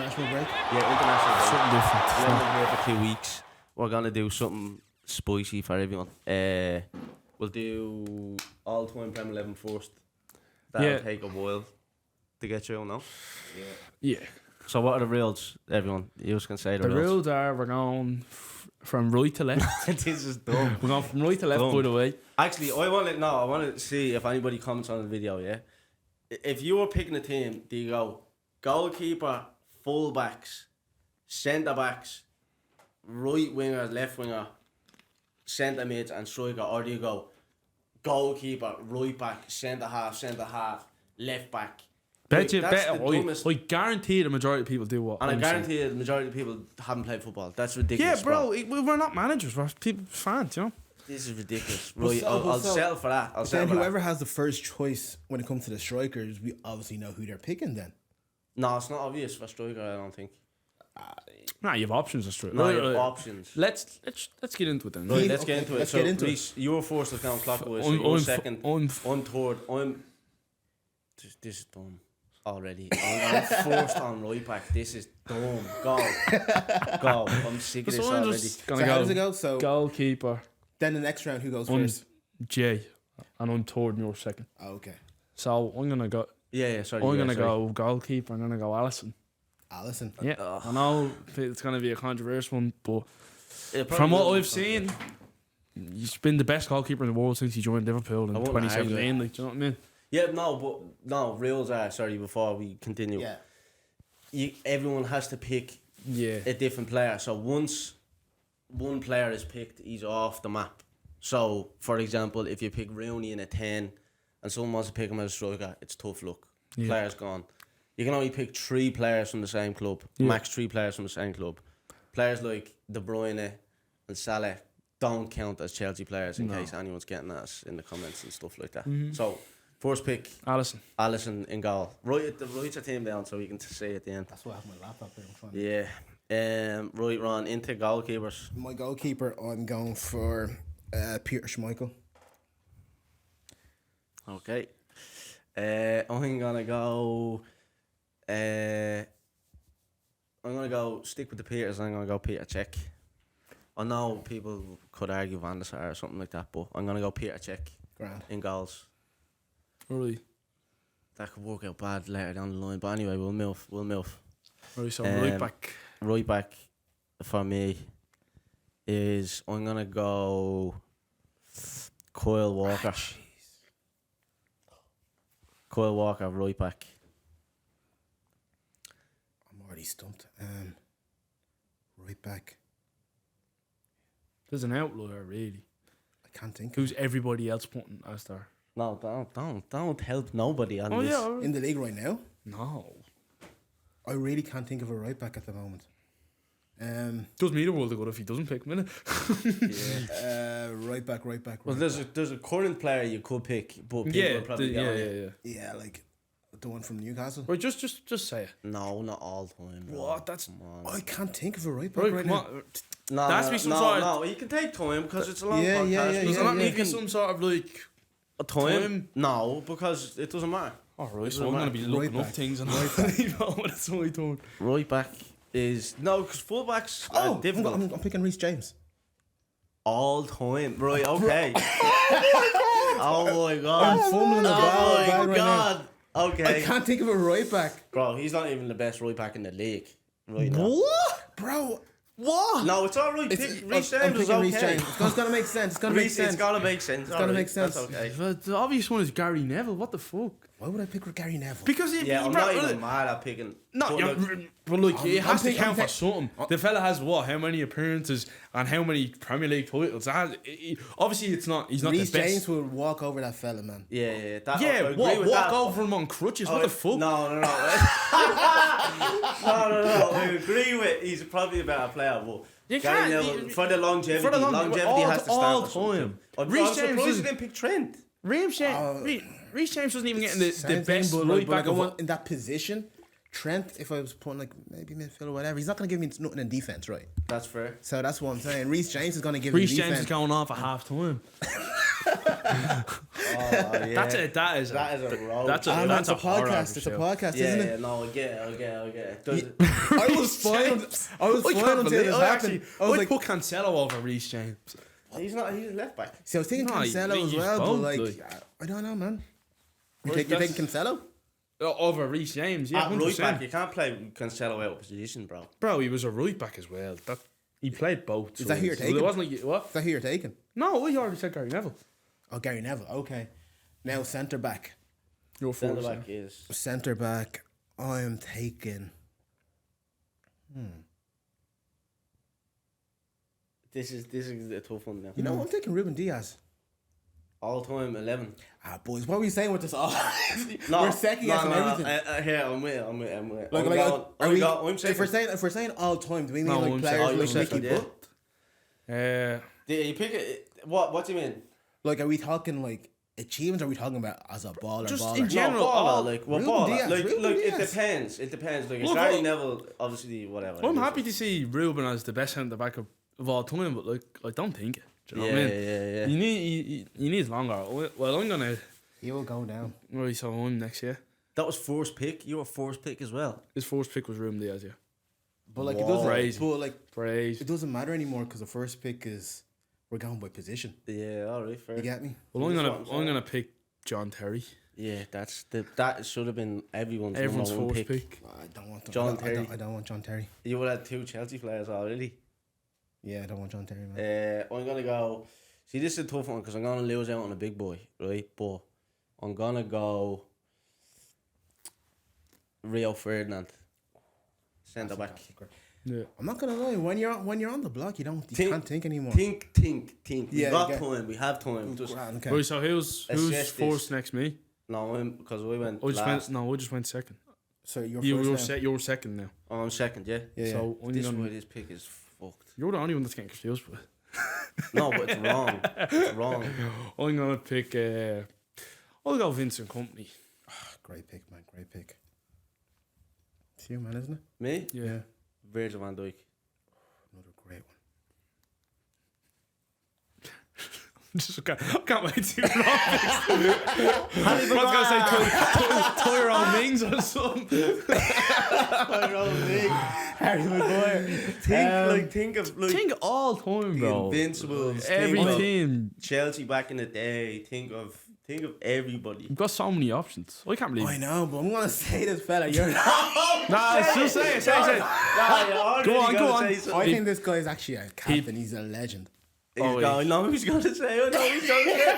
international break. Yeah, international break. Something different. We're not here for 2 weeks. We're gonna do something spicy for everyone. We'll do all-time Prem 11 first. That'll take a while to get through, no? Yeah. So what are the rules, everyone? You can say the The rules. rules are we're going from right to left. This is dumb. We're going from right to left, by the way. Actually, I want to see if anybody comments on the video, yeah? If you were picking a team, do you go goalkeeper, full-backs, centre-backs, right winger, left winger, centre mids and striker, or do you go goalkeeper, right back, centre half, left back? Bet you, That's the dumbest. I guarantee the majority of people do what. And I I'm saying. guarantee the majority of people haven't played football. That's ridiculous. Yeah, bro, we're not managers. We're people fans, you know. This is ridiculous. Right, I'll settle for that. Then whoever has the first choice when it comes to the strikers, we obviously know who they're picking. Then No, it's not obvious for striker. I don't think. Nah, you have options. That's true. No, you have options. Let's get into it then. Right, let's get into it. Let's So, get into Reece, you're first to count clockwise. So I'm you're second. I'm I'm third. This is dumb already. I'm first on right back. This is dumb. Go. I'm sick of this So I'm already. just so gonna how go does it go? So goalkeeper. then the next round, who goes I'm first? Jay, and I'm third and you're second. Oh, okay, So I'm gonna go. Yeah, sorry. I'm yeah, gonna sorry. go goalkeeper. I'm gonna go Allison. Allison. Yeah, I know it's gonna be a controversial one, but It probably from what will be I've seen, he's been the best goalkeeper in the world since he joined Liverpool in I wouldn't argue 2017. Like, do you know what I mean? Yeah, no, rules are, sorry, before we continue. Yeah. Everyone has to pick Yeah. a different player. So once one player is picked, he's off the map. So, for example, if you pick Rooney in a 10 and someone wants to pick him as a striker, it's tough luck. Yeah. Player's gone. You can only pick 3 players from the same club, max 3 players from the same club. Players like De Bruyne and Salah don't count as Chelsea players in case anyone's getting us in the comments and stuff like that. So, first pick, Allison in goal. Write your team down so we can say at the end. That's why I have my laptop there in front of me. Yeah. Right, Ron, into goalkeepers. My goalkeeper, I'm going for Peter Schmeichel. Okay. I'm gonna go. I'm gonna go stick with the Peters. I'm gonna go Peter Cech. I know people could argue Van der Sar or something like that, but I'm gonna go Peter Cech Grand. in goals. Really? That could work out bad later down the line, but anyway, we'll move. Right, so right back. Right back for me is I'm gonna go Kyle Walker. Kyle Walker, right back. I'm already stumped. Right back. There's an outlier, really. I can't think. Who's everybody else putting as their? No, don't help nobody on this. Yeah. In the league right now, No. I really can't think of a right back at the moment. Does me the world of good if he doesn't pick him, innit? Right back. Well, there's a current player you could pick, but people will probably get on it. Yeah, like the one from Newcastle. Right, just say it. No, not all time. Bro. What? That's I can't think of a right back right. right Come now. on. No, There has to be some sort of- No, you can take time because it's a long Yeah, podcast. yeah, Does there not need to be can- some sort of like? a time? No, because it doesn't matter. Alright, so I'm gonna be looking up back. things and that's what I doing. Right back is no, because fullbacks Oh, are difficult. I'm picking Reece James. All time, right? Okay. Oh my god. I'm fumbling the bag Oh my right god. I Okay, can't think of a right back. bro, he's not even the best right back in the league right now. What, bro? What? No, it's all right. Pick Reece James is Reece okay. James. It's gonna make sense. It's gonna make Reece, sense. it's gotta make sense. It's gotta make sense. That's okay. But the obvious one is Gary Neville. What the fuck? Why would I pick Gary Neville? Because if Yeah, he I'm not even mad at picking. No, but you're, look, but look, it has to picking- count I'm for something. The fella has what? How many appearances and how many Premier League titles? Obviously, it's not. He's not Reece the best. James will walk over that fella, man. yeah. That, I Yeah, agree what? with Walk that. over him on crutches? What the fuck? No. No. I agree with. He's probably a better player, but You Gary can't- Neville, for the longevity. for the Longevity all- has to all stand for time. something. I'm Reece surprised James you is- didn't pick Trent. Reece James doesn't even get in the Same best thing, but right like, back I of want in that position. Trent, if I was putting like maybe midfield or whatever, he's not gonna give me nothing in defense, right? That's fair. So that's what I'm saying. Reece James is gonna give Reece me James defense. is going off at half time. yeah. That is a road. that's a Ah, man, that's it's a horror podcast. of a It's a show. podcast, yeah, isn't yeah, it? no, I get it. Does it- I was fine. I was I fine can't until believe this I happened. actually I was I'd like, put Cancelo over Reece James. He's left back. see, I was thinking No, Cancelo you as use well, but both, like, like. I don't know, man. You're Like, taking Cancelo? Over Reece James, yeah, At right 100%. back, you can't play Cancelo out of position, bro. Bro, he was a right back as well. He played both. Is that who you're sides. taking? It wasn't like what? Is that who you're taking? No, we already said Gary Neville. Oh, Gary Neville. Okay. Now centre back. Your Centre back is Centre back. I am taking. this is a tough one now. You know, I'm taking Ruben Diaz. All time 11. Ah, boys, what are we saying with this? All No, we're second guessing everything. Here, I'm with it. Like, I'm if we're saying all time, do we mean No, like I'm players saying- like you're Nicky second, yeah. Butt? You pick it. What do you mean? Like, are we talking like achievements? Or are we talking about as a baller? Just baller? in general, baller, all- like what Ruben baller? Diaz, Like, Ruben look, it Diaz. depends. It depends. Like, Look, Gary I- Neville, obviously, whatever. I'm happy to see Ruben as the best centre back of all time, but like I don't think it. Do you know Yeah, what I mean? yeah. You need longer. Well, I'm gonna. He will go down. Right, so I'm next year. That was first pick. You were first pick as well. His first pick was Ruben Diaz. Yeah, But like Wow. it doesn't. Crazy. But like praise. it doesn't matter anymore because the first pick is we're going by position. Yeah, all right, fair. You get me? Well, That's I'm what I'm saying. gonna pick John Terry. Yeah, that should have been everyone's Everyone's number one first pick. I don't want John I Terry. don't want John Terry. You would have had 2 Chelsea players already. Yeah, I don't want John Terry, man. I'm gonna go. See, this is a tough one because I'm gonna lose out on a big boy, right? But I'm gonna go Rio Ferdinand, centre back. Yeah. I'm not gonna lie. When you're on the block, you can't think anymore. Think. We Yeah, got okay. time. We have time. Just Okay. Right, so who's Assess first this. next? Me. no, because we went I just last. went. No, I just went second. So you're You first were now. You're second now. Oh, I'm second. Yeah. Yeah, So I'm This gonna- way, this pick is fucked. you're the only one that's getting confused with it. No, but it's wrong. It's wrong. I'm gonna pick. I'll go Vincent Company. Great pick, man. Great pick. It's you, man, isn't it? Me, Yeah. Virgil van Dijk. Another great one. Just can't wait to see what I was gonna say Tyrone Mings or something. Harry Maguire. Think of like Think all time, the bro. Invincibles. Every think of team. Chelsea back in the day. Think of everybody. You've got so many options. I can't believe I it. know, but I'm gonna say this fella. You're not. Nah, just say it. Go on. I think this guy is actually a captain. He's a legend. He's Oh, going. No, he's gonna say. Oh, no, he's gonna say.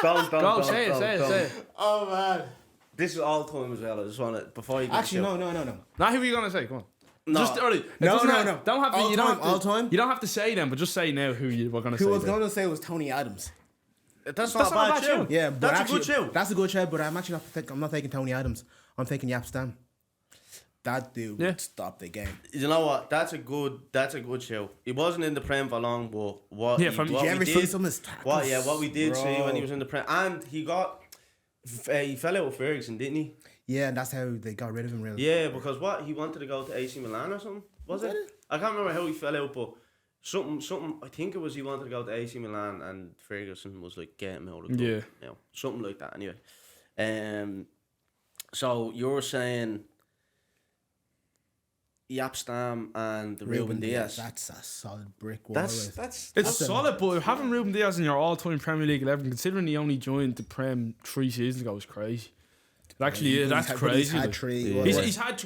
Don't. Go, say it. Oh man. This is all time as well. I just want to before you. Actually, no. Now, who are you gonna say? Come on. No. Just early. It No, doesn't no, have- no. Don't have to. All You don't time, have to. all time? You don't have to say them, but just say now who you were gonna say. Who I was then. gonna say was Tony Adams. That's not a bad shout. Yeah, but That's actually, a good show. That's a good show, but I'm actually not taking Tony Adams. I'm taking Yap Stam. That dude Yeah. would stop the game. You know what? That's a good show. He wasn't in the Prem for long, but what? Yeah, he, from- what Did you we ever did, see some of his tackles? what we did see Bro. when he was in the Prem, and he fell out with Ferguson, didn't he? Yeah, and that's how they got rid of him, really. Yeah, because he wanted to go to AC Milan or something. Was it? I can't remember how he fell out, but something. I think it was he wanted to go to AC Milan, and Ferguson was like, "Get him out of the club." Yeah. You know, something like that. Anyway, so you're saying Yap Stam and Ruben Diaz. That's a solid brick wall. That's right? It's That's a- solid, but having Ruben Diaz in your all-time Premier League 11, considering he only joined the Prem 3 seasons ago, is crazy. It actually, But that's he's crazy. had like. three. Yeah. He's had,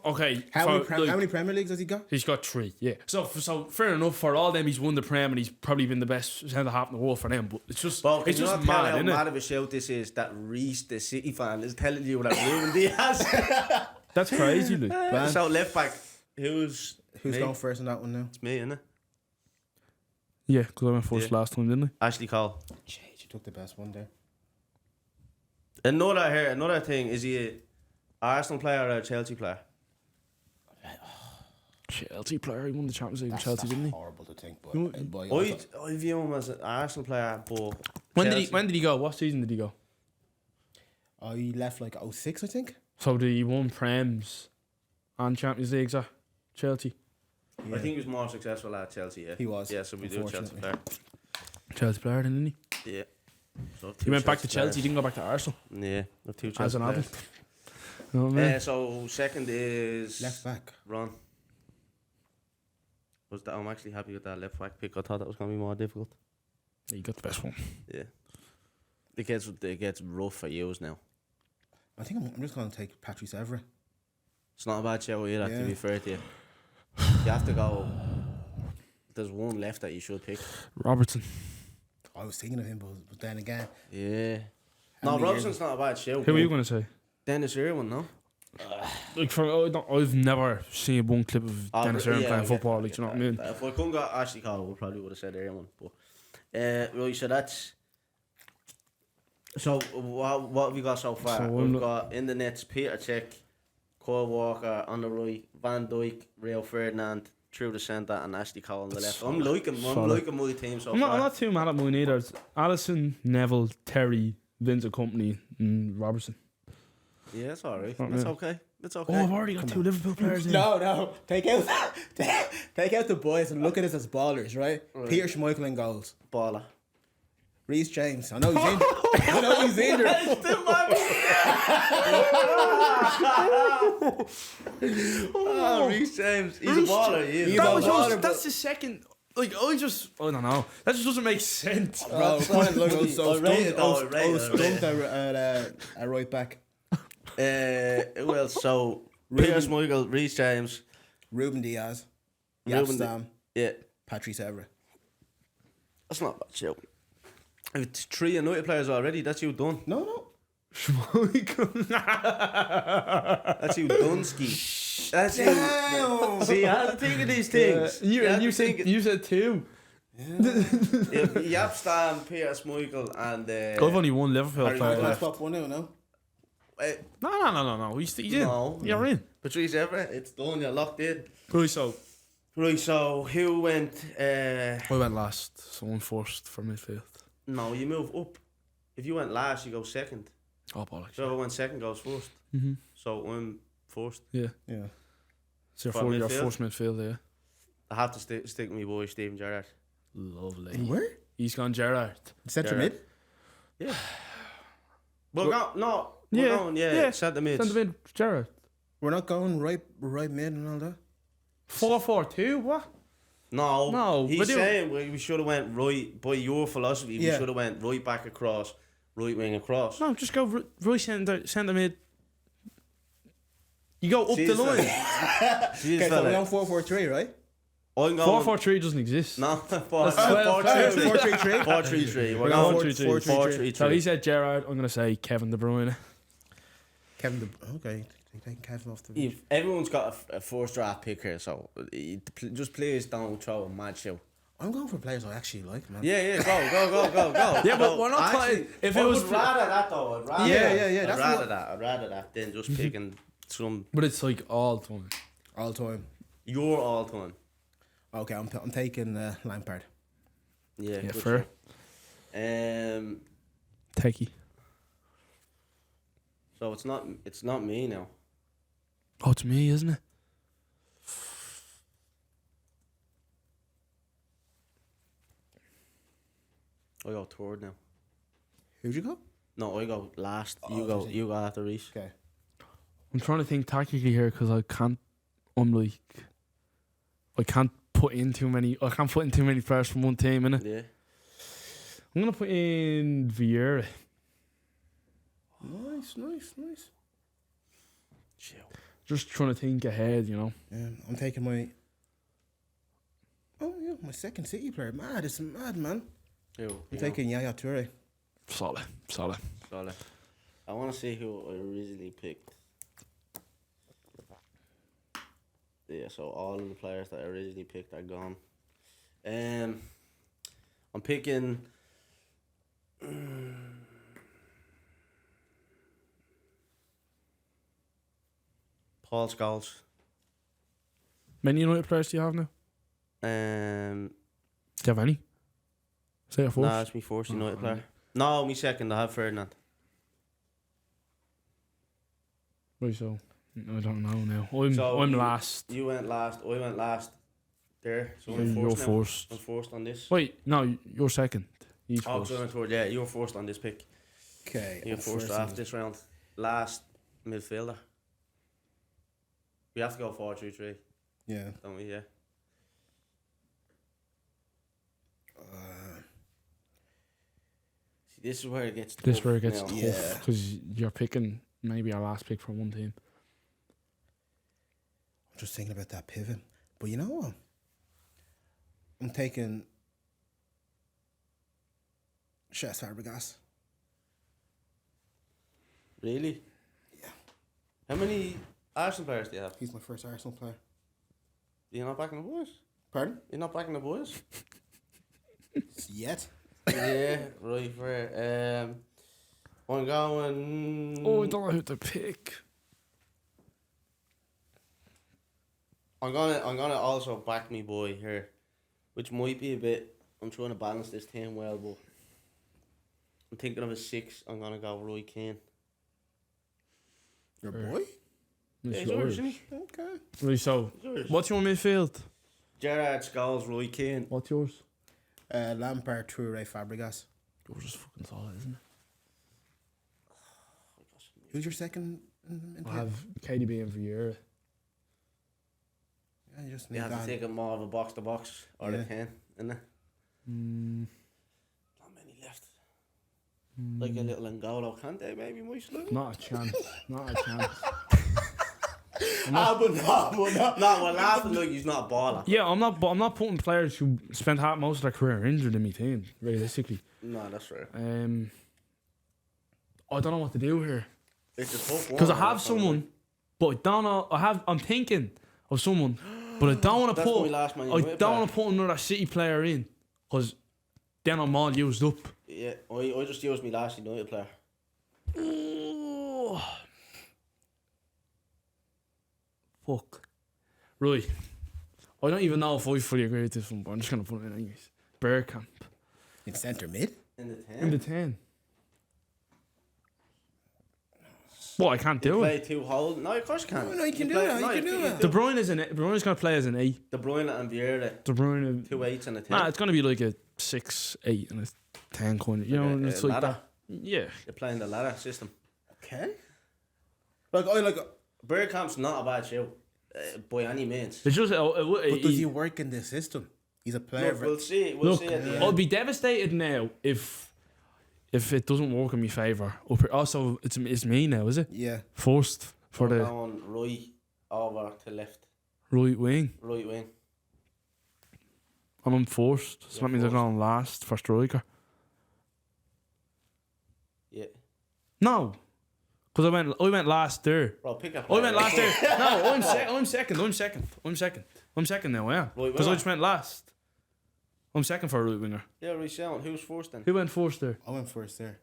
okay. How for, many, like, how many Premier Leagues has he got? He's got 3, yeah. So fair enough. For all them, he's won the Prem, and he's probably been the best centre half in the world for them. But it's just, But it's can you just not tell mad, how isn't mad it? of a shout this is that Reece, the City fan, is telling you that Ruben Diaz. That's crazy, like. So left back, who's me? going first on that one now? It's me, innit? Yeah, because I went first Yeah. last time, didn't Ashley Cole. Jeez, you took the best one there. Another thing, is he a Arsenal player or a Chelsea player? I? Chelsea player, he won the Champions League with Chelsea, That's didn't he? horrible to think, but, You- I view him as an Arsenal player, but When Chelsea. did he go? What season did he go? he left like 06, I think. So did he won Prems and Champions Leagues at Chelsea? I think he was more successful at Chelsea, yeah. He was, Yeah, so we do Chelsea unfortunately. player. Chelsea player, didn't he? Yeah. So He went back to Chelsea. players. He didn't go back to Arsenal Yeah, the two as Chelsea an players. adult. You know what I mean? So second is Left back. Ron. I'm actually happy with that left back pick. I thought that was going to be more difficult. Yeah, you got the best one. Yeah. It gets rough for yous now. I think I'm just going to take Patrice Evra. It's not a bad show either, to Yeah. be fair to you. You have to go. There's one left that you should pick. Robertson. I was thinking of him, but then again, Yeah. How No, many Robinson's not a bad show. Who are you going to say? Dennis Irwin, no? Like I've never seen one clip of Dennis Irwin playing football. Like, you know what I mean? If I couldn't got Ashley Cole, we probably would have said Irwin. But right, so that's. So what have we got so far? So We've got in the nets Peter Cech, Kyle Walker on the right, Van Dijk, Rio Ferdinand through the centre, and Ashley Cole on the left. I'm liking my team so I'm far. not too mad at mine either. It's Allison, Neville, Terry, Vincent Company, and Robertson. Yeah, it's alright. Oh, That's yeah. okay. It's okay. Oh, I've already got two Liverpool players in. No, take out the boys and look at us as ballers, right? Peter Schmeichel in goals. Baller. Reece James. I know he's injured. I know he's injured. Reece James. He's a baller. He is. He's That a was baller, just, that's the second. Like, I don't know. That just doesn't make sense. Bro, I was so I rate it though, stumped. I I was rate it. stumped at right back. Well, so Peter Schmeichel, Reece James, Ruben Diaz, Ruben Sam, yeah, Patrice Evra. that's not bad show. It's 3 United players already. That's you done. No. That's you done, ski. That's you. Damn. See, I had to think of these things. You said two. Yap Stam, Peter Schmeichel, and I've only one Liverpool Harry player Maguire. Let's left. pop one out now. No. He's in. No. You're in. Patrice Evra. It's done. You're locked in. Right, So who went? I went last, so I'm first for midfield. No, you move up. If you went last, you go second. Oh, bollocks. So whoever went second goes first. Mm-hmm. So I'm first. Yeah. Yeah. So For your midfield? first midfield, yeah. I have to stick with my boy Steven Gerrard. Lovely. Where? He's gone Gerrard. Central Gerrard. mid. Yeah. We're Yeah, going, yeah. centre mid. Centre mid, Gerrard. We're not going right mid and all that. 4-4-2, what? No, but he's they- saying we should have went right, by your philosophy, we Yeah. should have went right back across, right wing across. No, just go right centre mid. You go up Jeez, the line. Jeez, Okay, so fella. we're on 4-4-3, right? I'm going 4-4-3 doesn't exist. No, 4-3-3. 4-3-3. We're We're going going 4-3-3. So he said Gerrard. I'm going to say Kevin De Bruyne. Kevin okay, taking Kevin off the If everyone's got a first draft pick here, so just please don't throw a mad show. I'm going for players I actually like, man. Yeah, go. Yeah, but we're not Actually, playing- if I it was would rather that though. I'd rather Yeah, I'd that's rather what- that. I'd rather that than just picking some But it's like all time. All time. your all time. Okay, I'm taking Lampard. Yeah, Yeah, good fair. show. Techie. So it's not me now. Oh, it's me, isn't it? I go third now. Who'd you go? No, I go last. Oh, You go. okay. You go after Reese. Okay. I'm trying to think tactically here because I can't. I can't put in too many. I can't put in too many players from one team, innit? Yeah. I'm gonna put in Vieira. Nice. Chill. Just trying to think ahead, you know. I'm taking my. Oh yeah, my second City player. Mad, it's mad, man. I'm taking Yaya Toure. Solid. Solid. I want to see who I originally picked. Yeah, so all of the players that I originally picked are gone. I'm picking. Paul Scholes. Many United players do you have now? Do you have any? Say your first. Nah, it's my first United player. No, me second. I have Ferdinand. Right, so I don't know now. I'm So I'm you- last. You went last. I went last. there. So Yeah, you're now. first. I'm first on this. Wait, no, you're second. He's Oh, first. going toward, yeah, you're first on this pick. Okay. You're I'm first on after this round. Last midfielder. We have to go 4-3-3, Yeah. don't we? Yeah. See, this is where it gets tough. This is where it gets now. tough Yeah. because you're picking maybe our last pick for one team. I'm just thinking about that pivot. But you know what? I'm taking Chess Fabregas. Really? Yeah. How many Arsenal players do you have? He's my first Arsenal player. You're not backing the boys? Pardon? You're not backing the boys? Yet. Yeah, right, fair. I'm going. Oh, I don't know who to pick. I'm gonna also back me boy here, which might be a bit. I'm trying to balance this team well, but I'm thinking of a 6. I'm gonna go Roy Keane. Your Fair. boy? It's Yeah, he's yours. yours, isn't he? Okay. Right, so He's yours. what's your midfield? Gerrard, Scholes, Roy Keane. What's yours? Lampard, Toure, Fabregas. Yours is fucking solid, isn't it? Who's your second? I have KDB in for Euro. Yeah, you just You need have to that. take a more of a box to box or Yeah. a 10, innit? Mm, Not many left. Like a little N'Golo Kante, maybe my slow. not a chance. Not a chance. But no, we're laughing like he's not a baller. Yeah, I'm not. But I'm not putting players who spent most of their career injured in my team. Realistically, No, that's right. I don't know what to do here It's a tough one. because I have someone, but I don't know. I'm thinking of someone, but I don't want to That's my put. last Man I United don't player. want to put another City player in because then I'm all used up. Yeah, I just used my last United player. Oh. Fuck. Right. I don't even know if I fully agree with this one, but I'm just gonna put it in English. Bergkamp In centre mid? In the 10. in the 10. Well, I can't do Play it. 2 hold. No, of course you can. No, you can do that, you can do it. De Bruyne is De Bruyne's gonna play as an 8. De Bruyne and Vieira. De Bruyne. 2 8s and a 10. Nah, it's gonna be like a 6, 8, and a 10 kind of. You know, and it's like ladder. that. Yeah. You're playing the ladder system. Okay. Like, Bergkamp's not a bad show. By any means. It's just. but does he work in this system? He's a player. Look, we'll see. We'll Look, see at the I'll end. be devastated now if it doesn't work in my favour. Also, it's me now, is it? Yeah. First for We're the going right over to left. right wing. Right wing. I'm first, so You're that means I'm first. going last for striker. Yeah. No, because I went last there. Bro, pick up. I went last there. No, I'm second now, yeah. Right Because I winger. just went last. I'm second for a right winger. Yeah, right sound. Who's first then? Who went first there? I went first there.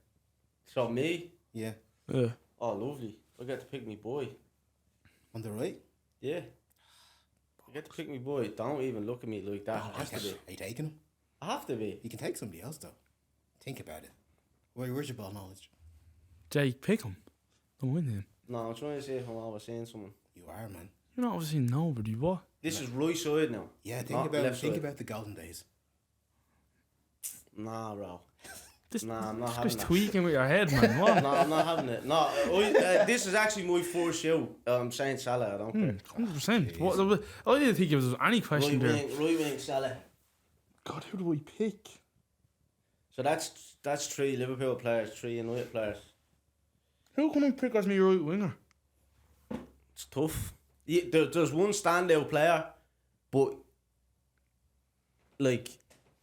So me. Yeah. Yeah. Oh, lovely. I get to pick me boy. On the right? Yeah. I get to pick me boy. Don't even look at me like that. Oh, I have to be. are you taking him? I have to be. You can take somebody else, though. Think about it. Where's your ball knowledge? Jake, pick him. Don't win him. No, I'm trying to see if I'm always saying someone. You are, man. You're not obviously nobody. What? This is right side now. Yeah, think Not about left think side. about the golden days. Nah, bro. This, Nah, I'm not just having that. tweaking with your head, man. What? No, I'm not having it. No, this is actually my first show. I'm saying Salah. I don't care. 100%. What? I didn't think there was any question there. Right wing Salah. God, who do I pick? So that's 3 Liverpool players, 3 United players. Who can I pick as my right winger? It's tough. Yeah, there's one standout player, but like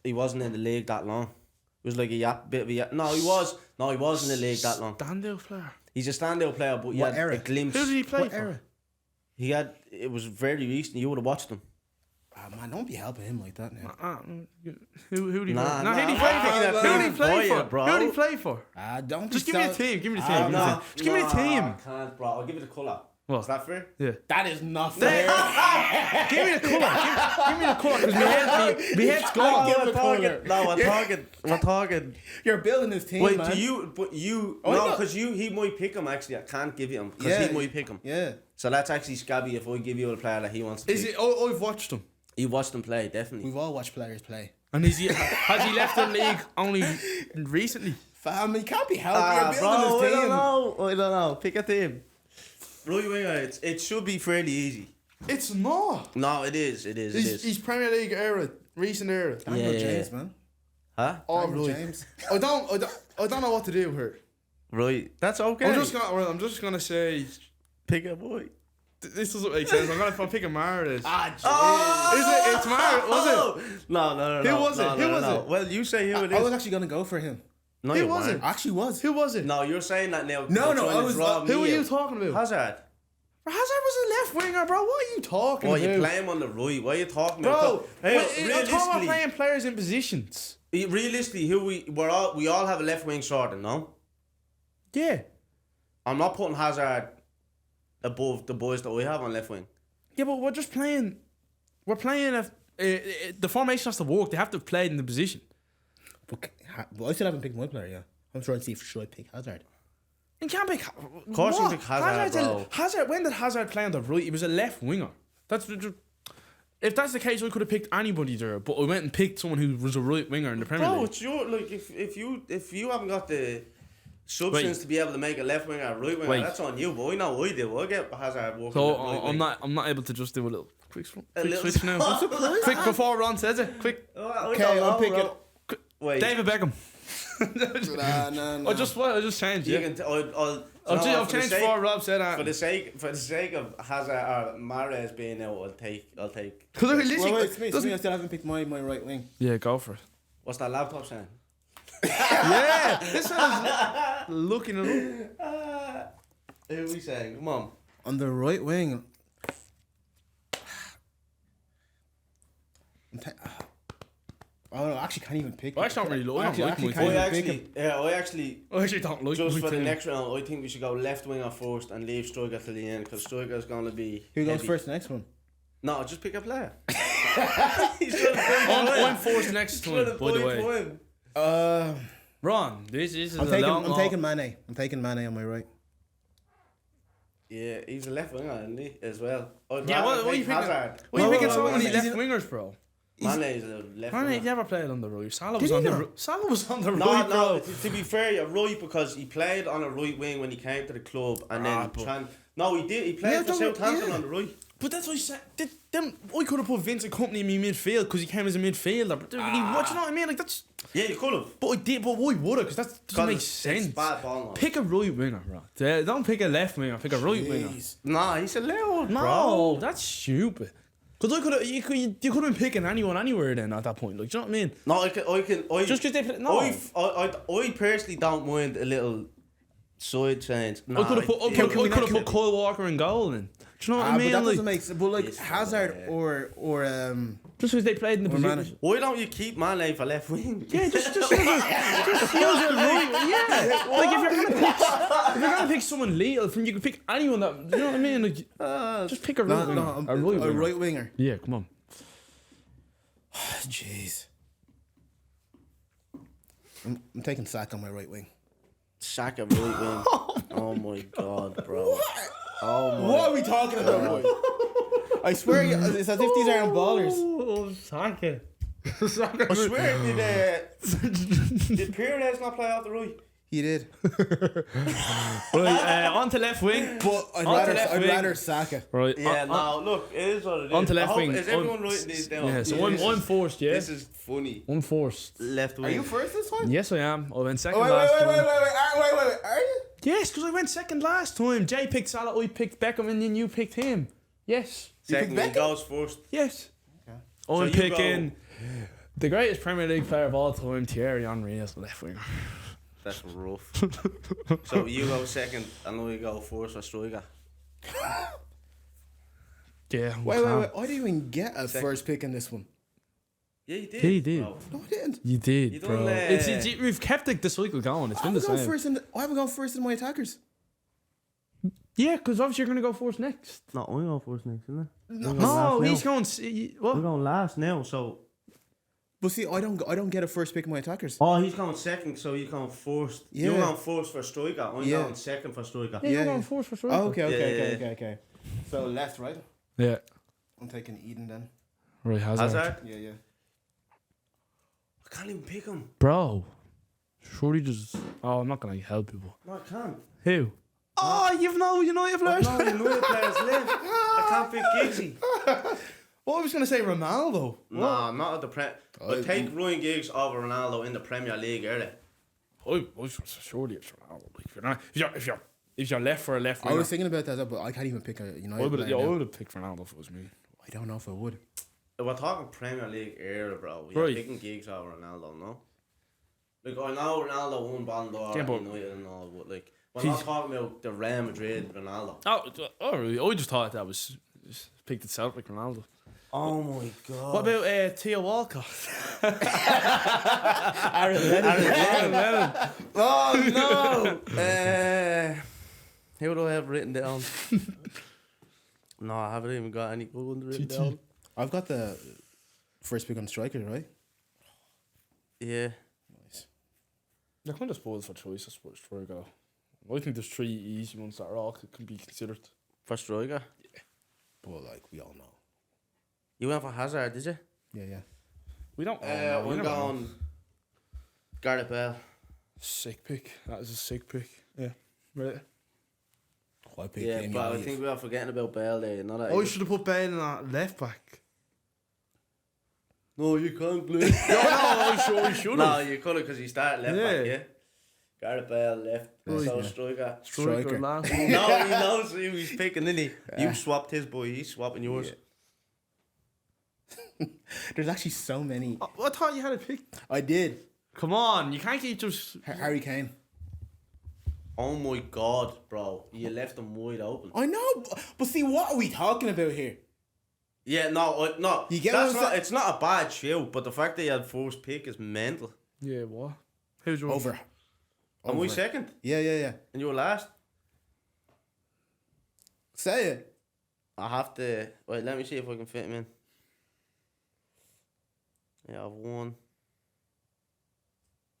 he wasn't in the league that long. It was like bit of a. No, he was. No, he wasn't in the league that long. Standout player. He's a standout player, but he What had era? a glimpse. Who did he play What for? era? He had. It was very recent. You would have watched him. Ah, man, don't be helping him like that now. Who did he Nah, play? nah, who did he nah, play nah, for? nah, Who did he play boy, for? bro. Who did he play for? Don't Just be give me a so- team. Give me the team. No, Just give me the team. I can't, bro. I'll give you the colour. What? Is that fair? Yeah. That is not fair. Give me the colour. Give me the colour because my head's gone. Give the colour. We're talking. You're building this team, Wait, man. do you? But you? Oh, no, no. because he might pick him. Actually, I can't give you him because Yeah. he might pick him. Yeah. So that's actually scabby if I give you a player that he wants to. Is pick. it? Oh, I've watched him. You watched them play, definitely. We've all watched players play. And has he left the league only recently? Fam, he can't be helped. You're building I his team. don't know. Pick a team. Right winger, it should be fairly easy. It's not. No, it is. He's Premier League era, recent era. Daniel James, man. Huh? Oh, Daniel right. James. I don't know what to do here. Right. That's okay. I'm just gonna say pick a boy. this doesn't make sense. I'm picking Mahrez. Ah, Is it? It's Mahrez. Was it? No. Who was it? Who was it? Well, you say who it I was is. actually gonna go for him. No, Who you was weren't. it? Actually, was. Who was it? No, you're saying that now. No, you're trying I to was- draw Who me are you out. talking about? Hazard. Hazard was a left winger, bro. What are you talking Oh, about? you play him on the right. What are you talking Bro, about? Hey, I'm talking about realistically, playing players in positions. realistically, we all have a left wing sorted, no? Yeah. I'm not putting Hazard above the boys that we have on left wing. Yeah, but we're just playing. We're playing the formation has to work. They have to play in the position. But I still haven't picked my player, yeah. I'm trying to see if should I pick Hazard. You can't pick. Of course you pick Hazard, bro. Hazard. When did Hazard play on the right? He was a left winger. If that's the case, I could have picked anybody there. But I went and picked someone who was a right winger in the Premier Bro, League. it's your like if you haven't got the substance to be able to make a left winger a right winger, Wait. that's on you. But I know I do. I get Hazard working. So at right I'm wing. I'm not able to just do a little quick little switch now. Quick before Ron says it. Quick. Okay, I'm picking. Wait. David Beckham. Nah. I just changed. You Yeah. can. I'll change before Rob said that. For the sake of Hazard or Mahrez being out, I'll take. Because Wait, literally, it's me. I still haven't picked my right wing. yeah, go for it. What's that laptop saying? Yeah, this one's looking it up. Who are we saying? Come on. On the right wing. I actually can't even pick. I actually don't really like. Actually, I actually don't can't like even pick him. I actually don't like. just my for the team. next round, I think we should go left winger first and leave striker till the end because striker's gonna be. Who goes heavy. first? Next one. No, just pick a player. I'm forced next time. By the way, Ron, this is I'm a long. I'm taking Mane. I'm taking Mane on my right. Yeah, he's a left winger, isn't he? As well. Yeah, what are you picking? Hazard. What are you picking? Whoa, So whoa, many whoa, left he's- wingers, bro. Mane is a left Mane winger. never played on the right. Salah was Did on he the not? right. Salah was on the No, right, no. bro. To be fair, you're right because he played on a right wing when he came to the club, and then no, he did. He played Yeah, for don't- Southampton yeah. on the right. But that's what I said. I could have put Vincent Kompany in my midfield because he came as a midfielder. But what do you know what I mean? Like that's. Yeah, you could have. But I did. But why would I? Because that doesn't make sense. It's bad ball now. Pick a right winger, bro. Don't pick a left winger. Pick a right winger. Nah, he's a little No, bro. that's stupid. Because I could have, you could have been picking anyone anywhere then at that point. Like, do you know what I mean? No, I Just because they play, no. I personally don't mind a little side change. I could have put, I Can we could have not- put Kyle Walker in goal then. Do you know what I mean? But that Like, doesn't make sense. But like Yes, Hazard yeah. or just because they played in the Or Mane. position. Why don't you keep Mane for left wing? Yeah, just use it right. Yeah, like if you're gonna pick someone lethal, then you can pick anyone that. You know what I mean? Like, just pick a right winger. I'm A right a winger. right winger. Yeah, come on. Jeez. I'm taking Saka on my right wing. Saka right wing. Oh my god, bro. Oh my. What are we talking about, boy? I swear, it's as if these aren't ballers. Oh, Saka. I swear, did Pires not play out the right? He did, Right, on to left wing. but I'd On to left I'd wing. rather Saka. Right. Yeah, no, look, it is what it is. On to I left hope- wing. Is everyone writing these down? Yeah, so This I'm is- forced, yeah? This is funny. I'm forced. Left Are wing. you first this time? Yes, I am. I went second Oh, wait, last wait, time. wait. Are you? Yes, because I went second last time. Jay picked Salah, I picked Beckham, and then you picked him. Yes. Second, he Beckham? goes first. Yes. Okay. I'm So you picking the greatest Premier League player of all time, Thierry Henry, as the left winger. That's rough. So you go second, and I go first for striker. Yeah. Wait. I didn't even get a first pick in this one. Yeah, you did. Yeah, you did. Bro. No, I didn't. You did, You bro. done, We've kept the cycle going. It's I been the haven't gone same. first I haven't gone first in my attackers. Yeah, because obviously you're going to go first next. No, I'm going first next, isn't it? No, he's going... We're What? going last now, so. But see, I don't get a first pick in my attackers. Oh, he's going second, so you're going first. Yeah. You're going first for striker. I'm Yeah. going second for striker. Yeah, you're Yeah, going yeah. first for sure. Oh, okay. Yeah. So left, right? Yeah. I'm taking Eden then. Right, Hazard. Yeah. I can't even pick him. Bro. Surely just... Oh, I'm not going to help you, but... No, I can't. Who? Oh, you've no United players. No, United players left. I can't pick Giggsy. What I was going to say, Ronaldo. No, not at the Prem. But take Ryan Giggs over Ronaldo in the Premier League early. Surely it's Ronaldo. Like, if you're left for a left I winger, was thinking about that, but I can't even pick a United I player now. would have picked Ronaldo if it was me. I don't know if I would. We're talking Premier League era, bro. Right. You're picking Giggs over Ronaldo, no? Like, I know Ronaldo won Ballon d'Or Yeah, and but- United and all, but like, we're not talking about the Real Madrid Ronaldo. Oh, really? I just thought that was just picked itself like Ronaldo. Oh my god. What about Theo Walcott? Aaron Lennon. Oh no! Who do I have written down? No, I haven't even got any good ones written down. I've got the first pick on striker, right? Yeah. Nice. They're kind of spoiled for choices for striker. I think there's 3 easy ones that are all can be considered. For striker? But like we all know. You went for Hazard, did you? Yeah. We don't. I'm going Gareth Bale. Sick pick. That is a sick pick. Yeah. Right. I picked Yeah, Jamie but I Olive. think we are forgetting about Bale there. Not that Oh, you should have put Bale in that left back. No, you can't play. No, I should No, have. you could have because he started left back, yeah. Gareth Bale left, Right, so yeah. striker. Striker. last. No, he knows who he's picking, didn't he? You swapped his boy, he's swapping yours. There's actually so many. I thought you had a pick. I did. Come on, you can't keep just. Harry Kane. Oh my god, bro. You left him wide open. I know, but see, what are we talking about here? Yeah, no. You get That's what I'm not, saying? it's not a bad shout, but the fact that you had first pick is mental. Yeah, what? Who's your Over. And we second, Yeah. and you were last. Say it. I have to. Wait, let me see if I can fit him in. Yeah, I've won.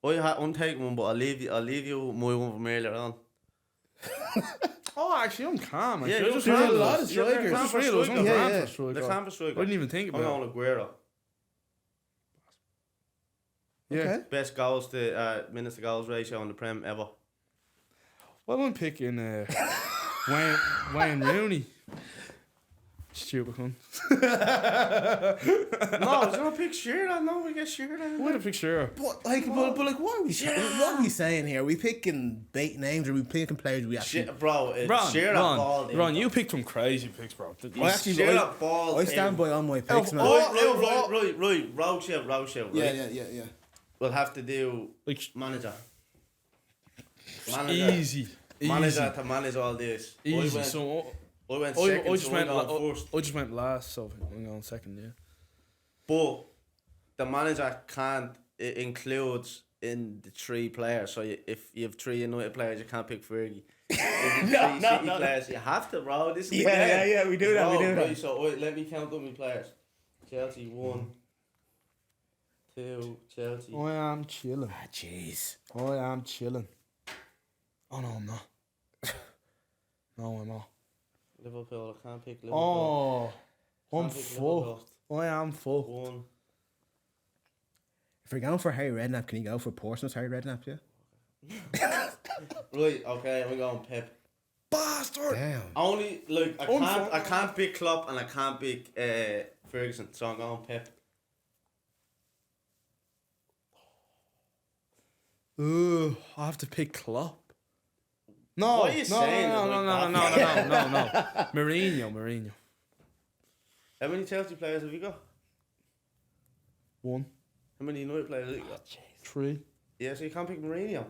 I'm taking one, but I'll leave you my one from earlier on. Oh, actually, I'm calm. Yeah, Actually. you're I just calm. realised- a lot of You're strikers. calm I just for realised striker. I'm Yeah, calm yeah. for striker. The campus I striker. didn't even think I'm about it. going Aguero. Yeah. Okay. Best goals to minutes to goals ratio in the Prem ever. Well, I'm picking Wayne Rooney. Stupid cunt. No, it's not pick Shearer. No, we get Shearer. What a picture. But like, what are we saying? What are we saying here? Are we picking bait names? Or are we picking players we actually? Bro, Shearer balled in. Ron, you picked some crazy picks, bro. I actually, Shearer balled I stand in. by all my picks, man. Right. Road show, right? Yeah. We'll have to do Like manager. easy. Manager to manage all this. Easy. I So went I second, just so went. I'm going first. I just went last, so I'm going second. Yeah. But the manager can't. It includes in the 3 players. So if you have 3 United players, you can't pick Fergie. If you have 3 City players, you have to, bro. This is the game. Yeah. We do that. Bro, We do that. right, so let me count up my players. Chelsea 1, 2, Chelsea. I am chilling. Ah, jeez. I am chilling. Oh no, I'm not. No, I'm not. Liverpool. I can't pick Liverpool. Oh, I'm Can't pick full. Liverpool. I am full. 1. If you're going for Harry Redknapp, can you go for Portsmouth's Harry Redknapp? Yeah. Right, okay, I'm going Pep. Bastard. Damn. Only I can't pick Klopp and I can't pick Ferguson, so I'm going Pep. Ooh, I have to pick Klopp. No, What are you saying? no. Mourinho. How many Chelsea players have you got? 1, How many United players have you got? 3. Yeah, so you can't pick Mourinho.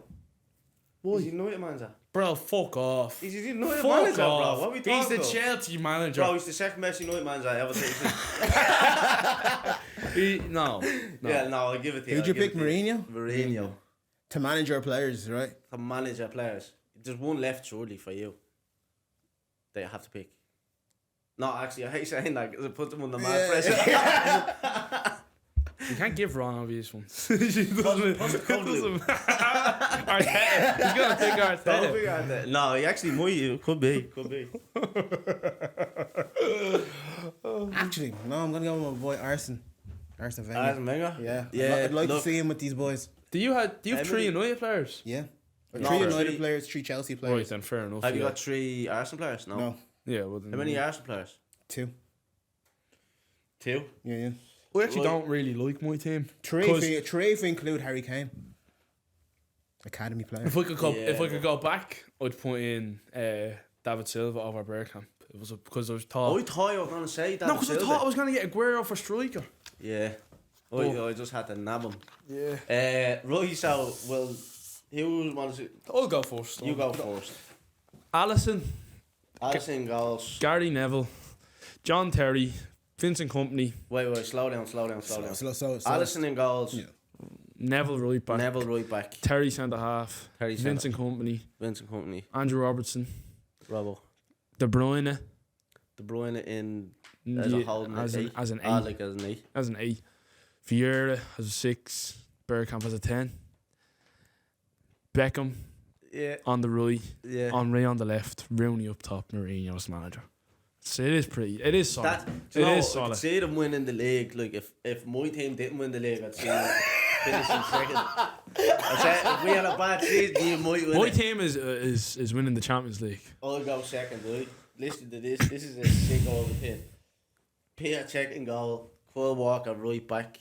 Why? He's a United manager. Bro, fuck off. He's a United Fuck manager, off. bro. What are we He's talking the about? Chelsea manager. Bro, he's the second best United manager I ever seen. No. Yeah, no, I'll give it to you. Who'd you I'll give pick, it to you. Mourinho? Mourinho. To manage our players, right? To manage our players. There's one left, surely, for you. That you have to pick. No, actually, I hate saying that because it puts them under mad pressure. You can't give Ron obvious ones. What's the cover? Arteta. He's going to pick Don't Arteta. figure out that. No, he actually might. Could be. Actually, no, I'm gonna go with my boy Arsene Wenger. Arsene Wenger? Yeah, Yeah, I'd like to look- see him with these boys. Do you have three United players? Yeah, No, three three- United players, 3 Chelsea Right, players. then fair enough. Have you yeah. got 3 Arsenal players? No. No, Yeah, well then. How many Arsenal players? 2. 2. Yeah. We actually Right. don't really like my team. 3 'Cause if we include Harry Kane, academy player. If I could go, Yeah, if I could go back, I'd put in David Silva over Bergkamp. It was because I was Oh, I thought. thought you were going to say that. No, because I thought I was gonna get Aguero for striker. Yeah. I just had to nab him. Yeah. Right, so, well, who wants to... I'll go first. You go first. Alisson, Alisson goals. Gary Neville, John Terry, Vincent Company, Wait, slow down. So, Alisson in goals. Yeah. Neville right back, Neville right back. Terry centre half, Terry centre- Vincent Company, Vincent Company. Andrew Robertson, Robbo. De Bruyne De Bruyne in as a holding as an as eight. like as an 8. As an 8. Vieira as a 6. Bergkamp as a 10. Beckham Yeah. on the right. Yeah. Henry on the left. Rooney up top. Mourinho's manager. So it is pretty. It is solid. Do you know, It is I could solid. see them winning the league. Like if my team didn't win the league, I'd see them finishing second. I said if we had a bad season, you might win. My it. team is winning the Champions League. I'll go second, right? Listen to this. This is a sick over pin. Peter Cech in goal. Kyle Walker right back.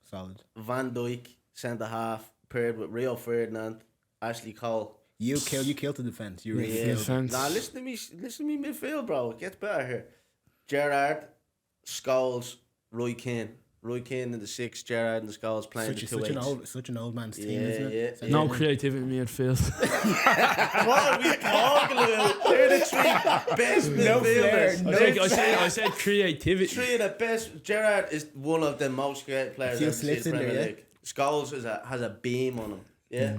Solid. Van Dijk centre half paired with Rio Ferdinand, Ashley Cole. You killed the defense. You really Yeah. killed. Defense. Nah, listen to me midfield, bro. It gets better here. Gerrard, Scholes, Roy Keane. Roy Keane in the 6, Gerrard and the Scholes playing the 2 Such an old man's team, Yeah, isn't yeah, it? yeah. No creativity in midfield. What are we talking about? They're the 3 best midfielders. flair, I said creativity. 3 of the best. Gerrard is one of the most creative players Few I've seen in slips the in there, Premier yeah? League. Scholes has a beam on him. Yeah.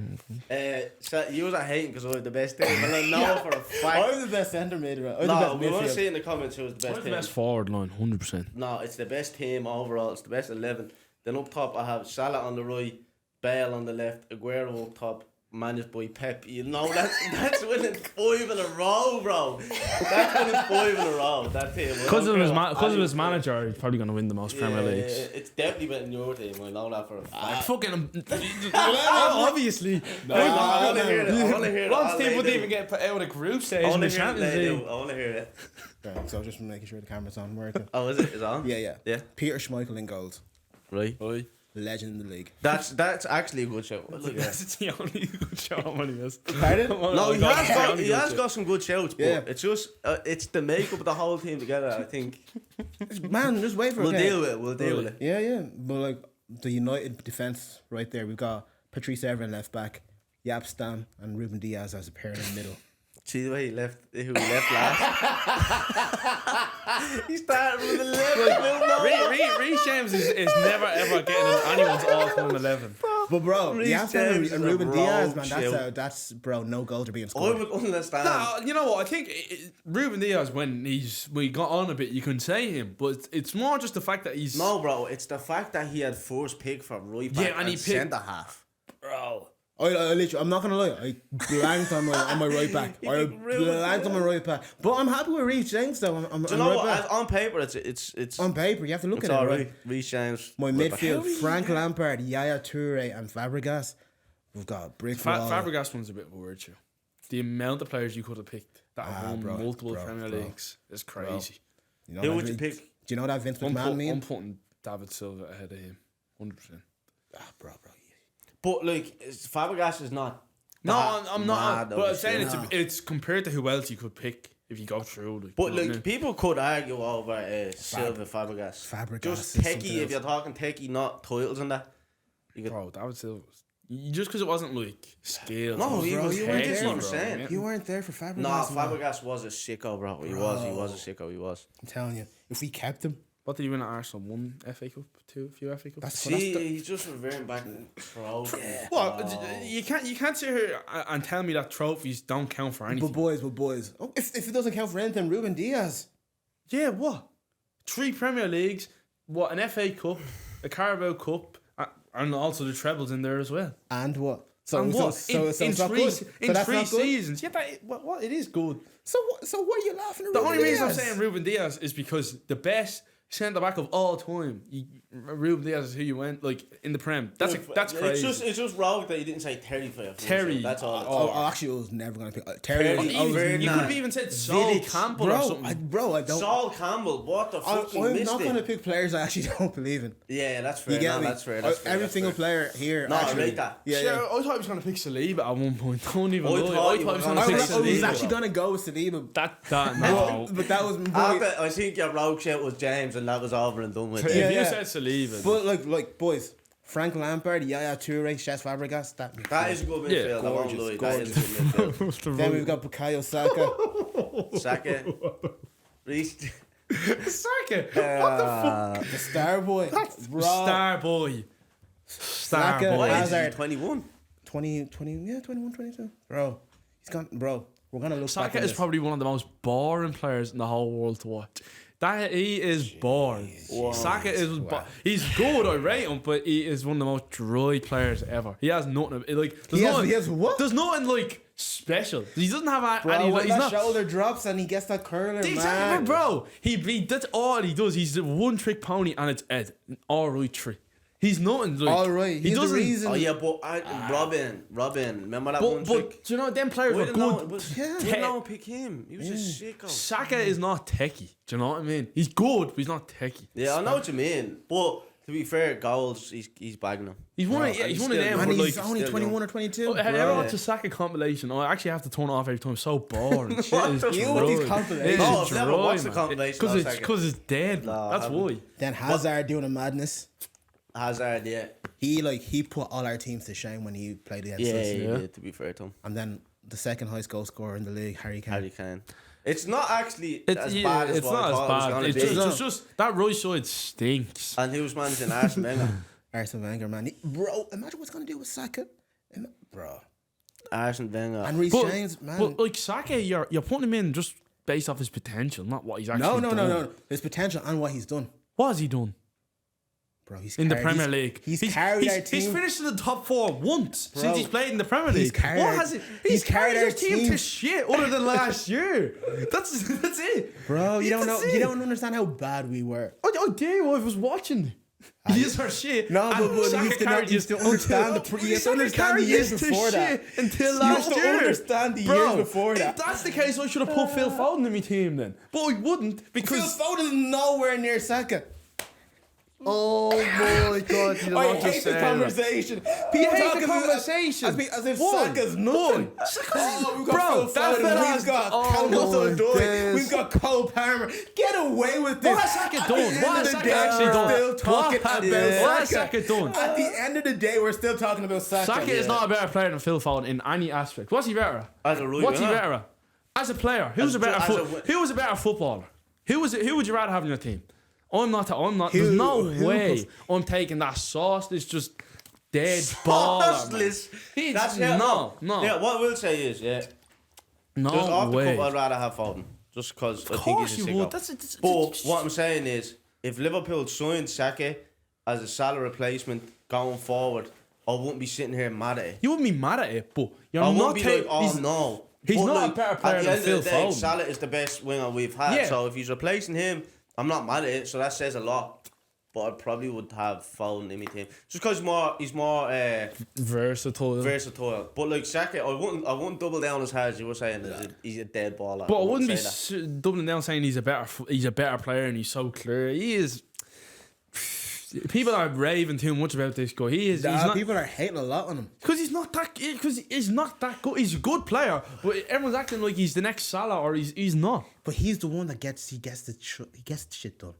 So you are hating because I have the best team. Well, I know for a fact. I'm the best centre mid. I'm No, the we want to best see in the comments who's the best What's the team. best forward line? 100%. No, it's the best team overall. It's the best 11. Then up top, I have Salah on the right, Bale on the left, Aguero up top, managed by Pep. You know, that's winning 5 in a row, bro. That's winning 5 in a row, that team. Because of his manager, he's probably going to win the most Premier Leagues. It's definitely better than your team. I know that for a fact. Fucking obviously. I want to hear it. I want to hear it. Ron's all team they wouldn't do. even get put out of the group stage I in want the to hear it. Champions They League. do. I want to hear it. Right, so just making sure the camera's on. Working. Oh, is it? Is it on? Yeah. Yeah. Peter Schmeichel in goals. Right. Legend in the league. That's actually a good show. Look at that. That's the only good show I'm on this. Pardon? No, he has got some good shouts, but Yeah. it's just it's the makeup of the whole team together. I think Man, just wait for we'll it. okay? deal with it. We'll deal with it. Yeah. But like the United defense right there, we've got Patrice Evra left back, Yap Stam, and Ruben Diaz as a pair in the middle. See the way he left last. He started with the left. Reece James is never ever getting anyone's all-time 11. But bro, Reece Yap Stam James is and a Ruben Diaz, man, road that's bro, no goals are being I scored. would understand. No, you know what? I think Ruben Diaz, when we got on a bit, you can say him, but it's more just the fact that he's No, bro, it's the fact that he had first pick for right back Yeah, and he picked- centre half. bro. I literally, I'm not gonna lie, I blanked on my right back. I picked Ruben blanked on my right back. But I'm happy with Reece James though. I'm Do you know right what? back. On paper, it's On paper, you have to look it's at it. alright. Right? Reece James. My right back. midfield: Frank Lampard, Yaya Toure, and Fabregas. We've got brick for all. Fabregas one's a bit of a weird show. The amount of players you could have picked that have won bro, multiple bro, Premier bro. Leagues is crazy. You know Who that would you Vince- pick? Do you know that Vince I'm, McMahon meme? I'm putting David Silva ahead of him, 100%. Bro. But like, Fabregas is not. No, that I'm not. mad But of I'm a saying shit. it's compared to who else you could pick if you go through. Like, But you know what I like, mean? people could argue over Silva Fabregas. Fabregas Just is something techie, if else. you're talking techie, not titles and that. You could, Bro, David Silva. Just because it wasn't like skill. No, he was- you weren't there, this what I'm bro. saying. You weren't there for Fabregas. no, man. Fabregas was a sicko, bro. He was a sicko. He was. I'm telling you, if we kept him, What did he win at Arsenal? 1 FA Cup? 2? A few FA Cups? that's See, he's just reverting back trophies. What? You can't sit here and tell me that trophies don't count for anything. But boys. Oh, if it doesn't count for anything, Ruben Diaz. Yeah, what? 3 Premier Leagues, what, an FA Cup, a Carabao Cup, and also the trebles in there as well. And what? So and what? so in it's not three, good. So in that's three not good? seasons. Yeah, what? It is good. So what are you laughing at? The only reason I'm Diaz? saying Ruben Diaz is because the best centre back of all time, Ruben Diaz is who you went like in the Prem. That's crazy. It's just wrong that you didn't say Terry for your first Terry. name. That's all. Oh, actually, I was never gonna pick Terry. Terry. I was- Even- You could have even said Saul Vidic. Campbell or something. I don't. Saul Campbell, what the fuck? You I'm missed not it. gonna pick players I actually don't believe in. Yeah, that's fair. You get No, me? that's fair. That's fair. Every that's single fair. player here. No, I actually, rate that. Yeah, Yeah, yeah. I thought he was going to pick Saliba at one point. Don't even I lie. thought I you thought he were was gonna going to I pick was, I was Saliba. actually gonna go with Saliba. That no. But that was. I think your rogue shit was James, and that was over and done with. If Yeah, you yeah. said Saliba, But like boys, Frank Lampard, Yaya Toure, Cesc Fabregas. That is a good Yeah, midfield. I won't lie. gorgeous, That is a good midfield. Then we've got Bukayo Saka, Saka, Reece. Saka. What the fuck? the star boy, bro. Star boy. Star Saka. boy. Why is Hazard. he 21? 21, 22. Bro, he's gone. Bro, we're gonna look back Saka on is this. probably one of the most boring players in the whole world to watch. That he is boring. Saka is he's good, I rate him, but he is one of the most dry players ever. He has nothing like He has what? There's nothing like special. He doesn't have Bro, any. when He's that not. shoulder drops and he gets that curler, Exactly, man. bro. That's all he does. He's a one trick pony, and it's Ed. An all right trick. He's nothing like. All right, he he's the doesn't. reason. Oh yeah, but Robin, remember that one But trick? do you know them players We were didn't know, good. we didn't know pick him. He was a sicko. Saka is not techie. Do you know what I mean? He's good, but he's not techie. Yeah, I know what you mean. But to be fair, goals, he's bagging them. He's one. Bro, Of, yeah, and he's he's one of still them. young. And But he's like, only still 21 or 22. have you bro. ever watched a Saka compilation? I actually have to turn it off every time. It's so boring. Shit is the fuck with these dry. compilations? It is No, I've never dry, watched a man. compilation Because of it's Saka. because it's dead. No, I That's haven't. why. Then Hazard doing a madness. Hazard, yeah. He put all our teams to shame when he played against Yeah, us. yeah, to be fair to him. And then the second highest goal scorer in the league, Harry Kane. Harry Kane. It's not actually It's, as yeah, bad as it's what I not thought it was as going bad. to It's be. just that right side stinks. And he was managing Arsene Wenger. Arsene Wenger, man. Bro, imagine what's going to do with Saka. Bro. Arsene Wenger. And Reece James, man. But like Saka, you're putting him in just based off his potential, not what he's actually no. done. His potential and what he's done. What has he done Bro, he's in the carried- Premier League? He's carried our He's team. finished in the top 4 once Bro, since he's played in the Premier he's League. carried What our- has he? he's carried his our team team. to shit other than last year. That's it. Bro, you don't know. That's You it. don't understand how bad we were. I dare. I was watching. He's our shit. No, And but Saka you have to, carried you have us to understand the you have to Saka understand the carried years us to before that. shit until You last have to year. understand the Bro, years before that. If that's the case, I should have put Phil Foden in my team then. But I wouldn't Phil because Foden's nowhere near Saka. oh my god, you I hate this conversation. People hate talking the about- conversation. as if Why? Saka's nothing. Oh, we've got Bro, Phil that Foden, fella's- we've got oh Callum my Hudson-Odoi, days. we've got Cole Palmer. Get away with this. What has Saka At done? the end What of has the Saka day, actually we're done? Still talking What about has Saka done? At the end of the day, we're still talking about Saka. Saka is not a better player than Phil Foden in any aspect. What's he better at? As a right What's he winger. better at? As a player, who's As a better a who was a better footballer? Who would you rather have in your team? I'm not. There's no Who- way I'm taking that sauce. It's just dead baller. man. Sauceless. He's That's no. Yeah, what I will say is, yeah, just No off the way. cup, I'd rather have Foden. Just because I Of think course he's a you would. sicko. But what I'm saying is, if Liverpool signed Saka as a salary replacement going forward, I wouldn't be sitting here mad at it. You wouldn't be mad at it, but you're I not wouldn't be like, taking. oh no. he's But, not a like, better player at the than end Phil of the day, Foden. Salah is the best winger we've had. Yeah. So if he's replacing him, I'm not mad at it. So that says a lot. But I probably would have Foden in my team just because he's more Versatile. versatile. But like Saka, I wouldn't double down as hard as you were saying. He's a dead baller. But I wouldn't be say that. doubling down saying he's a better player and he's so clear. He is. People are raving too much about this guy. He's not. People are hating a lot on him. Because he's not that. Because he's not that good. He's a good player, but everyone's acting like he's the next Salah, or he's not. But he's the one that gets the shit done.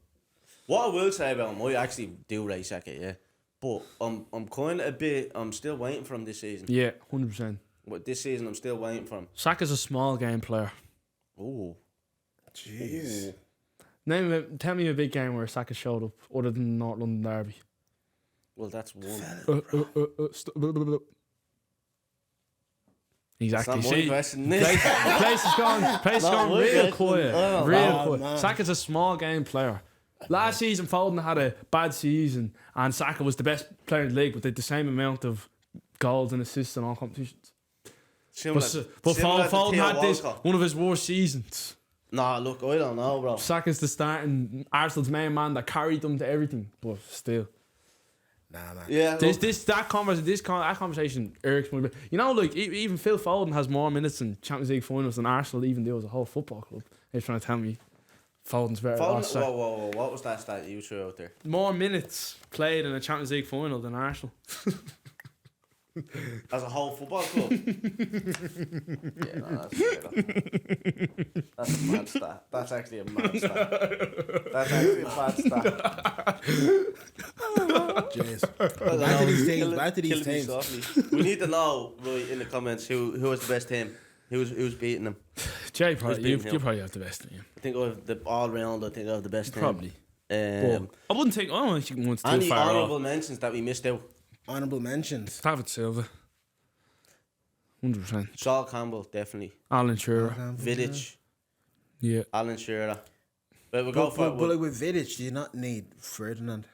What I will say about him, I actually do rate Saka, yeah. But I'm kind of a bit. I'm still waiting for him this season. Yeah, 100%. But this season, I'm still waiting for him. Saka's a small game player. Oh, Jeez. Tell me a big game where Saka showed up other than the North London Derby. well, that's one. Exactly. That's not my See, question. place is gone Not my real question. quiet. Oh, Real oh, quiet. man. Saka's a small game player. Last season, Foden had a bad season, and Saka was the best player in the league, but they had the same amount of goals and assists in all competitions. Similar, But similar to Foden Theo had this Walcott. one of his worst seasons. Nah, look, I don't know, bro. Saka's the starting Arsenal's main man that carried them to everything, but still. Nah, man. Yeah, look, That conversation irks me. You know, like even Phil Foden has more minutes in Champions League finals than Arsenal even do as a whole football club. They're trying to tell me Foden's better. Foden, whoa, what was that stat you threw out there? More minutes played in a Champions League final than Arsenal. As a whole football club? Yeah, no, that's fair. That's a mad stat. That's actually a mad stat. That's actually a bad stat. Jeez. Back to these things. Back to these Kill me things. softly. We need to know, right, in the comments who was the best team. Who's beating them? Jay, Who's probably, beating you him? probably have the best team. I think of the all round. I think of the best team. Probably. Um, I wouldn't think. I don't think one's too any far honourable off. mentions that we missed out? Honourable mentions. David Silva. 100%. Saul Campbell, definitely. Alan Shearer. Vidic, Yeah. Alan Shearer. But we'll go for it. But like with Vidic, do you not need Ferdinand?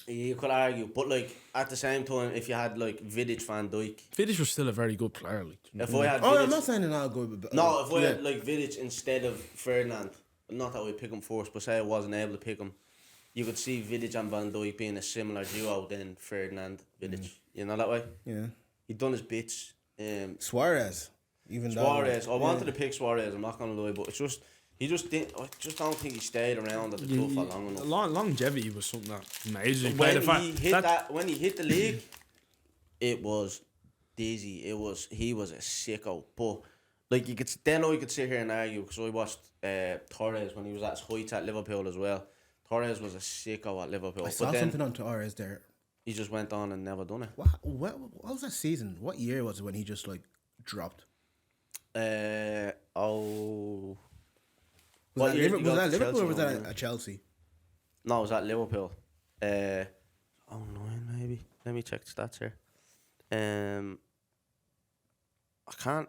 You could argue, but like at the same time, if you had like Vidic, Van Dijk, Vidic was still a very good player. Like, if I had Oh, Vidic, I'm not saying they're not good. But, no, if I yeah. had like Vidic instead of Ferdinand, not that I would pick him first, but say I wasn't able to pick him, you could see Vidic and Van Dijk being a similar duo than Ferdinand Vidic. You know that way. Yeah. He'd done his bits. Suarez. Even Suarez, though, I wanted to pick Suarez. I'm not gonna lie, but it's just he just didn't. I just don't think he stayed around at the club for long enough. Longevity was something that amazing. When he hit the league, it was dizzy. He was a sicko. But like you could sit here and argue because I watched Torres when he was at his height at Liverpool as well. Torres was a sicko at Liverpool. I saw but then something on Torres there. he just went on and never done it. What was that season? What year was it when he just like dropped? Oh. Was What that, year did he go to Liverpool or was Chelsea? that at Chelsea? No, it was at Liverpool. 09 maybe. Let me check the stats here. I can't.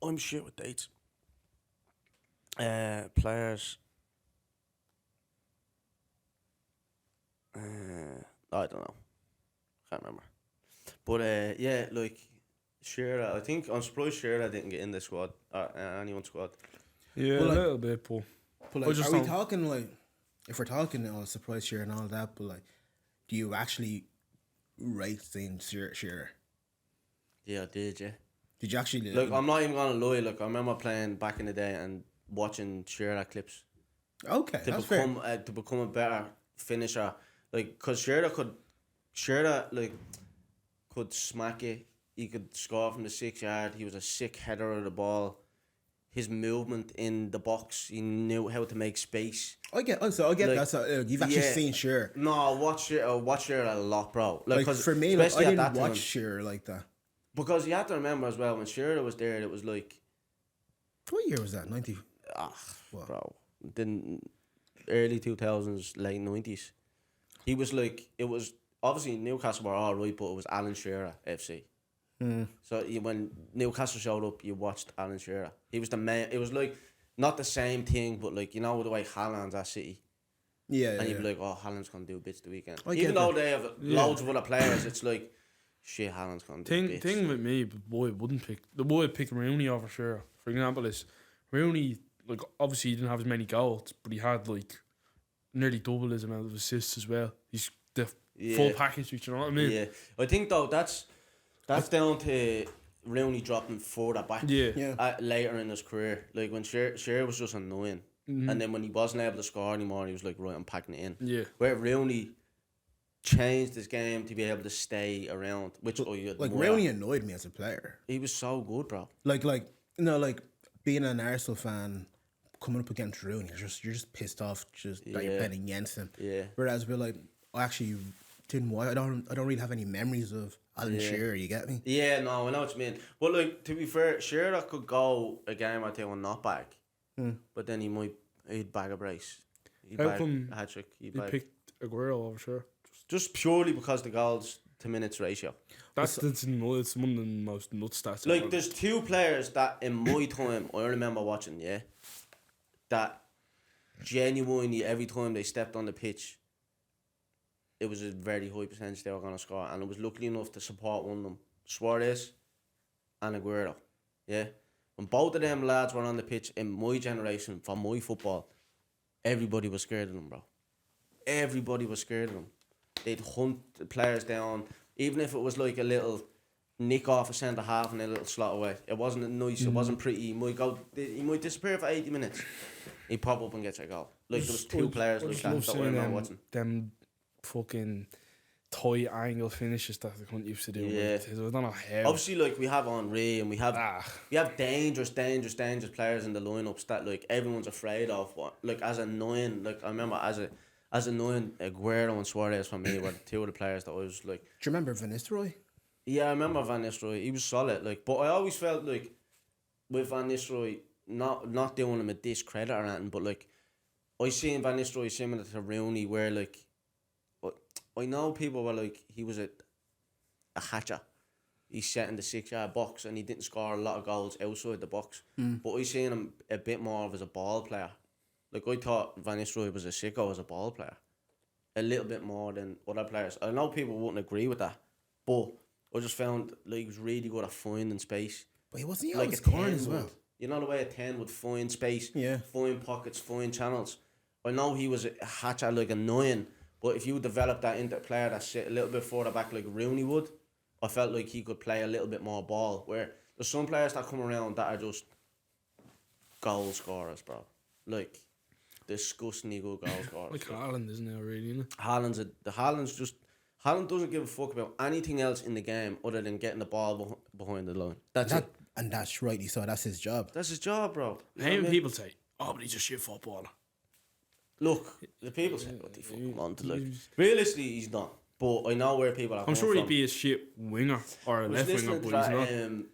I'm shit with dates. Players. I don't know. Can't remember. But yeah, like Shearer. I think I'm surprised Shearer didn't get in the squad or anyone's squad. Yeah, But, a like- little bit, but But I like, just are we don't- talking like, if we're talking surprise share and all that, but like, do you actually rate things Shearer? Yeah, I did. Yeah. Did you actually Look, I'm not even gonna lie. Look, I remember playing back in the day and watching Shearer clips Okay, to that's become a better finisher. Like, cause Shearer could smack it. He could score from the 6 yard. He was a sick header of the ball. His movement in the box, he knew how to make space. I get like, that. So you've actually seen Shearer. No, I watch Shearer a lot, bro. Like 'cause for me, like, I especially at didn't that watch time. Shearer like that. Because you have to remember as well, when Shearer was there, it was like, What year was that? 90. What? bro, then early 2000s, late 90s. He was like, it was obviously Newcastle were all right, but it was Alan Shearer FC. So when Newcastle showed up, you watched Alan Shearer. He was the man. It was like not the same thing, but like, you know the way Haaland's at City, Yeah, and yeah. you'd be like, oh, Haaland's gonna do bits the weekend. I Even get though that. they have loads of other players, it's like, shit, Haaland's gonna do bits. thing with me, the boy wouldn't pick the boy picked Rooney over Shearer. For example, is Rooney, like, obviously he didn't have as many goals, but he had like nearly double his amount of assists as well. He's the full package, you know what I mean? Yeah, I think though that's down to Rooney dropping further back. Yeah. Later in his career, like when Shearer was just annoying, and then when he wasn't able to score anymore, he was like, right, I'm packing it in. Yeah. Where Rooney changed his game to be able to stay around, which Like Rooney annoyed me as a player. he was so good, bro. Like being an Arsenal fan, coming up against Rooney, you're just pissed off that you're Yeah. betting against him. Yeah. Whereas we're like, I actually didn't watch. I don't really have any memories of Alan Shearer. You get me? Yeah, no, I know what you mean. But like, to be fair, Shearer could go a game or two and not bag, but then he'd bag a brace. He'd How bag come a hat trick. He picked Aguero over Shearer. Just purely because the goals to minutes ratio. It's one of the most nut stats. Like, there's two players that in my time I remember watching, that genuinely every time they stepped on the pitch, it was a very high percentage they were going to score, and I was lucky enough to support one of them, Suarez and Aguero. Yeah, when both of them lads were on the pitch in my generation for my football, everybody was scared of them, bro. Everybody was scared of them. They'd hunt the players down, even if it was like a little nick off a centre half and a little slot away. It wasn't nice. It wasn't pretty. He might disappear for 80 minutes. He'd pop up and get a goal. Like there was two players like that were not watching. Them fucking toy angle finishes that they couldn't used to do. Yeah. I don't know how. Obviously, like we have Henry and we have dangerous players in the lineups that like everyone's afraid of. But like as a nine, like I remember as a nine, Aguero and Suarez for me were two of the players that I was like. Do you remember Van Nistelrooy? Yeah, I remember Van Nistelrooy. He was solid. Like, but I always felt like with Van Nistelrooy, not doing him a discredit or anything, but like I seen Van Nistelrooy similar to Rooney, where like I know people were like he was a hatcher. He set in the 6-yard box and he didn't score a lot of goals outside the box. But I seen him a bit more of as a ball player. Like I thought Van Nistelrooy was a sicko as a ball player, a little bit more than other players. I know people wouldn't agree with that, but I just found like he was really good at finding space. But he wasn't Like always a scoring 10 as well. would. You know the way a 10 would find space, Yeah. find pockets, find channels. I know he was a hatcher like a 9, but if you develop that into a player that sit a little bit further back like Rooney would, I felt like he could play a little bit more ball. Where there's some players that come around that are just goal scorers, bro. Like disgustingly good goal scorers. like Haaland, isn't it, really? Isn't it? Haaland doesn't give a fuck about anything else in the game other than getting the ball behind the line. That's it. And that's rightly so. That's his job. That's his job, bro. You know How what I many mean? people say, "Oh, but he's a shit footballer"? Look, the people say what they fucking want to like. Realistically, he's not. But I know where people are I'm coming sure he'd from. be a shit winger or a I was left winger, listening to but he's that, not.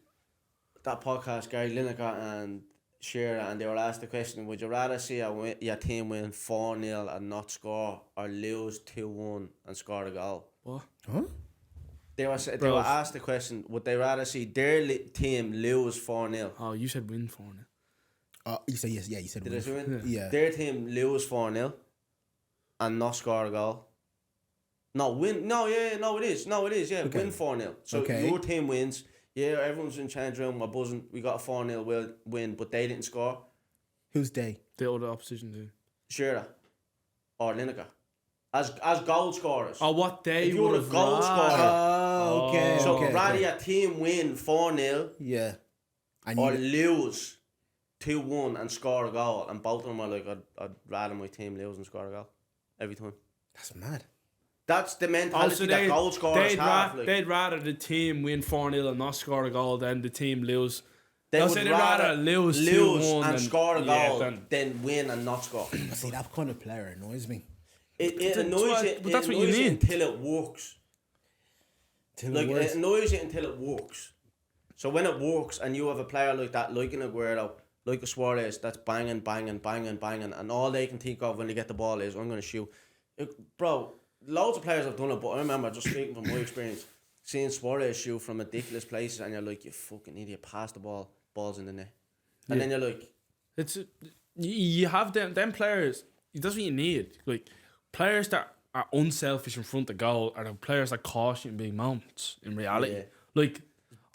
that podcast, Gary Lineker and Shearer, and they were asked the question, would you rather see your team win 4-0 and not score, or lose 2-1 and score a goal? What? Huh? They were asked the question, would they rather see their team lose 4-0? Oh, you said win for it. You said yes. Yeah, you said Did I win. say win? Yeah. Their team lose 4-0 and not score a goal. No, win. No, yeah, no, it is. No, it is. Yeah, Okay. win 4-0. So Okay. your team wins. Yeah, everyone's in change room. We're buzzing. We got a 4-0 win, but they didn't score. Who's they? The other opposition team. Shearer or Lineker. As goal scorers. Oh, what they If you were would a have goal scorer. Oh, okay. So okay, rather okay. your team win 4-0 Yeah. And or you, lose 2-1 and score a goal. And both of them are like, I'd rather my team lose and score a goal. Every time. that's mad. That's the mentality that goal scorers have. Like, they'd rather the team win 4-0 and not score a goal than the team lose. they They'll would say they'd rather lose 2-1 and than- score a yeah, goal than- than win and not score. But see, that kind of player annoys me. It But annoys that's you. what- but that's what you need. Until it works. Till Like it it works. annoys you until it works. So when it works and you have a player like that, like an Aguero, like a Suarez, that's banging, and all they can think of when they get the ball is, I'm going to shoot. Bro, loads of players have done it, but I remember just speaking from my experience, seeing Suarez shoot from ridiculous places, and you're like, you fucking idiot, pass the balls in the net. And then you're like, It's you have them players. That's what you need. Like players that are unselfish in front of goal are the players that cost you in big moments. In reality, Yeah. like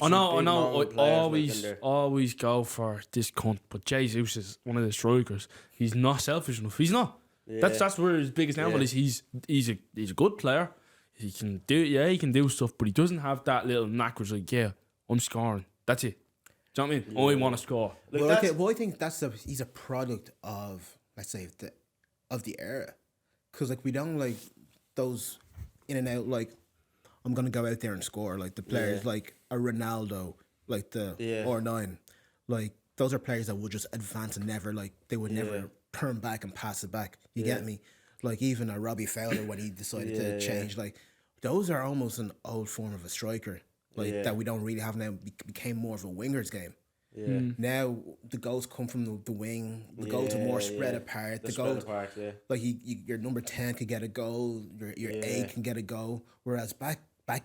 I Some know. big moment I players like in there. always go for this cunt, but Jesus is one of the strikers. He's not selfish enough. He's not. That's where his biggest downfall is. He's a good player. He can do stuff, but he doesn't have that little knack where it's like, yeah, I'm scoring. That's it. Do you know what I mean? I want to score. like Well, that's, okay. Well, I think he's a product of, let's say, of the era, because like we don't like those in and out, like I'm gonna go out there and score, like the players like a Ronaldo, like the R9, like those are players that would just advance and never they would never turn back and pass it back. You get me? Like even a Robbie Fowler when he decided to change, like those are almost an old form of a striker, that we don't really have now. Became more of a winger's game. Yeah. Now the goals come from the wing. The goals are more spread apart. The goals, like your number 10 could get a goal. Your 8 can get a goal. Whereas back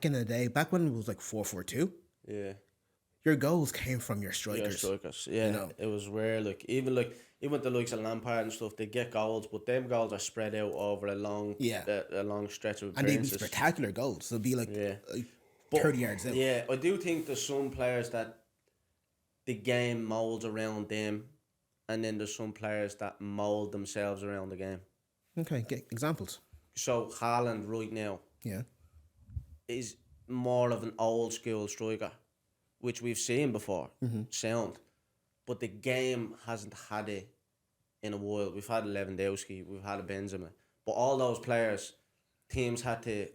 in the day, back when it was like 4-4-2, your goals came from your strikers. Yeah, you know? it was rare. Like even like even the likes of Lampard and stuff, they get goals, but them goals are spread out over a long stretch of And they'd be appearances. spectacular goals. They'll be like, But, 30 yards out. Yeah, I do think there's some players that the game moulds around them, and then there's some players that mould themselves around the game. Okay, get examples. So Haaland right now is more of an old school striker, which we've seen before, sound. But the game hasn't had it in a while. We've had a Lewandowski, we've had a Benzema. But all those players, teams had to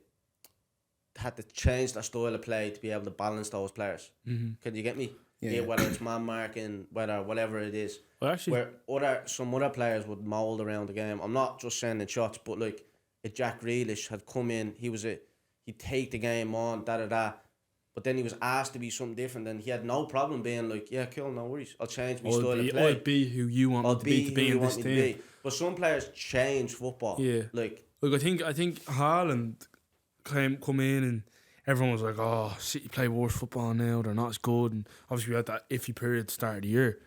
change their style of play to be able to balance those players. Can you get me? Yeah. Whether it's man marking, whatever it is. Well, actually, where some other players would mould around the game. I'm not just sending shots, but like if Jack Grealish had come in, he'd take the game on, but then he was asked to be something different, and he had no problem being like, yeah, cool, no worries, I'll change my style of play. I'll be who you want me to be in this team. But some players change football. Yeah. Like I think Haaland come in and everyone was like, oh, City play worse football now, they're not as good. And obviously we had that iffy period at the start of the year.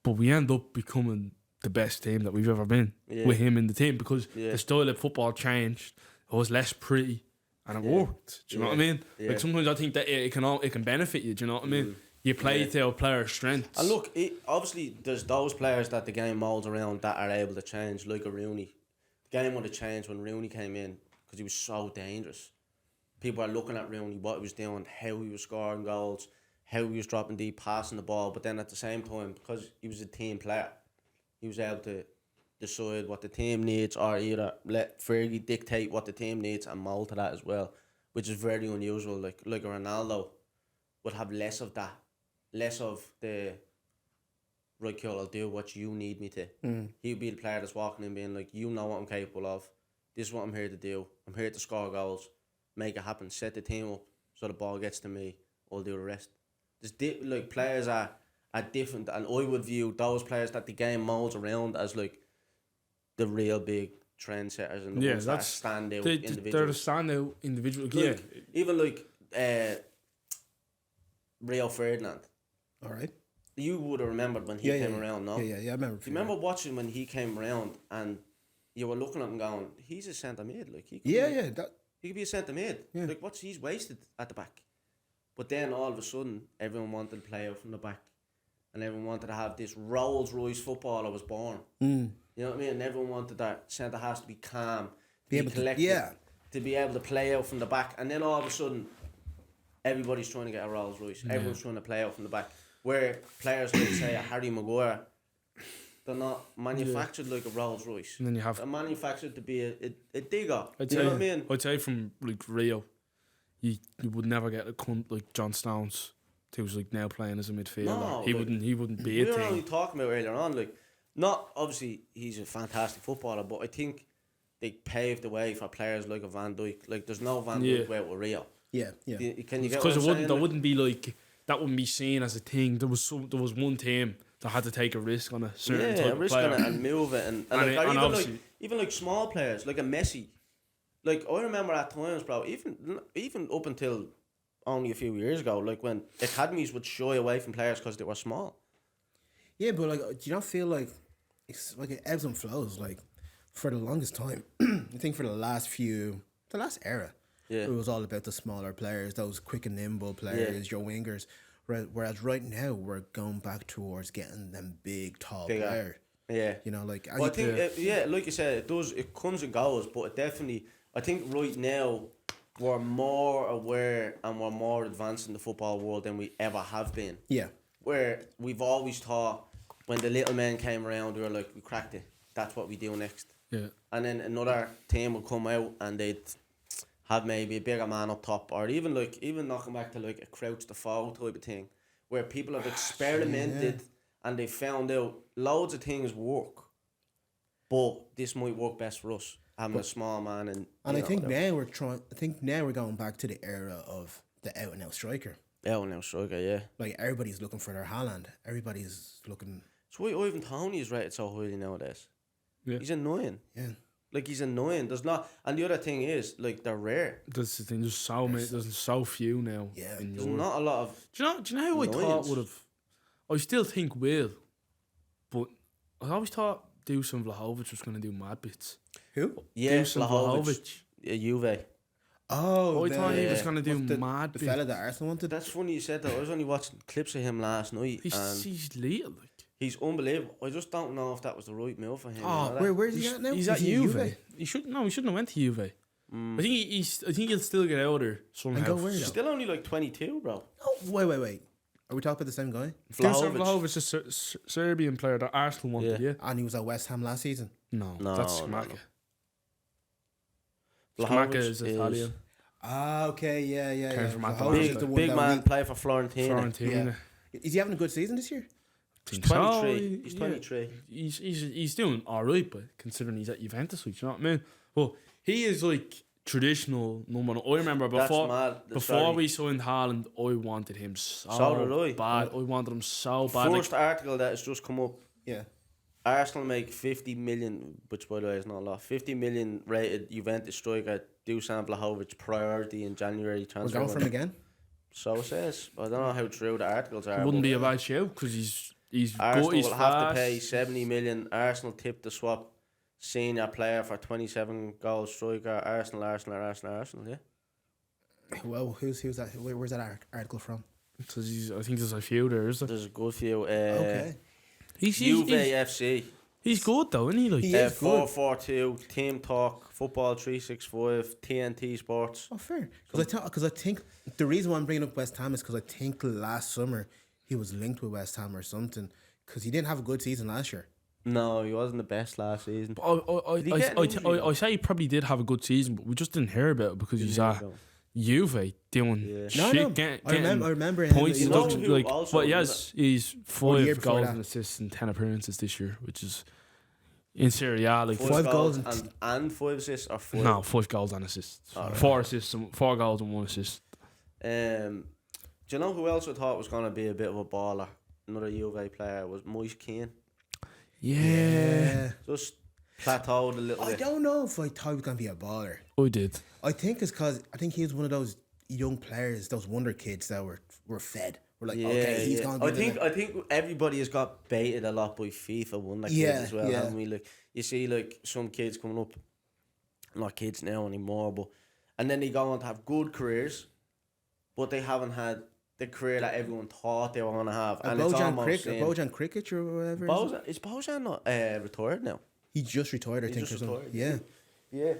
But we end up becoming the best team that we've ever been with him in the team because the style of football changed. It was less pretty and it worked. Do you know what I mean? Like sometimes I think that it can benefit you. Do you know what I mean? You play to a player's strengths. And look, obviously there's those players that the game moulds around that are able to change, like a Rooney. The game would have changed when Rooney came in because he was so dangerous. People are looking at Rooney, what he was doing, how he was scoring goals, how he was dropping deep, passing the ball. But then at the same time, because he was a team player, he was able to decide what the team needs, or either let Fergie dictate what the team needs and mould to that as well, which is very unusual. Like a Ronaldo would have less of that, less of the right, cool, I'll do what you need me to. He would be the player that's walking in being like, you know what I'm capable of. This is what I'm here to do. I'm here to score goals, make it happen, set the team up so the ball gets to me. I'll do the rest. There's players are different, and I would view those players that the game moulds around as like the real big trendsetters and the ones that stand out individuals. They're the standout individual. Even like Rio Ferdinand. All right. You would have remembered when he came around, no? Yeah, I remember. Do you remember watching when he came around and you were looking at him going, he's a centre mid, like he could he could be a centre mid. Yeah. Like he's wasted at the back. But then all of a sudden everyone wanted to play out from the back. And everyone wanted to have this Rolls Royce footballer was born. You know what I mean? And everyone wanted that centre has to be calm, be collected, to be able to play out from the back. And then all of a sudden, everybody's trying to get a Rolls Royce. Everyone's trying to play out from the back. Where players like say a Harry Maguire, they're not manufactured like a Rolls Royce. And then you have they're manufactured to be a digger. You know what I mean? I'd say from like Rio, you would never get a cunt like John Stones, who's like now playing as a midfielder. No, he wouldn't be a thing. We were only talking about earlier on, like, not obviously he's a fantastic footballer, but I think they paved the way for players like a Van Dijk. Like there's no Van Dijk without Rio. Yeah. Can you get because there wouldn't be like that wouldn't be seen as a thing. There was one team that had to take a risk on a certain type of player. On it and move it and even like small players like a Messi. Like I remember at times, bro, even up until only a few years ago, like when academies would shy away from players because they were small. Yeah, but like, do you not feel like it's like it ebbs and flows? Like for the longest time, I think for the last era, it was all about the smaller players, those quick and nimble players, your wingers. Whereas right now we're going back towards getting them big, tall players. Yeah, you know, like I think like you said, it comes and goes, but it definitely. I think right now we're more aware and we're more advanced in the football world than we ever have been. Yeah. Where we've always thought when the little men came around, we were like, we cracked it. That's what we do next. Yeah. And then another team would come out and they'd have maybe a bigger man up top, or even knocking back to like a crouch the foul type of thing, where people have experimented and they found out loads of things work, but this might work best for us. Having a small man and I think now we're going back to the era of the out and out striker. Out and out striker, yeah. Like everybody's looking for their Haaland. Everybody's looking. That's why Ivan Toney is rated so highly nowadays. Yeah. He's annoying. Yeah. Like he's annoying. There's not, and the other thing is like they're rare. That's the thing. There's so many. There's so few now. Yeah. There's not a lot of. Do you know who I thought would have? I still think will, but I always thought Dusan Vlahovic was going to do mad bits. Who? Yeah, Dusan Vlahovic. Juve. Oh, I thought he was the- going to do what's the, mad the bits. fella that Arsenal wanted. That's funny you said that. I was only watching clips of him last night, and He's little. Like. he's unbelievable. I just don't know if that was the right move for him. Oh, you know that? Where's he at now? He's Is at he Juve. He shouldn't have went to Juve. I think he'll still get out there somehow. And go where He's though? still only like 22, bro. Oh, wait. Are we talking about the same guy? Dusan Vlahovic. Vlahovic is a Serbian player that Arsenal wanted. Yeah. And he was at West Ham last season. No, No, that's no, Scamacca. no. Scamacca Vlahovic is Italian. Ah, okay, yeah. Came from Vlahovic Atalanta. is Big, the one big that man we- play for Florentina. Fiorentina. Is he having a good season this year? Think He's so. 23. He's 23. He's doing alright, but considering he's at Juventus, like, you know what I mean? Well, he is like traditional number one. I remember That's before mad. before we signed Haaland, I wanted him so So did I. bad. I wanted him so bad. Like, First article that has just come up. Yeah. Arsenal make 50 million, which by the way is not a lot. 50 million rated Juventus striker Dusan Vlahovic priority in January We're transfer. going for him again. So it says. I don't know how true the articles are. it wouldn't but be a bad show because he's Arsenal good. He's will have to fast. pay 70 million. Arsenal tipped the swap senior player for 27 goal striker. Arsenal. Yeah. Well, who's that? Where's that article from? Because I think there's a few there, is there? There's a good few. Okay. He's Juve FC. he's good though, isn't he? Like, He is good. 442 Team Talk Football 365 TNT Sports. Oh, fair. Because I think the reason why I'm bringing up West Ham is because I think last summer he was linked with West Ham or something. Because he didn't have a good season last year. No, he wasn't the best last season. Did he get an injury? I say he probably did have a good season, but we just didn't hear about it because he's at Juve doing Yeah. shit. No. Getting I remember him. points You know deduction. who Like, also but he was has he's the year 5 before goals that. and assists and 10 appearances this year, which is in Serie A. Like, 5 goals and 5 assists or 4. no, 5 goals and assists, Alright. 4 assists, 4 goals and 1 assist. Do you know who else I thought was gonna be a bit of a baller? Another Juve player was Moise Keane. Yeah, Just plateaued a little I bit. don't know if I thought he was going to be a baller. I did. I think it's because I think he was one of those young players, those wonder kids that were fed. We're like, okay, he's going to be I think everybody has got baited a lot by FIFA Wonder Yeah, kids as well, yeah. haven't we? Like you see, like some kids coming up, not kids now anymore, but and then they go on to have good careers, but they haven't had the career that everyone thought they were gonna have. And it's almost saying, Bojan Krikic or whatever. Is Bojan not retired now? He just retired, I He think, just or something. retired. Yeah.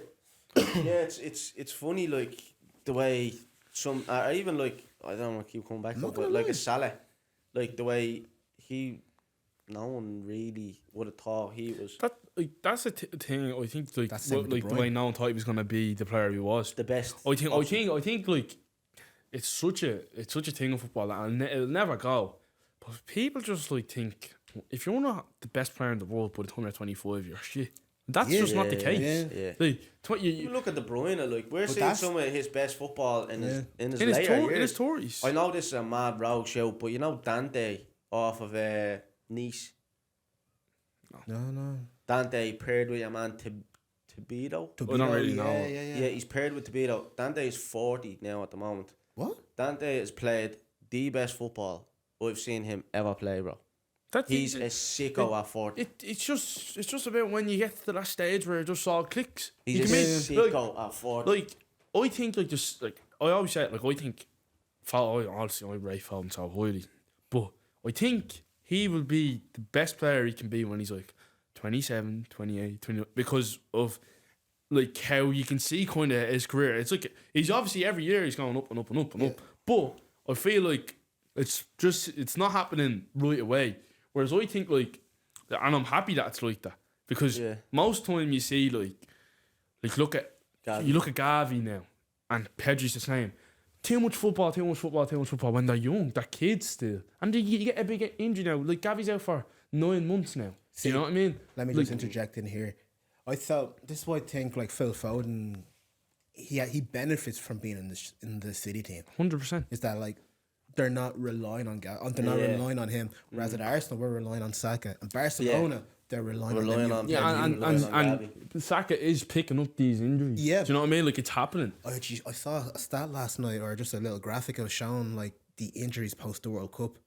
Yeah, it's funny like the way some or even like I don't want to keep coming back to Not it, but gonna like lie. a Salah, like the way he, no one really would have thought he was That's a thing. I think like That's the same with De the Bruyne. way no one thought he was gonna be the player he was. the best. I think like it's such a thing in football and it'll never go. But people just like think if you're not the best player in the world by the time you're 25, you're shit. That's Yeah. just not the case. Yeah. Like, You look at De Bruyne, like we're seeing that's- some of his best football in his in his later tour, in years. his tours. I know this is a mad rogue show, but you know Dante off of Nice. No. Dante paired with your man Tibito. I don't really know. Yeah, he's paired with Tibito. Dante is 40 now at the moment. What? Dante has played the best football I've seen him ever play, bro. That's He's a sicko at 40. It's just about when you get to that stage where it just all clicks. He's You a can make- sicko at 40. Like I think like just like I always say like I think honestly I rate Foden so highly, but I think he will be the best player he can be when he's like 27, 28, 29 because of like how you can see kind of his career. It's like he's obviously every year he's going up and up and up and up, but I feel like it's not happening right away. Whereas I think like, and I'm happy that it's like that because most time you see like look at Gavi. you look at Gavi now and Pedri's the same. Too much football when they're young, they're kids still, and you get a big injury now. Like Gavi's out for 9 months now. See, you know what I mean? Let me Like, just interject in here. I thought this is why I think like Phil Foden, he benefits from being in the City team. 100%. Is that like they're not relying on they're not relying on him. Whereas at Arsenal we're relying on Saka and Barcelona they're relying on them. And Saka is picking up these injuries. Yeah. Do you know what I mean? Like it's happening. I saw a stat last night or just a little graphic of showing like the injuries post the World Cup.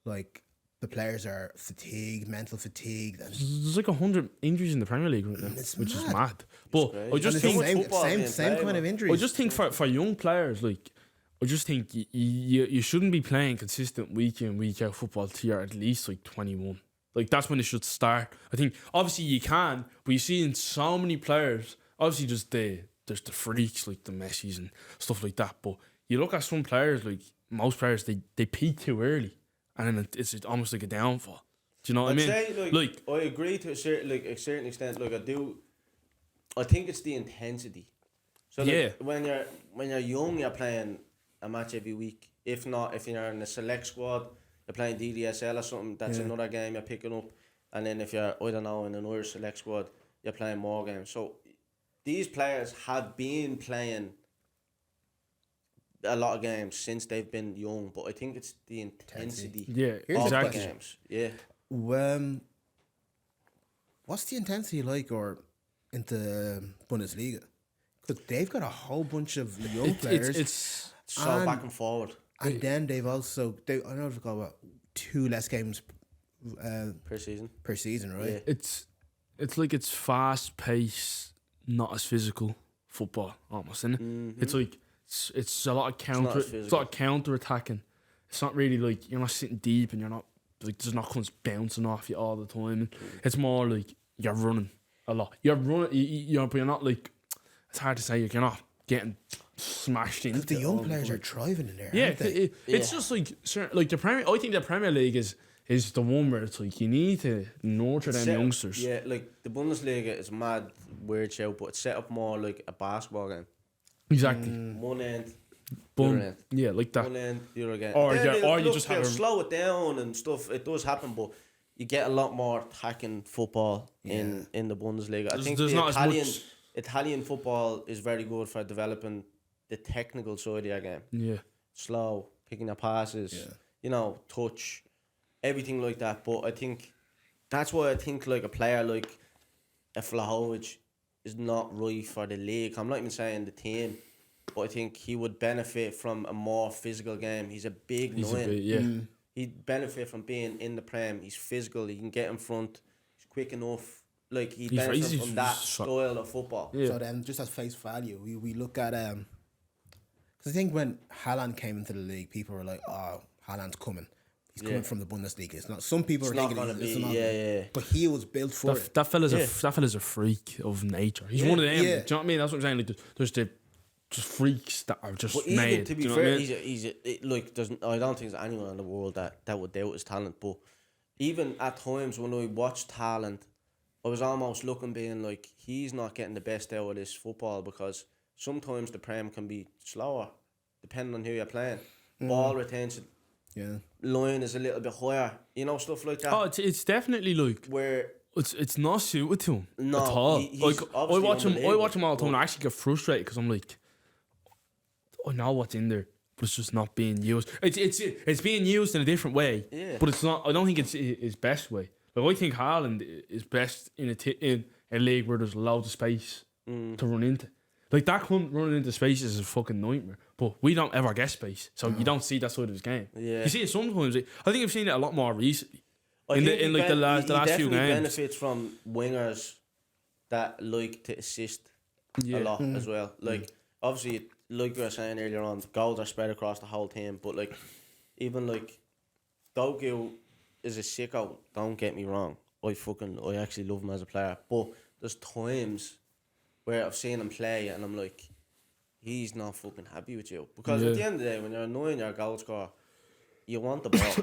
Like the players are fatigued, mental fatigue, and There's like 100 injuries in the Premier League right now, It's which is mad. mad. But crazy. I just and it's think the same, football same, being same played, kind of man. injuries. I just think for young players, like, I just think you shouldn't be playing consistent week in, week out football till you're at least like 21. Like, that's when it should start. I think, obviously, you can, but you see in so many players, obviously, there's the freaks, like the Messis and stuff like that. But you look at some players, like most players, they peak too early. And then it's almost like a downfall. Do you know what I I'd mean? say, like, I agree to a certain extent. Like, I think it's the intensity. So like, Yeah. when you're young, you're playing a match every week. If not, if you're in a select squad, you're playing DDSL or something. That's another game you're picking up. And then if you're, I don't know, in an Irish select squad, you're playing more games. So these players have been playing a lot of games since they've been young. But I think it's the intensity Yeah, Here's of a the exactly. question. games. Yeah. What's the intensity like, or into Bundesliga? Because they've got a whole bunch of young players, It's So And- back and forward and then they've also I don't know if they've got about 2 less games per season. per season, right? Yeah. it's like it's fast paced, not as physical football almost, isn't it? It's like it's a lot of counter. as It's a physical. lot of counter attacking. It's not really like you're not sitting deep and you're not like there's not comes bouncing off you all the time. It's more like you're running a lot. You're running, but you're not like. It's hard to say. You're not getting smashed into. The all young the players time. are thriving in there, Yeah, aren't they? it's just like like the Premier. I think the Premier League is the one where it's like you need to nurture them youngsters. Yeah, like the Bundesliga is mad weird shout, but it's set up more like a basketball game. Exactly. One end, Boom. other end. Yeah, like that. One end, the other again. Or Then you- they'll- or you look, just have they'll a- slow it down and stuff. It does happen, but you get a lot more attacking football in the Bundesliga. I think there's the not as much- Italian football is very good for developing the technical side of your game. Yeah. Slow, picking your passes, you know, touch, everything like that. But I think that's why I think like a player like a Vlahovic is not right for the league. I'm not even saying the team, but I think he would benefit from a more physical game. He's a big He's a nine. bit, yeah. He'd benefit from being in the Prem. He's physical. He can get in front. He's quick enough. Like he He's- benefits he's- from that he's- style of football. Yeah. So then, just as face value, we look at because I think when Haaland came into the league, people were like, "Oh, Haaland's coming. He's coming from the Bundesliga." It's not. Some people It's are not thinking gonna it's be. not. Yeah. But he was built for it. That fella's a freak of nature. He's one of them. Yeah. Do you know what I mean? That's what I'm saying. Like there's the just freaks that are just But made. even to be do you know fair, what I mean? like I don't think there's anyone in the world that would doubt his talent. But even at times when I watched Haaland, I was almost looking, being like, he's not getting the best out of this football because sometimes the Prem can be slower, depending on who you're playing. Ball retention, Yeah. line is a little bit higher, you know, stuff like that. Oh, it's definitely like Where it's not suited to him No, at all. he's Like I obviously watch him unbelievable, all the time. And I actually get frustrated because I'm like, I know what's in there, but it's just not being used. It's being used in a different way. Yeah. But it's not. I don't think it's his best way. Like I think Haaland is best in a league where there's loads of space to run into. Like that cunt running into space is a fucking nightmare. But we don't ever get space, so you don't see that side of his game. Yeah. You see it sometimes. I think I've seen it a lot more recently. I In think the he like the last few definitely games. benefits from wingers that like to assist a lot as well. Like obviously, like we were saying earlier on, goals are spread across the whole team. But like even like Dogu is a sicko. Don't get me wrong. I actually love him as a player. But there's times where I've seen him play and I'm like, he's not fucking happy with you. Because at the end of the day, when you're annoying your goal scorer, you want the ball.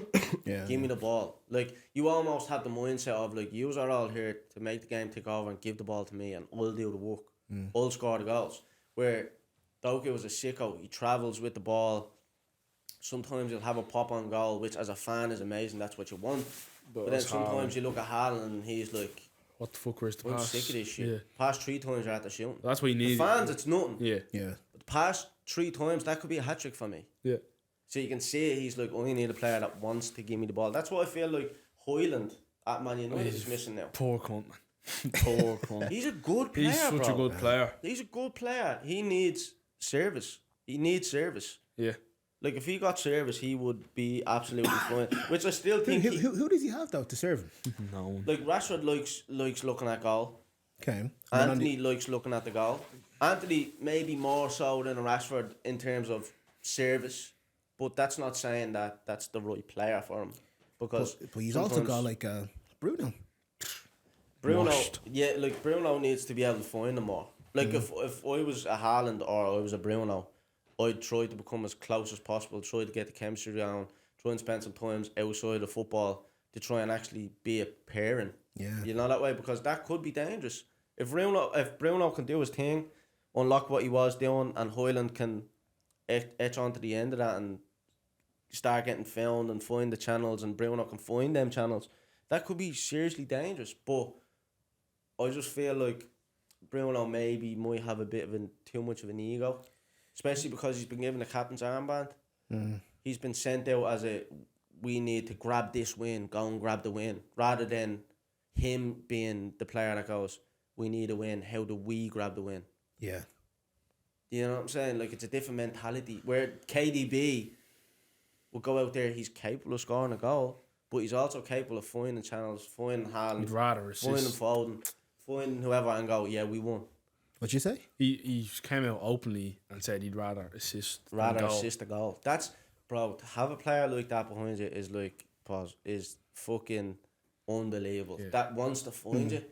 Yeah. Give me the ball. Like, you almost have the mindset of, like, yous are all here to make the game take over and give the ball to me and I'll do the work. I'll score the goals. Where Doku was a sicko. He travels with the ball. Sometimes he'll have a pop on goal, which as a fan is amazing. That's what you want. But then that's sometimes you look at Haaland and he's like, What the fuck was the I'm pass? sick of this shit. Yeah. Past 3 times you're at the shooting. That's what you The need. fans, it's nothing. Yeah. Yeah. But the past 3 times, that could be a hat trick for me. Yeah. So you can see he's like, I need a player that wants to give me the ball. That's why I feel like Hoyland at Man United is missing now. Poor cunt, man. Poor cunt. He's a good player, He's such bro. a good player. He's a good player. He needs service. He needs service. Yeah. Like if he got service, he would be absolutely fine. Which I still think. Who does he have though to serve him? No. Like Rashford likes looking at goal. Okay. Anthony likes looking at the goal. Anthony maybe more so than Rashford in terms of service, but that's not saying that that's the right player for him because. But he's also got like Bruno. Bruno, Washed. yeah, like Bruno needs to be able to find them more. Like if I was a Haaland or I was a Bruno, I'd try to become as close as possible, try to get the chemistry down, try and spend some times outside of football to try and actually be a pairing. Yeah. You know that way because that could be dangerous. If Bruno can do his thing, unlock what he was doing, and Højlund can etch onto the end of that and start getting found and find the channels, and Bruno can find them channels, that could be seriously dangerous. But I just feel like Bruno maybe might have a bit of too much of an ego, especially because he's been given a captain's armband. He's been sent out as we need to grab this win, go and grab the win, rather than him being the player that goes, we need a win, how do we grab the win? Yeah. You know what I'm saying? Like, it's a different mentality. Where KDB will go out there, he's capable of scoring a goal, but he's also capable of finding channels, finding Haaland, He'd rather finding assist. Foden, finding whoever and go, yeah, we won. What'd you say? He came out openly and said he'd rather assist. than Rather goal. assist a goal. That's, bro, to have a player like that behind you is like, is fucking unbelievable. Yeah. That wants to find you.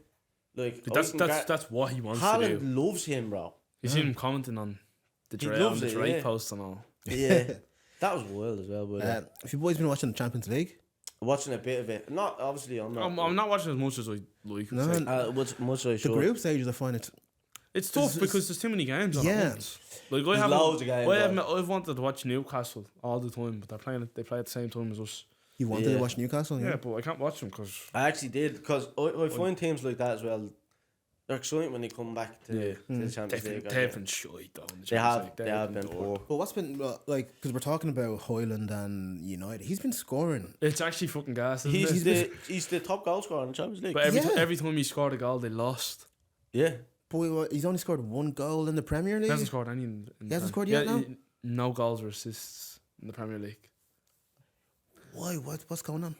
Like, That's what he wants to Haaland do. loves him, bro. You seen him commenting on the He Drake, loves on the it, Drake yeah. post and all. Yeah. That was wild as well, but Have you boys been watching the Champions League? watching a bit of it. Not, obviously, I'm not. I'm not watching as much as I like. No, It's like- much I The should. group stages, I find it. It's tough It's- because there's too many games on Yeah. at once. Like I There's haven't, loads of games I've wanted to watch Newcastle all the time, but they play at the same time as us. You wanted Yeah. to watch Newcastle? Yeah, but I can't watch them because I actually did, because I find teams like that as well, they're exciting when they come back to, Yeah. to the Champions League. they've been shite though. in the They Champions have, League. they have been poor. But what's been like? Because we're talking about Højlund and United. He's been scoring. It's actually fucking gas. Isn't He's it? he's the top goal scorer in the Champions League. But every Yeah. time he scored a goal, they lost. Yeah. But he's only scored one goal in the Premier He League. hasn't scored any. He hasn't scored yet, no? No goals or assists in the Premier League. Why? What's going on?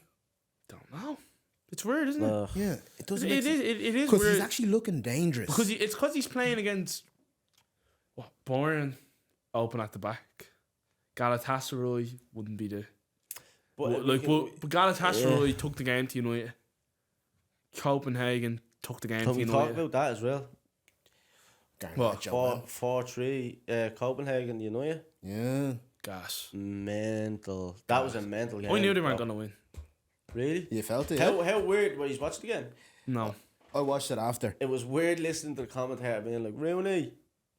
Don't know. It's weird, isn't it? Yeah, it doesn't. It is because weird he's actually looking dangerous. because he's playing against what Bayern open at the back. Galatasaray wouldn't be the But, but Galatasaray took the game to United. Copenhagen took the game can to we talk United. about that as well? Garnacho, man. 4-3 Copenhagen United. Yeah, Gas. Mental. That was a mental game. I knew they weren't bro. gonna win. Really? you felt it. Yeah? How weird were you watching again? No. I watched it after. It was weird listening to the commentator being like, Rooney.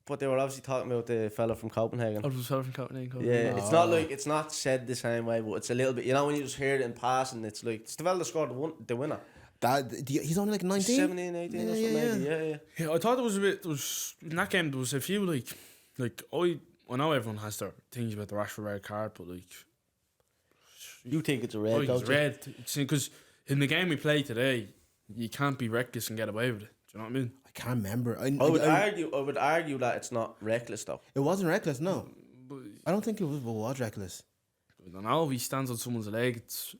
But they were obviously talking about the fella from Copenhagen. I was from Copenhagen. Yeah, it's not like, it's not said the same way, but it's a little bit, you know, when you just hear it in passing, it's like, it's the fella that scored the winner. He's only like 19. 17, 18 or something, maybe, yeah. Yeah, I thought it was a bit. In that game there was a few like I know everyone has their things about the Rashford red card, but like You think it's a I red, think don't it's you? red because in the game we played today, you can't be reckless and get away with it. Do you know what I mean? I can't remember. I would argue that it's not reckless though. It wasn't reckless. No, I don't think it was reckless. I don't know if he stands on someone's leg. It's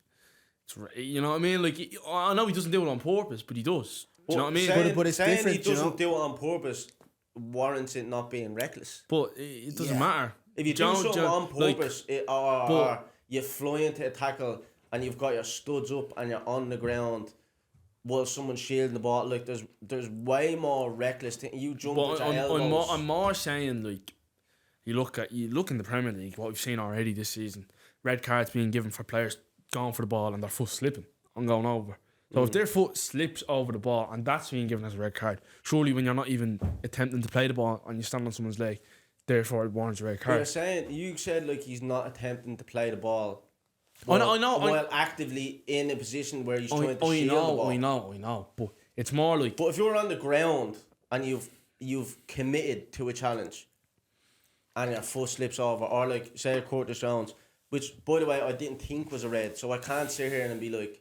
you know what I mean. Like I know he doesn't do it on purpose, but he does. Do you know what I mean? Saying, But it's saying different, he you know? doesn't do it on purpose warrants it not being reckless. But it doesn't Yeah. matter. If you do Don't- something don't- on like, purpose, but- or you fly into a tackle and you've got your studs up and you're on the ground while someone's shielding the ball, like there's way more reckless thing. You jump But with your elbows. I'm more saying like you look in the Premier League, what we've seen already this season, red cards being given for players going for the ball and their foot slipping and going over. So if their foot slips over the ball and that's being given as a red card, surely when you're not even attempting to play the ball and you stand on someone's leg, therefore it warrants a red You're card. saying, you said like he's not attempting to play the ball. I know. While actively in a position where he's trying to shield the ball. I know. But it's more like But if you're on the ground and you've committed to a challenge and your foot slips over, or like say Curtis Jones, which by the way I didn't think was a red, so I can't sit here and be like,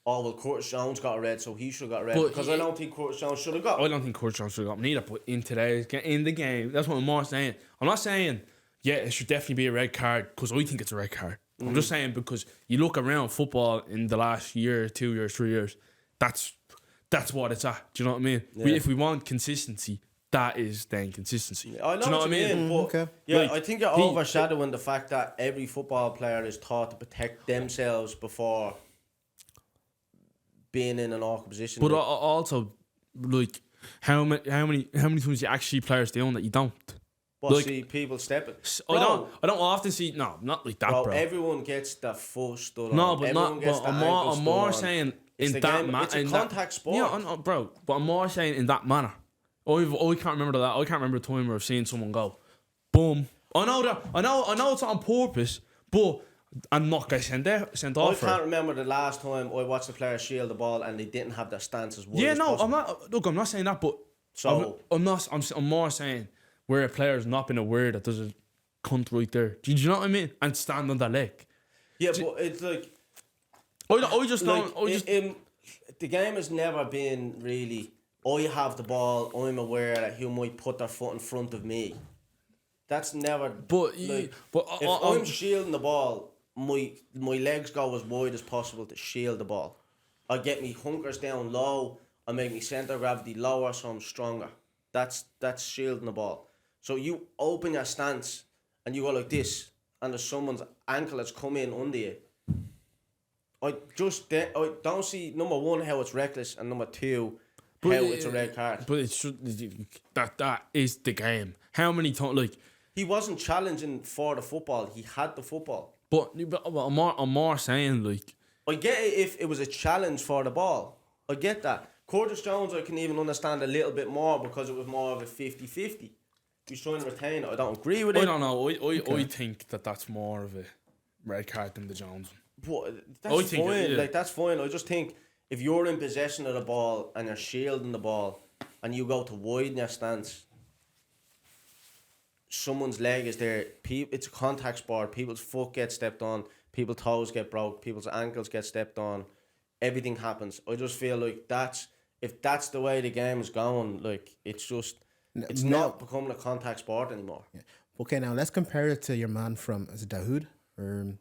oh well, Curtis Jones got a red, so he should have got a red, But because I don't think Curtis Jones should have got. I don't think Curtis Jones should have got neither, but in the game, that's what I'm more saying. I'm not saying yeah, it should definitely be a red card because I think it's a red card. I'm just saying because you look around football in the last year, 2 years, 3 years, that's what it's at. Do you know what I mean? Yeah. If we want consistency, that is then consistency. I know Do you know what you mean, but okay. yeah, Like, I think you're overshadowing the fact that every football player is taught to protect themselves before being in an awkward position. But like, also, like, how many times you actually players doing that you don't? but like- see people stepping. I don't often see not like that, Bro, bro. everyone gets their foot stood No, on. but Everyone not. gets But their I'm ankle more stood on. saying It's in the that game- manner. it's a contact sport. Yeah, I know, bro. But I'm more saying in that manner. I can't remember that. I can't remember a time where I've seen someone go, boom. I know it's on purpose, but I'm not getting sent I off for can't it. remember the last time I watched a player shield the ball and they didn't have their stance as wide Yeah, as no, possible. I'm not. Look, I'm not saying that, but So- I'm not. I'm more saying where a player's not been aware that there's a cunt right there. Do you know what I mean? And stand on that leg. Yeah, but it's like I just like don't. I just the game has never been really. I have the ball. I'm aware that he might put their foot in front of me. That's never. But like, but if I'm shielding the ball, my legs go as wide as possible to shield the ball. I get me hunkers down low. I make me center of gravity lower, so I'm stronger. That's shielding the ball. So you open your stance and you go like this, and there's someone's ankle that's come in under you. I don't see, number one, how it's reckless, and number two, how it's a red card. But it's that is the game. How many times like? He wasn't challenging for the football. He had the football. But I'm more saying like. I get it if it was a challenge for the ball. I get that. Curtis Jones, I can even understand a little bit more because it was more of a 50-50. He's trying to retain it. I don't agree with it. I don't know. I think that's more of a red card than the Jones one. But that's think fine. yeah. Like, that's fine. I just think if you're in possession of the ball and you're shielding the ball and you go to widen your stance, someone's leg is there. It's a contact sport. People's foot gets stepped on. People's toes get broke. People's ankles get stepped on. Everything happens. I just feel like if that's the way the game is going, like it's not becoming a contact sport anymore. Yeah. Okay, now let's compare it to your man from, is it Dahoud or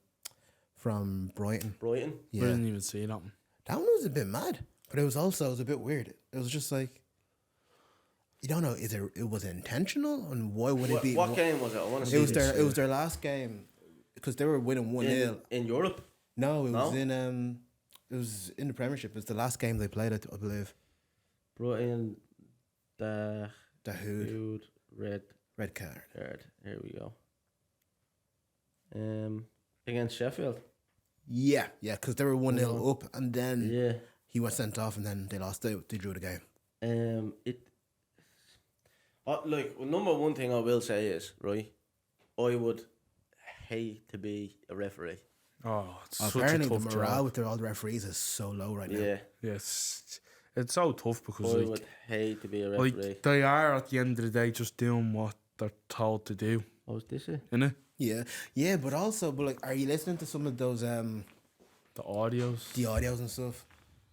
from Brighton? Brighton. I didn't even see that one. That one was a bit mad, but it was a bit weird. It was just like, you don't know, it was intentional, and why would it be? What game was it? I want to see. It was their last game because they were winning 1-0 in Europe. No, it was in the Premiership. It was the last game they played, I believe. Brighton, Dahoud, red card. Here we go. Against Sheffield. Yeah, because they were 1-0 up, and then he was sent off, and then they lost. They drew the game. Number one thing I will say is, right, I would hate to be a referee. Oh, it's such a Apparently tough the morale job. with all the referees is so low right now. Yeah, Yes, it's so tough because I would hate to be a referee. like they are at the end of the day just doing what they're told to do, Oh, is this it? innit? Yeah, but like, are you listening to some of those The audios. the audios and stuff?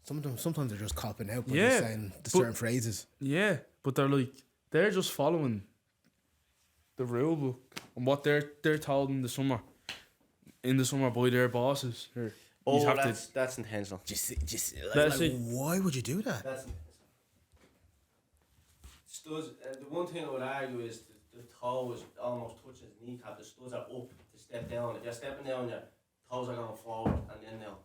Sometimes they're just copping out by Yeah, just saying the but- certain phrases. Yeah, but they're just following the rule book and what they're told in the summer by their bosses. Oh, that's intentional. Just That's like, it. why would you do that? That's intentional. Studs, the one thing I would argue is the toe is almost touching his kneecap. The studs are up to step down. If you're stepping down, your toes are going forward and then down.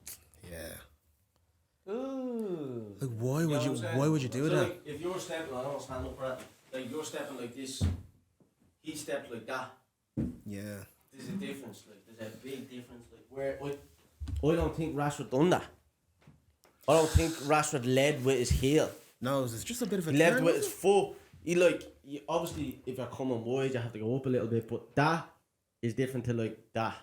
Yeah. Ooh. Like, why You know would what you? I'm saying? Why would you do So, that? like, if you're stepping, I don't stand up for that. Like, you're stepping like this, he stepped like that. Yeah. There's a difference. Like, there's a big difference. Like, where I don't think Rashford done that. I don't think Rashford led with his heel. No, it's just a bit of a He led turn, with was his it? foot. Obviously, if you're coming wide, you have to go up a little bit. But that is different to like that.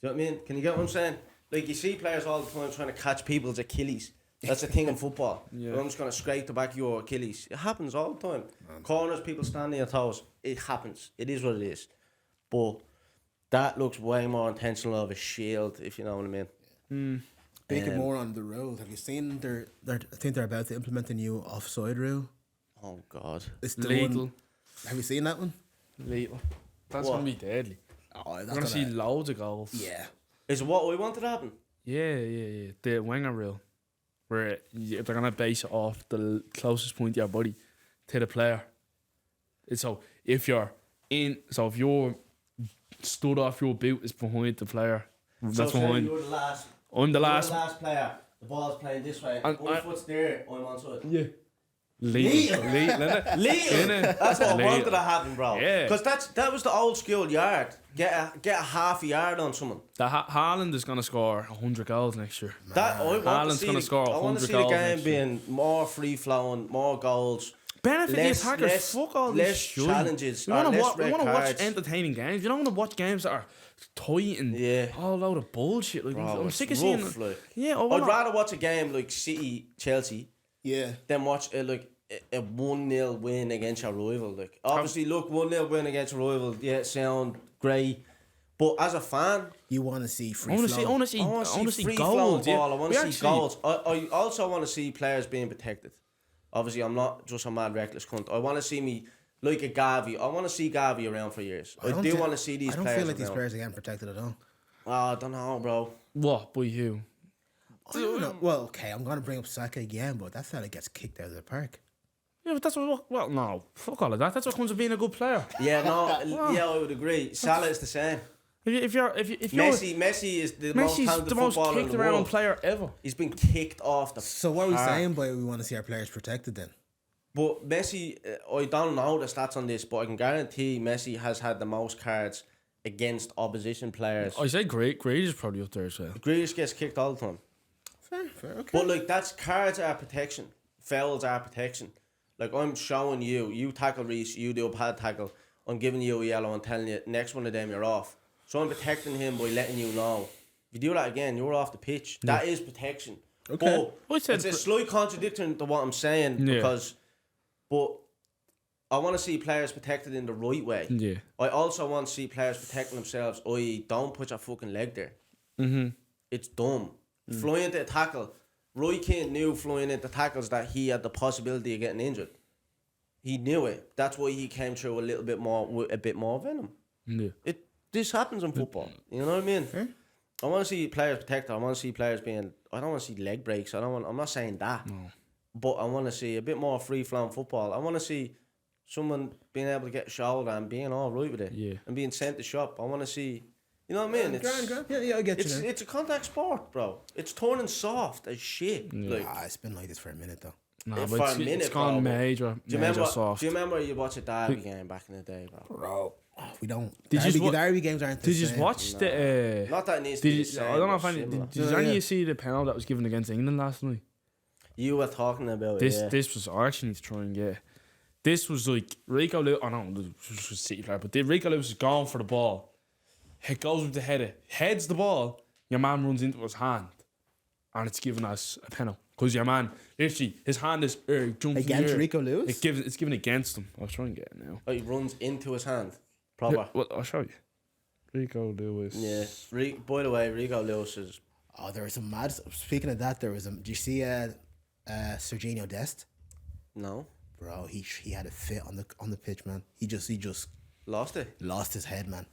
Do you know what I mean? Can you get what I'm saying? Like, you see players all the time trying to catch people's Achilles. That's a thing in football. Yeah. I'm just going to scrape the back of your Achilles. It happens all the time. Corners, people stand on your toes. It happens. It is what it is. But that looks way more intentional of a shield, if you know what I mean. Speaking more on the rules, have you seen I think they're about to implement a new offside rule. Oh, God. It's the Lethal. one. Have you seen that one? Lethal. That's What? gonna be deadly. Oh, We're that's gonna see loads of goals. Yeah. Is it what we wanted to happen? Yeah. The winger rule, where they're gonna base it off the closest point to your body to the player. And so if you're stood off, your boot is behind the player. That's so behind. You're the last. I'm the You're last. the last player. The ball's playing this way. And One foot's there. I'm on to it. Yeah. Lead. That's what I Lead. wanted to happen, bro. Yeah. Because that was the old school yard. Get a half a yard on someone. The Haaland is gonna score 100 goals next year. That I want Haaland's to see. gonna score I want to 100 see the goals game next year. being more free flowing, more goals. Benefit Less- the attackers. less- Fuck all less this shit. challenges, We want less to red watch cards. entertaining games. You don't want to watch games that are tight and Yeah. all load of bullshit. Like, Bro, I'm it's sick of seeing. rough, like. Yeah, I'd rather watch a game like City Chelsea Yeah. than watch a 1-0 win against your rival. Like obviously, look, 1-0 win against a rival. Yeah, sound great. But as a fan, You want to see free I want to flow. see. I want to see free flowing goals. ball. I want We to see actually- goals. I also want to see players being protected. Obviously, I'm not just a mad reckless cunt. I want to see me like a Gavi. I want to see Gavi around for years. I don't do thi- want to see these I don't players feel like these around. players are getting protected at all. Oh, I don't know, bro. What? By who? I don't know. Well, okay, I'm going to bring up Saka again, but that fella gets kicked out of the park. Yeah, but that's what. Well, no. Fuck all of that. That's what comes with being a good player. Yeah, no, yeah, I would agree. Salah is the same. If you're Messi is the most Messi's talented the most footballer in kicked the around world. player ever. He's been kicked off the. So what are we park. saying by we want to see our players protected then? But Messi, I don't know the stats on this, but I can guarantee Messi has had the most cards against opposition players. I say great is probably up there as well. Grealish gets kicked all the time. Fair, okay. But like that's cards are protection, fouls are protection. Like I'm showing you tackle Reece, you do a pad tackle. I'm giving you a yellow and telling you next one of them you're off. So I'm protecting him by letting you know. If you do that again, you're off the pitch. That is protection. Okay. But it's a slight contradiction to what I'm saying because, but I want to see players protected in the right way. Yeah. I also want to see players protecting themselves. Don't put your fucking leg there. Mm-hmm. It's dumb. Flying into a tackle. Roy Keane knew flying into tackles that he had the possibility of getting injured. He knew it. That's why he came through a little bit more with a bit more venom. Yeah. This happens in football. You know what I mean? Fair. I want to see players protected. I want to see players being. I don't want to see leg breaks. I'm not saying that. No. But I want to see a bit more free flowing football. I want to see someone being able to get a shoulder and being all right with it. Yeah. And being sent to shop. I want to see. You know what I mean? Grand. Yeah, I get you. It's a contact sport, bro. It's turning soft as shit. Like, It's been like this for a minute though. No, for but a minute, it's gone bro. major. do you major remember? soft. Do you remember you watched a derby game back in the day, bro? Bro, we don't. Did you wa- derby games aren't the Did you same. watch the? Not that it needs to Did be you, the same, I don't know if but any. similar. Did any of you see the penalty that was given against England last night? You were talking about This it. this was I actually need to try and get. This was like Rico Lewis. I don't know, this was a City player, but Rico Lewis is going for the ball. It goes with the header, heads the ball. Your man runs into his hand, and it's given us a penalty because your man literally his hand is jumping Against Rico Lewis? It's given against him. I'll try and get it now. Oh, he runs into his hand. Proper. Yeah, well, I'll show you. Rico Lewis. Yeah. By the way, Rico Lewis is. Oh, there was some mad. Speaking of that, there was do you see Serginho Dest? No. Bro, he had a fit on the pitch, man. He just Lost it. lost his head, man.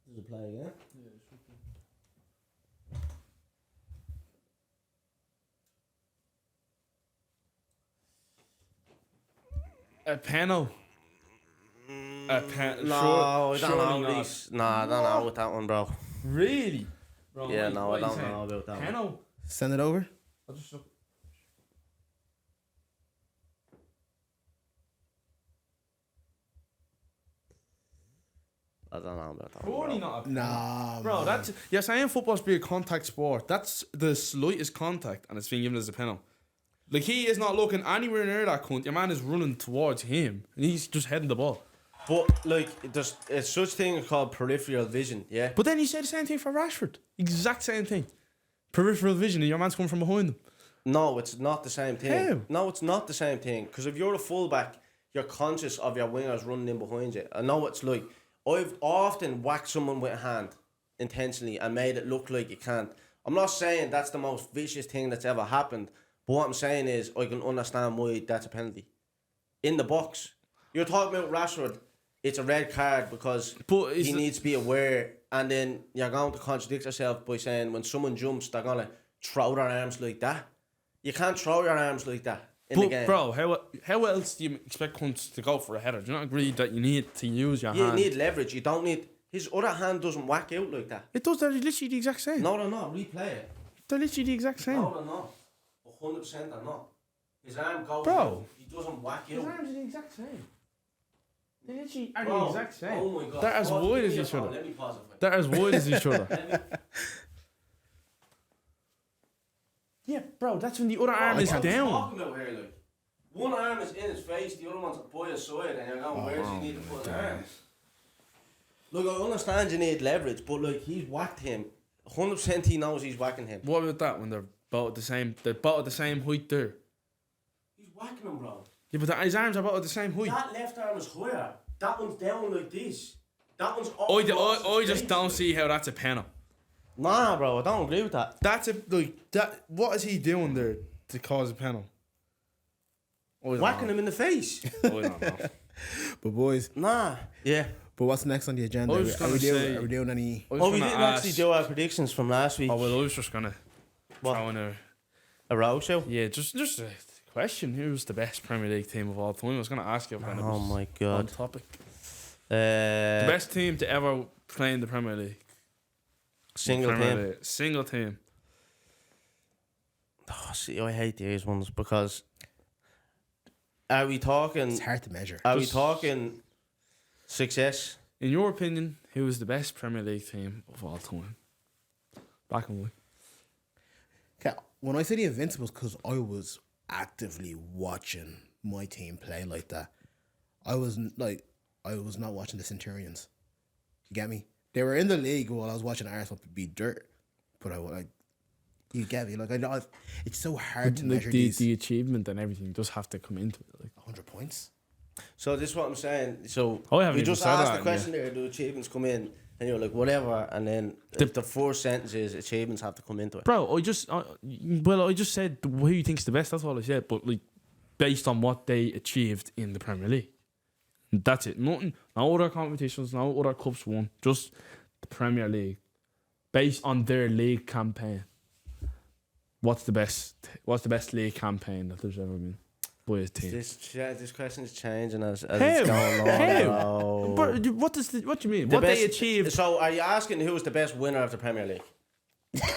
Does it play again? A penalty. A pen. No, I don't surely know. not. Reece. Nah, I don't know with that one, bro. Really? Bro, Yeah, wait, no, what I are you don't saying? know about that one. Penalty. Send it over. I'll just look. I don't know about that one. Surely Bro. not. Nah, Bro, man. that's you're saying football's be a contact sport. That's the slightest contact, and it's being given as a penalty. Like he is not looking anywhere near that cunt. Your man is running towards him, and he's just heading the ball. But like, there's such thing called peripheral vision. Yeah. But then you say the same thing for Rashford. Exact same thing. Peripheral vision, and your man's coming from behind him. No, it's not the same thing. How? No, it's not the same thing. Because if you're a fullback, you're conscious of your wingers running in behind you. I know it's like I've often whacked someone with a hand intentionally and made it look like you can't. I'm not saying that's the most vicious thing that's ever happened, but what I'm saying is I can understand why that's a penalty. In the box. you're talking about Rashford. It's a red card because But he needs to be aware, and then you're going to contradict yourself by saying when someone jumps, they're gonna throw their arms like that. You can't throw your arms like that in the game. Bro, how else do you expect cunts to go for a header? Do you not agree that you need to use your You hand? need leverage. You don't need. His other hand doesn't whack out like that. It does. They're literally the exact same. No, they're not. Replay it. They're literally the exact same. No, they're not. 100% they're not. His arm goes Bro. out. He doesn't whack out. His arms are the exact same. They literally are Bro, the exact same. Oh my god. They're as Pause, wide give as me your each phone. other. Let me pause it for you. They're as wide as each other. Let me- Yeah, bro, that's when the other arm What is are we down. talking about here, like? One arm is in his face, the other one's by his side, and you're going, where's he need to put his arms? Look, I understand you need leverage, but like, he's whacked him. 100% he knows he's whacking him. What about that when they're both at the same height there? He's whacking him, bro. Yeah, but his arms are both at the same height. That left arm is higher. That one's down like this. That one's up. I just don't see how that's a penalty. Nah, bro, I don't agree with that. That's that. What is he doing there to cause a penalty? Whacking him in the face. I don't know. But boys, Nah. Yeah. but what's next on the agenda? I was Are we gonna say- doing, are we doing any? I was Oh, we gonna didn't actually ask- do our predictions from last week. Oh well, I was just gonna What? throw in A row show? yeah, just a question. Who's the best Premier League team of all time? I was gonna ask you when it Oh was my on god. topic. The The best team to ever play in the Premier League. single Premier team. League. Single team. Oh, see, I hate these ones because are we talking? It's hard to measure. Are we Just- talking success? In your opinion, who is the best Premier League team of all time? Black and white. Okay, when I say the Invincibles, because I was actively watching my team play like that. I was not watching the Centurions. You get me? They were in the league while I was watching Arsenal beat dirt, but you get me? Like I know it's so hard to measure these. the achievement and everything does have to come into it. Like 100 points. So this is what I'm saying. So I haven't we even just said asked that, the question there: do achievements come in? And you're like, whatever, and then the first sentence is achievements have to come into it. bro, I just said who you think's the best. That's all I said. But like, based on what they achieved in the Premier League, that's it. Nothing. No other competitions. No other cups won. Just the Premier League, based on their league campaign. What's the best league campaign that there's ever been by a team? This question is changing as How? it's going on. How? bro. But what do you mean? The What best- they achieved? So are you asking who was the best winner of the Premier League?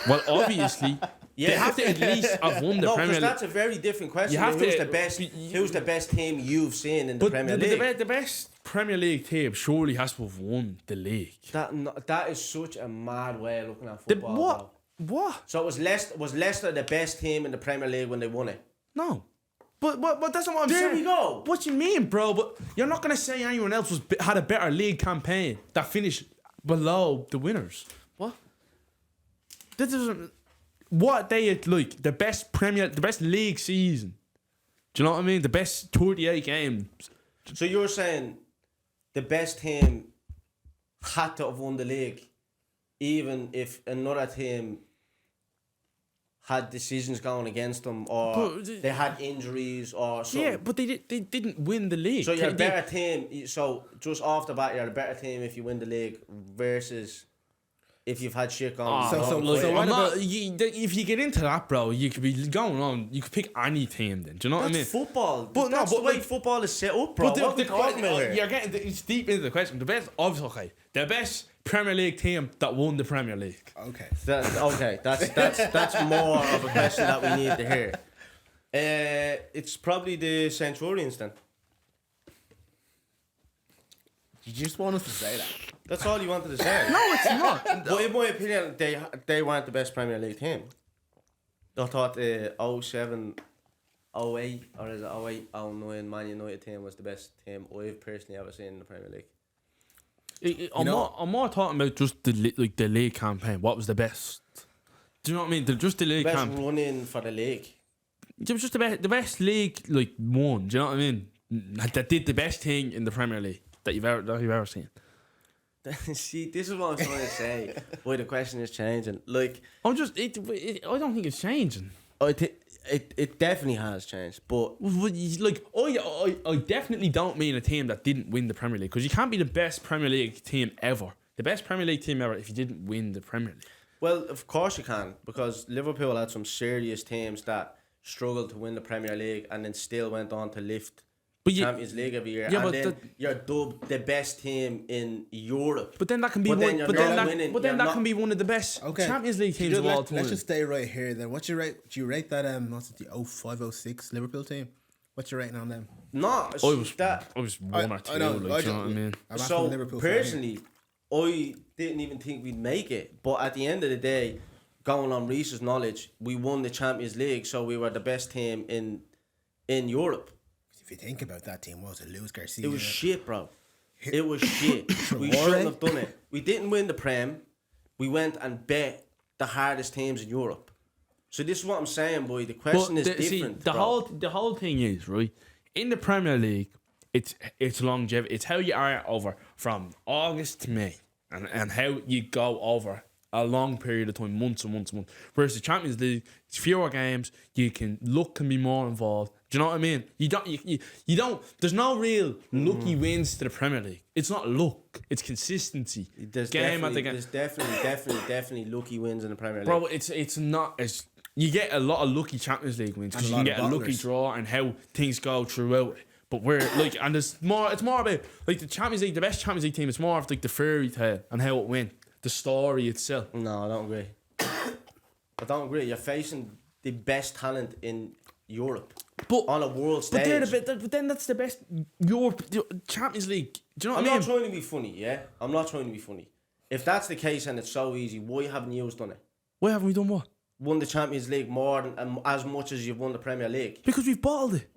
Well, obviously, they have to at least have won the No, Premier because League. that's a very different question. You have Who's to- the best? Who's the best team you've seen in the But Premier League? the best Premier League team surely has to have won the league. That is such a mad way of looking at The, football. what? bro. What? So was Leicester the best team in the Premier League when they won it? No. But that's not what I'm There saying. we go. What you mean, bro? But you're not gonna say anyone else had a better league campaign that finished below the winners. What? That doesn't. What they had, like the best league season. Do you know what I mean? The best 38 games. So you're saying the best team had to have won the league, even if another team had decisions going against them, or But- they had injuries, or something. Yeah, but they didn't win the league. So you're a They- better team. So just off the bat, you're a better team if you win the league versus if you've had shit going. Ah, So- look, what I'm not, about- if you get into that, bro, you could be going on. You could pick any team. Then do you know what I mean? That's football. But no, that's but the way like- football is set up, bro. But What are we talking about here? you're getting it's deep into the question. The best, obviously, okay, the best Premier League team that won the Premier League. Okay. That's more of a question that we need to hear. It's probably the Centurions then. You just want us to say that. That's all you wanted to say. No, it's not. But in my opinion, they weren't the best Premier League team. I thought the 07, 08, or is it 08, 09 Man United team was the best team I've personally ever seen in the Premier League. I'm more talking about just the league campaign. What was the best? Do you know what I mean? Just the league Best campaign. run in for the league. It was just the best league won. Do you know what I mean? That did the best thing in the Premier League that you've ever seen. See, this is what I'm trying to say. Why the question is changing. Like, I don't think it's changing. It definitely has changed, but Like, I definitely don't mean a team that didn't win the Premier League, because you can't be the best Premier League team ever. The best Premier League team ever if you didn't win the Premier League. well, of course you can, because Liverpool had some serious teams that struggled to win the Premier League and then still went on to lift But you, Champions League every year. Yeah, and but then you're dubbed the best team in Europe. but then that can be But one. then you're But not then that, winning. but then You're that not- can be one of the best Okay. Champions League teams of all time. Let's just stay right here then. What's your rate? Do you rate that what's it, the 05-06 Liverpool team? What's your rating on them? No, I was that. one or two. I know, Like, you know what I mean? I'm asking So Liverpool fan here. personally, I didn't even think we'd make it. But at the end of the day, going on Reese's knowledge, we won the Champions League, so we were the best team in Europe. If you think about that team, what was it? Luis Garcia. It was shit, bro. It was shit. We Traore? shouldn't have done it. We didn't win the Prem. We went and bet the hardest teams in Europe. So this is what I'm saying, boy. The question is different. The bro. whole thing is, right, in the Premier League, it's longevity. It's how you are over from August to May, and how you go over a long period of time, months and months and months. Whereas the Champions League, it's fewer games. Luck can be more involved. Do you know what I mean? You don't. There's no real lucky wins to the Premier League. It's not luck. It's consistency. There's Game after game. definitely lucky wins in the Premier League. Bro, it's not as you get a lot of lucky Champions League wins because And you a can lot get of a lucky bottlers. draw and how things go throughout it. But we're like, and it's more about like the Champions League, the best Champions League team. It's more of like the fairy tale and how it went, the story itself. No, I don't agree. I don't agree. You're facing the best talent in Europe But on a world stage. but then that's the best Europe Champions League. Do you know I'm what I not mean? trying to be funny, yeah? I'm not trying to be funny. If that's the case and it's so easy, why haven't you done it? Why haven't we done what? Won the Champions League more than as much as you've won the Premier League. Because we've bottled it,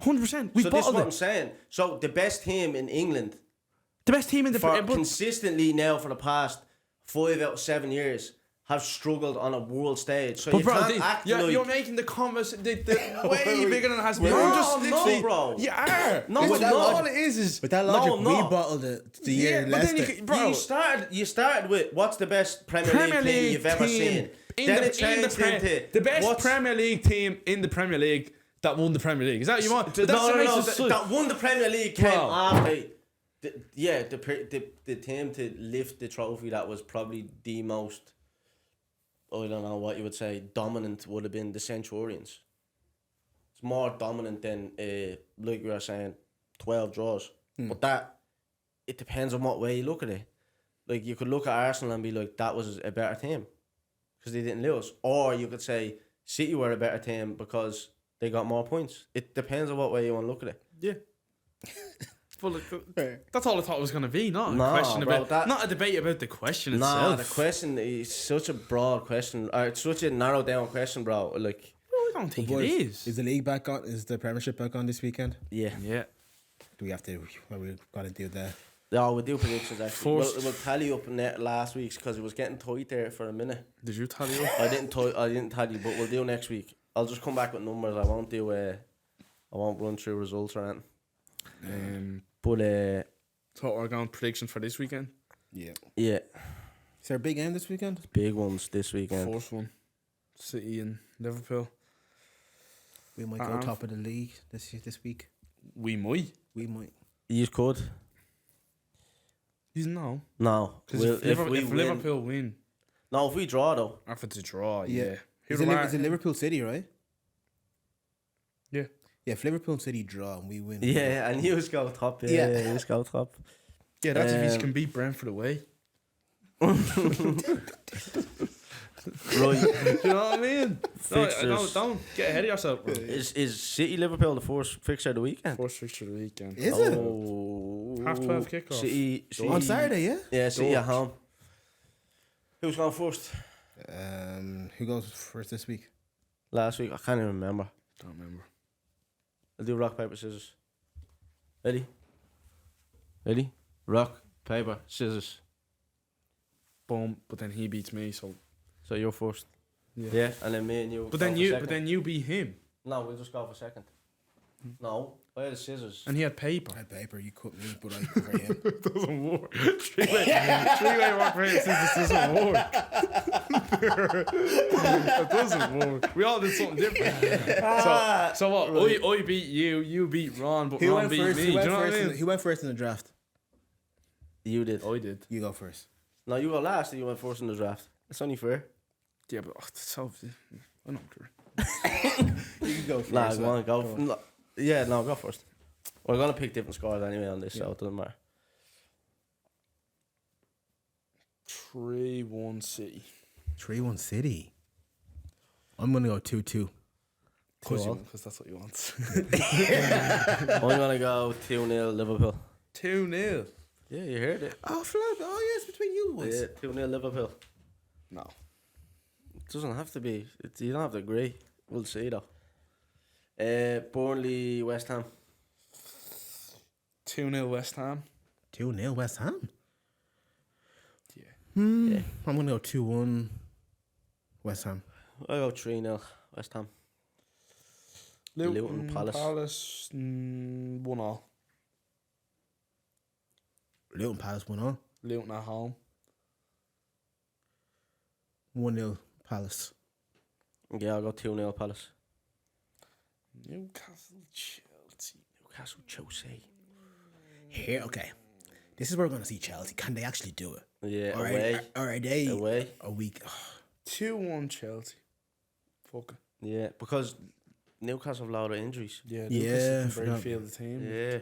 100%. We've So this is bottled what it. I'm saying. So the best team in England The best team in the for but- consistently now for the past 5 out of 7 years have struggled on a world stage. So But you bro, can't act like you're making the conversation way bigger than it has to be. No, You're just no, literally, bro. You are. No, It's with that all logic- it is. With that logic, No, we no. bottled it the year Yeah, but then Leicester. you bro, You started with what's the best Premier League team you've ever seen. Then it changed into the best what's- Premier League team in the Premier League that won the Premier League. Is that what you want? But that's what makes it- That won the Premier League came Bro. after. The team to lift the trophy that was probably the most, I don't know what you would say, dominant would have been the Centurions. It's more dominant than, like you were saying, 12 draws. But that, it depends on what way you look at it. Like, you could look at Arsenal and be like, that was a better team because they didn't lose. Or you could say City were a better team because they got more points. It depends on what way you want to look at it. Yeah. Well, that's all I thought it was going to be, not a Nah, question bro, about, that- not a debate about the question Nah, itself. the question is such a broad question. It's such a narrowed down question, bro. Like, I don't think it is. Is the league back on? Is the Premiership back on this weekend? yeah. Yeah. Do we have to? What we got to do there? No, we'll do predictions actually. First- We'll tally up last week's because it was getting tight there for a minute. Did you tally up? I didn't tally, but we'll do next week. I'll just come back with numbers. I won't run through results or anything. But Thought we were going predictions for this weekend. Yeah. yeah, Is there a big game this weekend? big ones this weekend. Fourth one. City and Liverpool. We might go top of the league this week. We might. We might. You could. He's no. No, Because if Liverpool win, no, if we draw though. if it's a draw, yeah. Is it Liverpool City, right? Yeah. Yeah, if Liverpool and City draw and we win. Yeah, and you go top. Yeah. Yeah, you go top. Yeah, that's if he Um, can beat Brentford away. Right. Do you know what I mean? No, Fixtures. don't get ahead of yourself, bro. Is City Liverpool the first fixture of the weekend? First fixture of the weekend. Is it? Oh, Half 12 kickoff. City On Saturday, yeah? Yeah, City at George. home. Who's going first? Who goes first this week? Last week, I can't even remember. Don't remember. I'll do rock, paper, scissors. Ready? Ready? Rock, paper, scissors. Boom. But then he beats me, so. So you're first. Yeah. Yeah, and then me and you. But go then for you, second. but then you beat him, No, we'll just go for second. No, I had the scissors. and he had paper. I had paper, you cut me, but I cover him. Doesn't work. Three-way rock paper scissors doesn't work. It doesn't work. We all did something different. So what? Right. I beat you, you beat Ron, but Who Ron went beat first? me. Who Do went you know what first? I mean? Who went first in the draft? You did. I did. You go first. No, you go last and you went first in the draft. It's only fair. Yeah, but that's so. I don't care. You can go first. Nah, go on, go. No, yeah, no, go first. We're going to pick different scores anyway on this, so it doesn't matter. 3-1 City. 3-1 City. I'm gonna go 2-2. Because that's what you want. I'm going to go 2-0 Liverpool. 2-0. Yeah, you heard it. Oh, flip. Oh, yeah, it's between you boys. Yeah, 2-0 Liverpool. No. It doesn't have to be. You don't have to agree. We'll see though. Burnley, West Ham. 2-0 West Ham. 2-0 West Ham. Yeah. Yeah. I'm gonna go 2-1 West Ham. I'll go 3-0 West Ham. Luton Palace. 1-1. Luton Palace 1-0. Luton at home. 1-0 Palace. Yeah, I'll go 2-0 Palace. Newcastle Chelsea. Newcastle Chelsea. Here, okay. This is where we're gonna see Chelsea. Can they actually do it? Yeah, Or away. Are they Away. a week? 2-1 Chelsea. Fuck it. Yeah, because Newcastle have a lot of injuries. Yeah, Yeah, Newcastle can forgot. barely field the team. Yeah.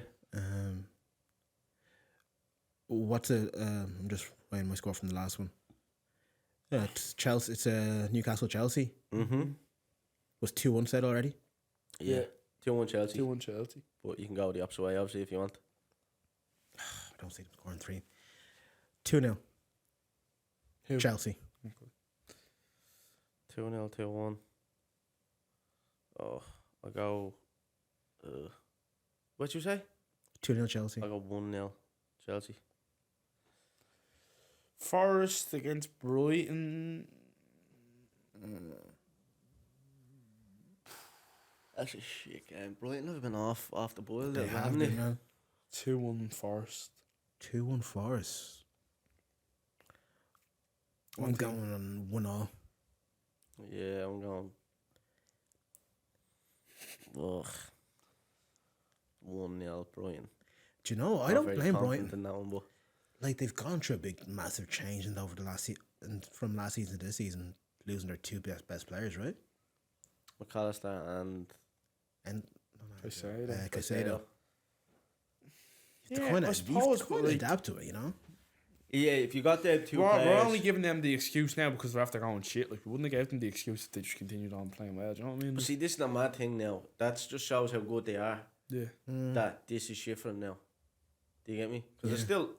What's a? I'm just writing my score from the last one. It's Chelsea. It's Newcastle Chelsea. Mm-hmm. Was 2-1 said already? Yeah. 2-1 Chelsea. 2-1 Chelsea. But you can go the opposite way, obviously, if you want. I don't see them scoring 3. 2-0 Who? Chelsea. 2-0, 2-1. Oh, I'll go... what'd you say? 2-0 Chelsea. I'll go 1-0 Chelsea. Forest against Brighton. That's a shit game. Brighton have been off the boil They there, have haven't been, they? man. 2-1 Forest. 2-1 Forest. I'm going on 1-0. Yeah, I'm going... Ugh. 1-0 Brighton. Do you know? I Not don't very blame confident Brighton. in that one, but... Like they've gone through a big, massive change and over the last and from last season to this season, losing their two best players, right? McAllister and... Caicedo. Caicedo. Yeah, Kind I of, suppose, you but kind of like, adapt to it, you know. Yeah, if you got them two we're players... only giving them the excuse now because they're after going shit. Like, we wouldn't have given them the excuse if they just continued on playing well. Do you know what I mean? But see, this is not my thing now. That just shows how good they are. Yeah. That this is shit for them now. Do you get me? Because they're still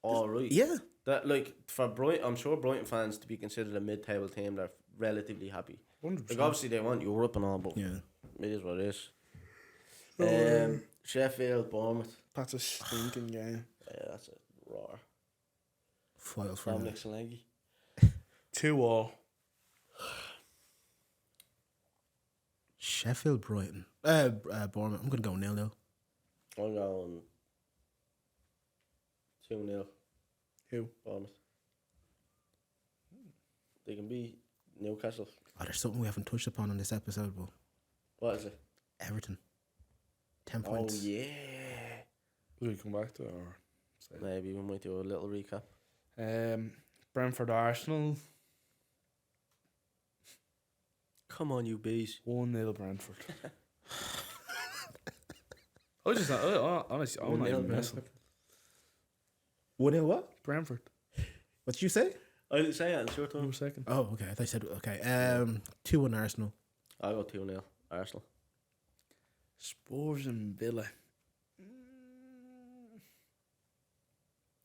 all right. Yeah, That like for Brighton, I'm sure Brighton fans to be considered a mid-table team, they're relatively happy. 100%. Like obviously they want Europe and all, but yeah. it is what it is. Sheffield, Bournemouth. That's a stinking game. Yeah, that's a roar. Foils for Dominic them. Solanke. 2-2. Sheffield, Brighton, Bournemouth. I'm gonna go 0-0. I'm going 2-0 Who? Bournemouth. They can be Newcastle. Oh, there's something we haven't touched upon on this episode, but What is it? Everton, 10 points. Oh yeah. Will we come back to it or? Maybe we might do a little recap. Brentford Arsenal. Come on, you bees. 1-0 Brentford. I just honestly, I'm not 1-0 even messing. 1-0 what? Brentford. What did you say? I didn't say that in short Who time. was second? Oh, okay. I thought you said okay. 2-1 Arsenal. I'll go 2-0 Arsenal. Spurs and Villa.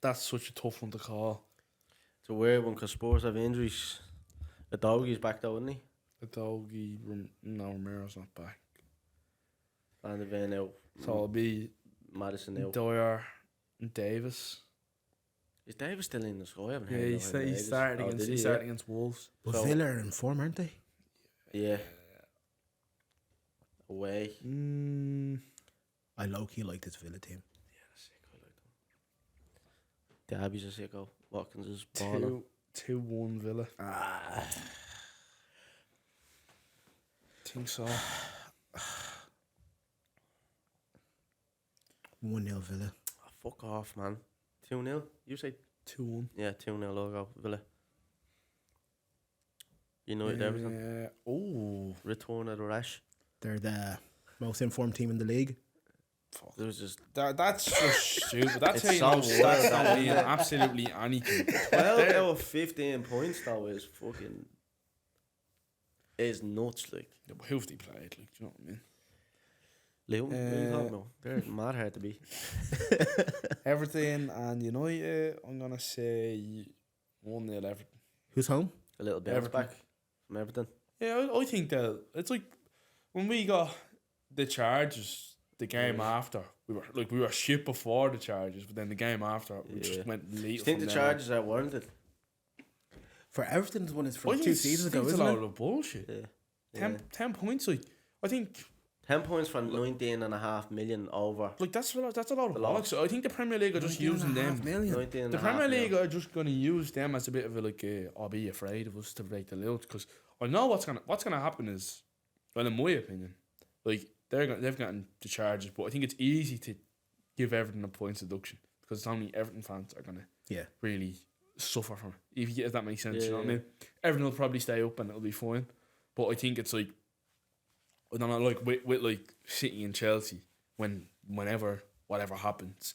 That's such a tough one to call. It's a weird one because Spurs have injuries. The doggy's back though, isn't he? The doggy, no, Romero's not back. And the Van out. So it'll be Madison out. Dyer and Davis. Is Davis still in the squad? I haven't Yeah, heard he of him in ages. started Oh, against did he he? started against Wolves. But So- Villa are in form, aren't they? Yeah. Away. I low-key like this Villa team. Yeah, sick. I like them. Derby's a sicko. Watkins is balling. 2-1 Villa. Ah, Think so. 1-0 Villa. Oh, fuck off, man. 2-0. You say 2-1. yeah, 2-0 I'll go Villa. United everything. Oh. Return of the rash. They're the most informed team in the league. Fuck. There was just That's just stupid. That's It's how you know so stats weird, don't though, mean isn't it? absolutely anything. 12 out of 15 points though is fucking is nuts like. Yeah, but who've they played? Like, do you know what I mean? Liam, what are you talking about? They're mad hard to beat. Everton and United, I'm going to say 1-0 Everton. Who's home? A little bounce Everton. back from Everton. Yeah, I think that it's like when we got the Chargers the game after, we were shit before the Chargers, but then the game after we Yeah. just went late. Do you think the Chargers are warranted? For Everton's one is I from think 2 seasons ago, it's a isn't lot it? of bullshit. Yeah. 10 points, like I think 10 points for 19.5 million over. like that's a lot of A lot. bollocks. I think the Premier League are just using them. 19.5 million. 19 The Premier League are just going to use them as a bit of a like, I'll be afraid of us to break the loot because I know what's gonna happen is, well, in my opinion, like they've gotten the Chargers, but I think it's easy to give Everton a points deduction because it's only Everton fans are gonna Yeah. really suffer from it. If that makes sense, you know what I Yeah. mean? Everton will probably stay up and it'll be fine, but I think it's like I don't know, like with like City and Chelsea, whenever whatever happens,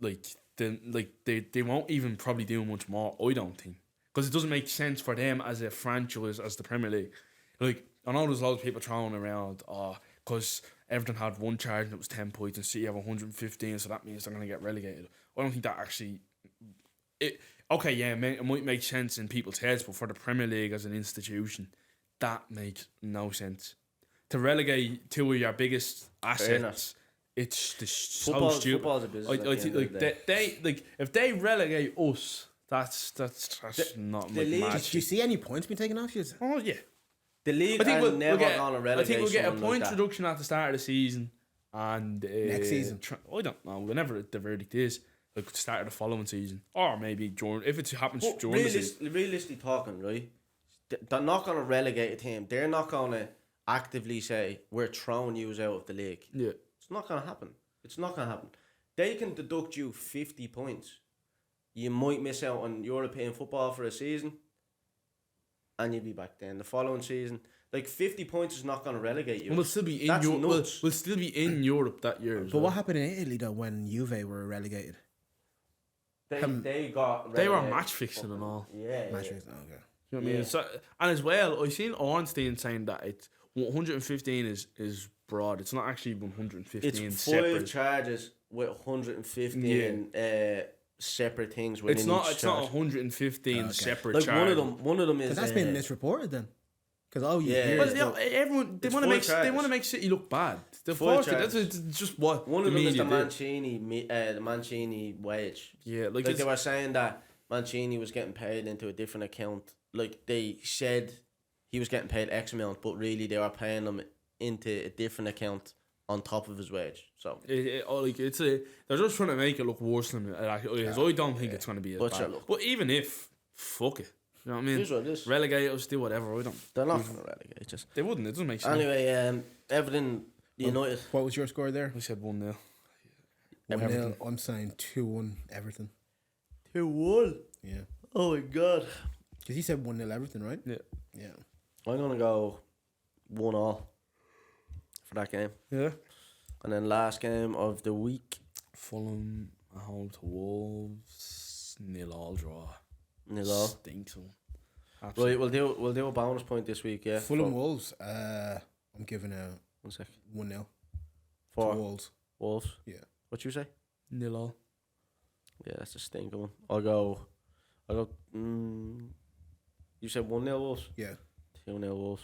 like then like they won't even probably do much more. I don't think because it doesn't make sense for them as a franchise as the Premier League. Like I know there's loads of people throwing around, because Everton had one charge and it was 10 points and City have 115, so that means they're gonna get relegated. I don't think that actually. Okay, yeah, it might make sense in people's heads, but for the Premier League as an institution, that makes no sense. To relegate two of your biggest assets, it's just so stupid. Football's a business. I think like they like if they relegate us, that's not the like league- mad Did you shit. see any points being taken off you? Oh yeah, The league I think are never get. gonna I relegate think we'll get a someone point like that. reduction at the start of the season, and Next season? I don't know. Whenever the verdict is, like the start of the following season, or maybe during if it happens But during the season. realistically talking, right? They're not gonna relegate a team. They're not gonna actively say we're throwing you out of the league. Yeah, It's not gonna happen. It's not gonna happen. They can deduct you 50 points. You might miss out on European football for a season, and you'll be back then the following season. Like 50 points is not gonna relegate you. we'll still be in That's Europe. nuts. We'll still be in Europe that year. As But what well. happened in Italy though when Juve were relegated? They got They were relegated. match fixing and all. Yeah, Match yeah. race. Oh, okay. You know what I mean? Yeah. So, and as well, I seen Ornstein saying that it's 115 is broad. It's not actually 115 It's separate. 5 charges with 115 separate things within It's not. each It's not charge. 115 Okay. separate. Like charges. one of them is. Because that's been misreported then. Because all you Yeah. hear Well, is you know, everyone they It's want to full make charges. City look bad. They're Full forced to. That's charges. it's just what One the of them is media the did. Mancini wage. Yeah, Like it's- they were saying that Mancini was getting paid into a different account. Like they said he was getting paid X amount, but really they were paying him into a different account on top of his wage. So they're just trying to make it look worse than it actually is. I don't think it's going to be as But bad. sure, look. But even if, fuck it. You know what I mean? Here's what it is. Relegate us, do whatever. I don't. They're not going to relegate. Just They wouldn't. It doesn't make sense. anyway. Everton United. what was your score there? I said 1-0. 1-0. I'm saying 2-1 Everton. 2-1. Yeah. Oh my god. Because you said 1-0 Everton, right? Yeah. Yeah. I'm gonna go 1-1 for that game, Yeah. and then last game of the week, Fulham at home to Wolves. 0-0 draw. 0-0. Stinks one. Right, we'll do a bonus point this week. Yeah. Fulham for- Wolves. I'm giving a 1 sec. 1-0 to For Wolves. Wolves. Yeah. What you say? 0-0. Yeah, that's a stinker one. I'll go. You said 1-0 Wolves. Yeah. 2-0 Wolves.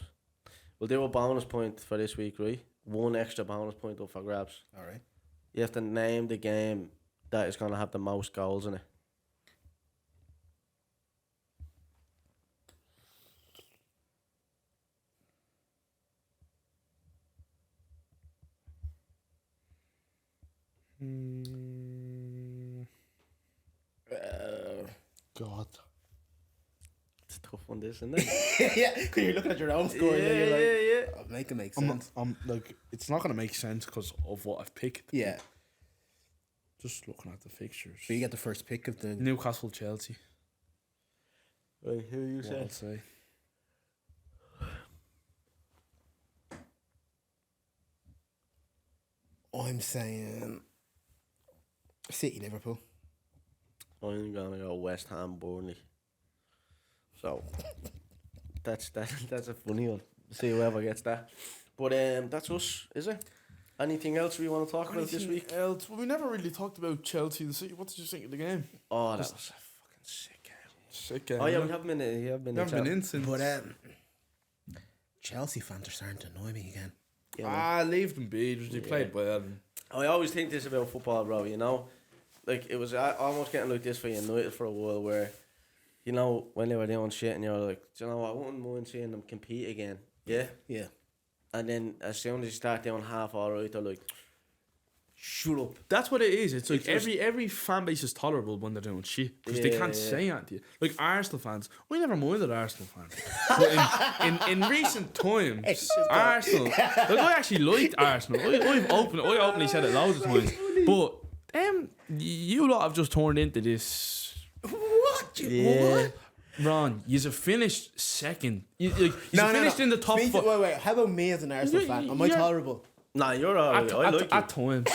We'll do a bonus point for this week, right? One extra bonus point up for grabs. All right. You have to name the game that is gonna have the most goals in it. God. tough one, this, isn't it? Yeah, because you're looking at your own score. Yeah, and then you're like, yeah. oh, make it make I'm, sense. I'm like, it's not gonna make sense because of what I've picked. Yeah. Just looking at the fixtures. So you get the first pick of the. Newcastle, Chelsea. Right, who you What say? I'll say. I'm saying City, Liverpool. I'm gonna go West Ham, Burnley. So that's a funny one. See whoever gets that. But that's us, is it? Anything else we want to talk about this week? Else? Well, we never really talked about Chelsea and City. What did you think of the game? Oh, that was a fucking sick game. Sick game. Oh yeah, innit? we haven't been in since. But Chelsea fans are starting to annoy me again. Leave them be. They played well. I always think this about football, bro. You know, like it was almost getting like this for United for a while, where, you know, when they were doing shit, and you're like, do you know, I wouldn't mind seeing them compete again. Yeah. Yeah. And then as soon as you start doing half alright, they're like, shut up. That's what it is. It's like It's just- every fan base is tolerable when they're doing shit because they can't say anything to you. Like Arsenal fans, we never minded Arsenal fans. But in recent times, Arsenal. Like I actually liked Arsenal. I openly said it loads of times. But you lot have just turned into this. What? Yeah. Ron, you've finished second. You finished in the top Wait, four. wait. How about me as an Arsenal fan? Am I tolerable? Nah, you're alright. I like at times.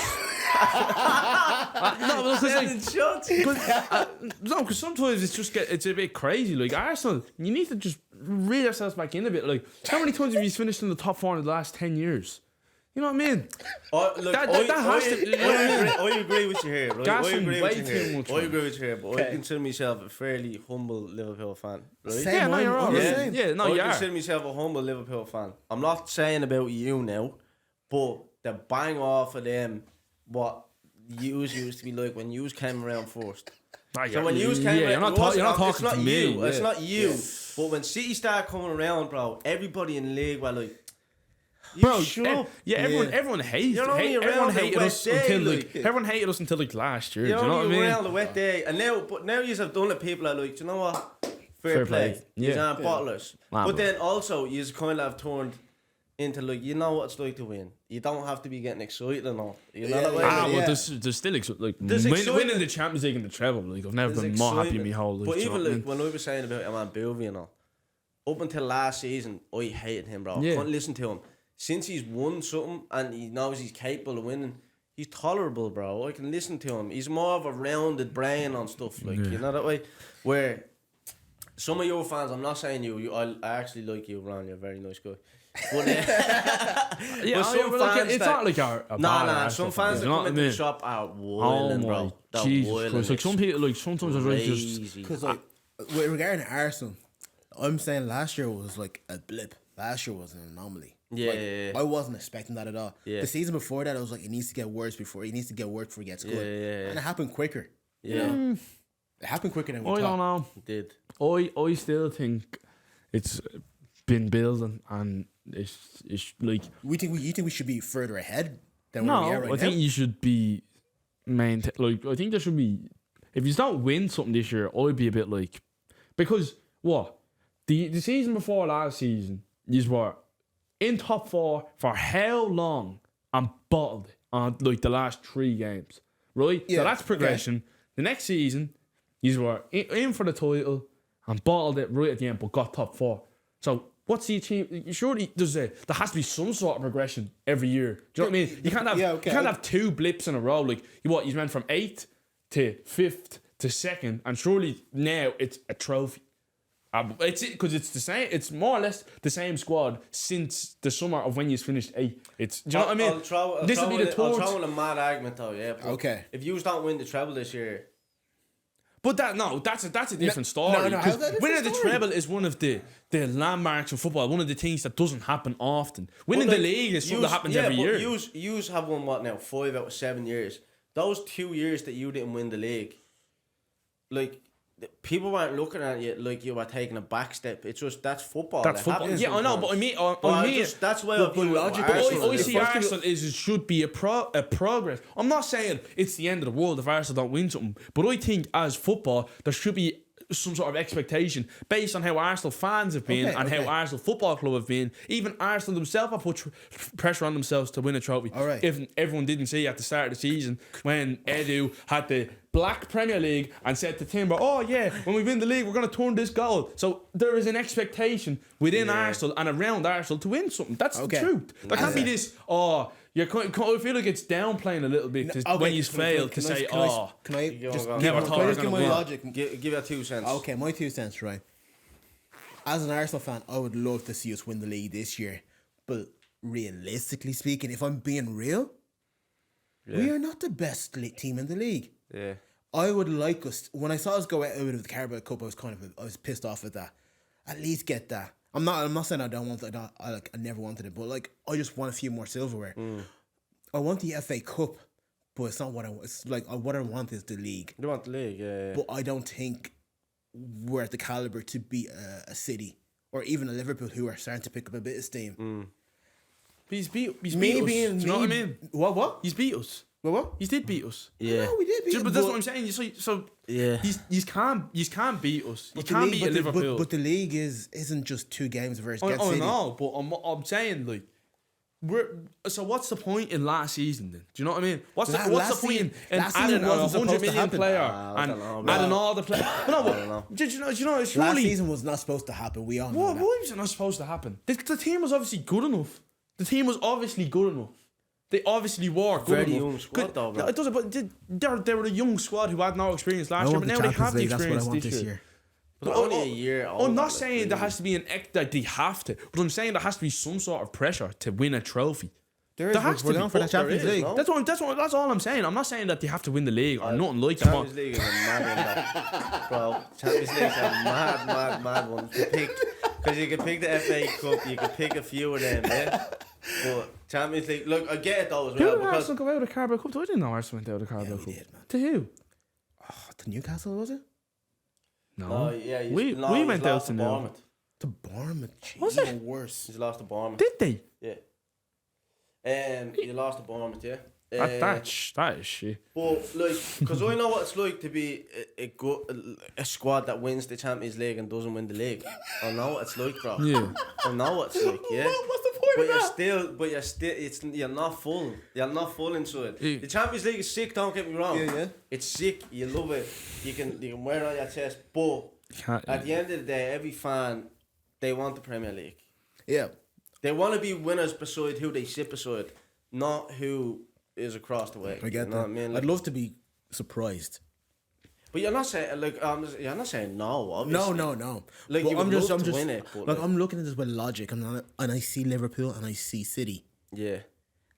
No, because sometimes it's a bit crazy. Like Arsenal, you need to just reel yourselves back in a bit. Like how many times have you finished in the top four in the last 10 years? You know what I mean? I agree with you here. Right? I Gassing agree way with you too here. much, I man. agree with you here, but I consider myself a fairly humble Liverpool fan. Right? Same. Yeah, no, you're I'm all the right. same. Yeah, no, I you are. consider myself a humble Liverpool fan. I'm not saying about you now, but the bang off of them, what yous used to be like when yous came around first. So when yous came around, you're not talking to me. You, It's yeah. not you. But when City started coming around, bro, everybody in the league were like, you Bro, shut up. everyone hated. You're only around Everyone a hated wet us day, until like. everyone hated us until like last year. You're Do you know what I only mean? around the wet day, and now you have done it. People are like, do you know what? Fair play. play. You Yeah. aren't bottlers. Nah, But bro. then also, you kind of have turned into like, you know what it's like to win. You don't have to be getting excited and all. You know that way. yeah. Well, there's still There's excitement. winning the Champions League and the treble. Like I've never There's been more happy in excitement. my whole life. But do you know even what I like mean? when I was saying about Aman Bilby and all, up until last season, I hated him, bro. Yeah. I couldn't listen to him. Since he's won something and he knows he's capable of winning, he's tolerable, bro. I can listen to him. He's more of a rounded brain on stuff, like, you know that way? Where some of your fans, I'm not saying I actually like you, Ron, you're a very nice guy. But, Yeah, but some fans it's that- not like our Nah, some fans that you know come what I into the mean? shop are Oh wilding, my bro. They're Jesus wilding. Christ! Like some people, like sometimes I really just crazy. Because like, with regarding Arsenal, I'm saying last year was like a blip. Last year was an anomaly. Yeah, Like, yeah, yeah. I wasn't expecting that at all. Yeah. The season before that, I was like, it needs to get worse before it gets good. Yeah. And it happened quicker. Yeah, It happened quicker than we I don't thought. know. it did. I still think it's been building and it's like You think we should be further ahead than where we are no. right I now? think you should be like I think there should be if you don't win something this year, I'd be a bit like because what the season before last season you were in top four for how long and bottled it on like the last 3 games, right? Yeah, So that's progression. The next season, you were in for the title and bottled it right at the end, but got top 4. So what's the achievement? Surely there has to be some sort of progression every year. Do you know what I mean? You can't have Yeah, okay. you can't have 2 blips in a row. Like you went from 8th to 5th to 2nd, and surely now it's a trophy. It's because it's the same. It's more or less the same squad since the summer of when you finished 8th. It's do you know what I mean? This will be the I'll third. throw in a mad argument though, yeah. But Okay. if you don't win the treble this year, But that's a different story. no, 'cause how's that a different winning the story? treble is one of the landmarks of football. One of the things that doesn't happen often. Winning But, the like, league is something that happens every year. Yous have won what now? 5 out of 7 years. Those 2 years that you didn't win the league, like people weren't looking at you like you were taking a back step. It's just that's football. That's It football. happens Yeah, I know, but I sometimes. mean, That's why I but view it with logically- Arsenal. I The see first Arsenal is it should be a progress. I'm not saying it's the end of the world if Arsenal don't win something, but I think as football there should be some sort of expectation based on how Arsenal fans have been and how Arsenal Football Club have been. Even Arsenal themselves have put pressure on themselves to win a trophy. All right. If everyone didn't see at the start of the season when Edu had the Black Premier League and said to Timber, oh yeah, when we win the league, we're going to turn this goal. So there is an expectation within Arsenal and around Arsenal to win something. That's the truth. There can't be this, I feel like it's downplaying a little bit when you fail to say, Can I just give my logic? Give your 2 cents. Okay, my 2 cents, right? As an Arsenal fan, I would love to see us win the league this year. But realistically speaking, if I'm being real, we are not the best team in the league. Yeah. I would like us, when I saw us go out of the Carabao Cup, I was pissed off at that. At least get that. I'm not saying I don't want it. I never wanted it, but like I just want a few more silverware. I want the FA Cup, but it's not what I want. It's like what I want is the league. You want the league, yeah. But I don't think we're at the caliber to beat a City or even a Liverpool who are starting to pick up a bit of steam. He's beat us. Do you know what I mean? What? He's beat us. What? He did beat us. Yeah. No, we did beat But that's what I'm saying. So yeah. you can't beat us. You can't beat Liverpool. But the league isn't just 2 games versus City. No, but I'm saying like what's the point in last season then? Do you know what I mean? What's the point in adding a 100 million player and adding all the players? No, but do you know? It's last really, season was not supposed to happen. We all know why that. was it not supposed to happen? The team was obviously good enough. The team was obviously good enough. They obviously were good Very enough. young squad though, bro. It doesn't, but they were a young squad who had no experience last year, but now they have the experience this year. But only a year. I'm not saying there has to be that they have to, but I'm saying there has to be some sort of pressure to win a trophy. There has to be. Going for the Champions League. No? That's all I'm saying. I'm not saying that they have to win the league or nothing like that. Champions League is a mad one, bro. Champions League is a mad one to pick. Because you can pick the FA Cup, you can pick a few of them, yeah? But Champions League, look, I get it though as well. Who did Arsenal go out of the Carabao Cup? I didn't know Arsenal went out of the Carabao Cup. We did, man. To who? To Newcastle, was it? No. Yeah, we went out to Bournemouth. To Bournemouth. Jeez, Was it? even worse. You lost to Bournemouth. Did they? Yeah. You lost to Bournemouth, yeah. That is shit. But like, because I know what it's like to be a squad that wins the Champions League and doesn't win the league. I know what it's like, bro. Yeah. I know what it's like. Yeah. What's the point of that? But you're still, you're not full. You're not full into it. Yeah. The Champions League is sick. Don't get me wrong. Yeah. It's sick. You love it. You can wear it on your chest. But at the end of the day, every fan, they want the Premier League. Yeah. They want to be winners beside who they sit beside, not who is across the way. I get you know that. what I mean? Like, I'd love to be surprised. but you're not saying you're not saying no. Obviously. No. Like But you would love to win it. But like I'm looking at this with logic, and I see Liverpool and I see City, yeah.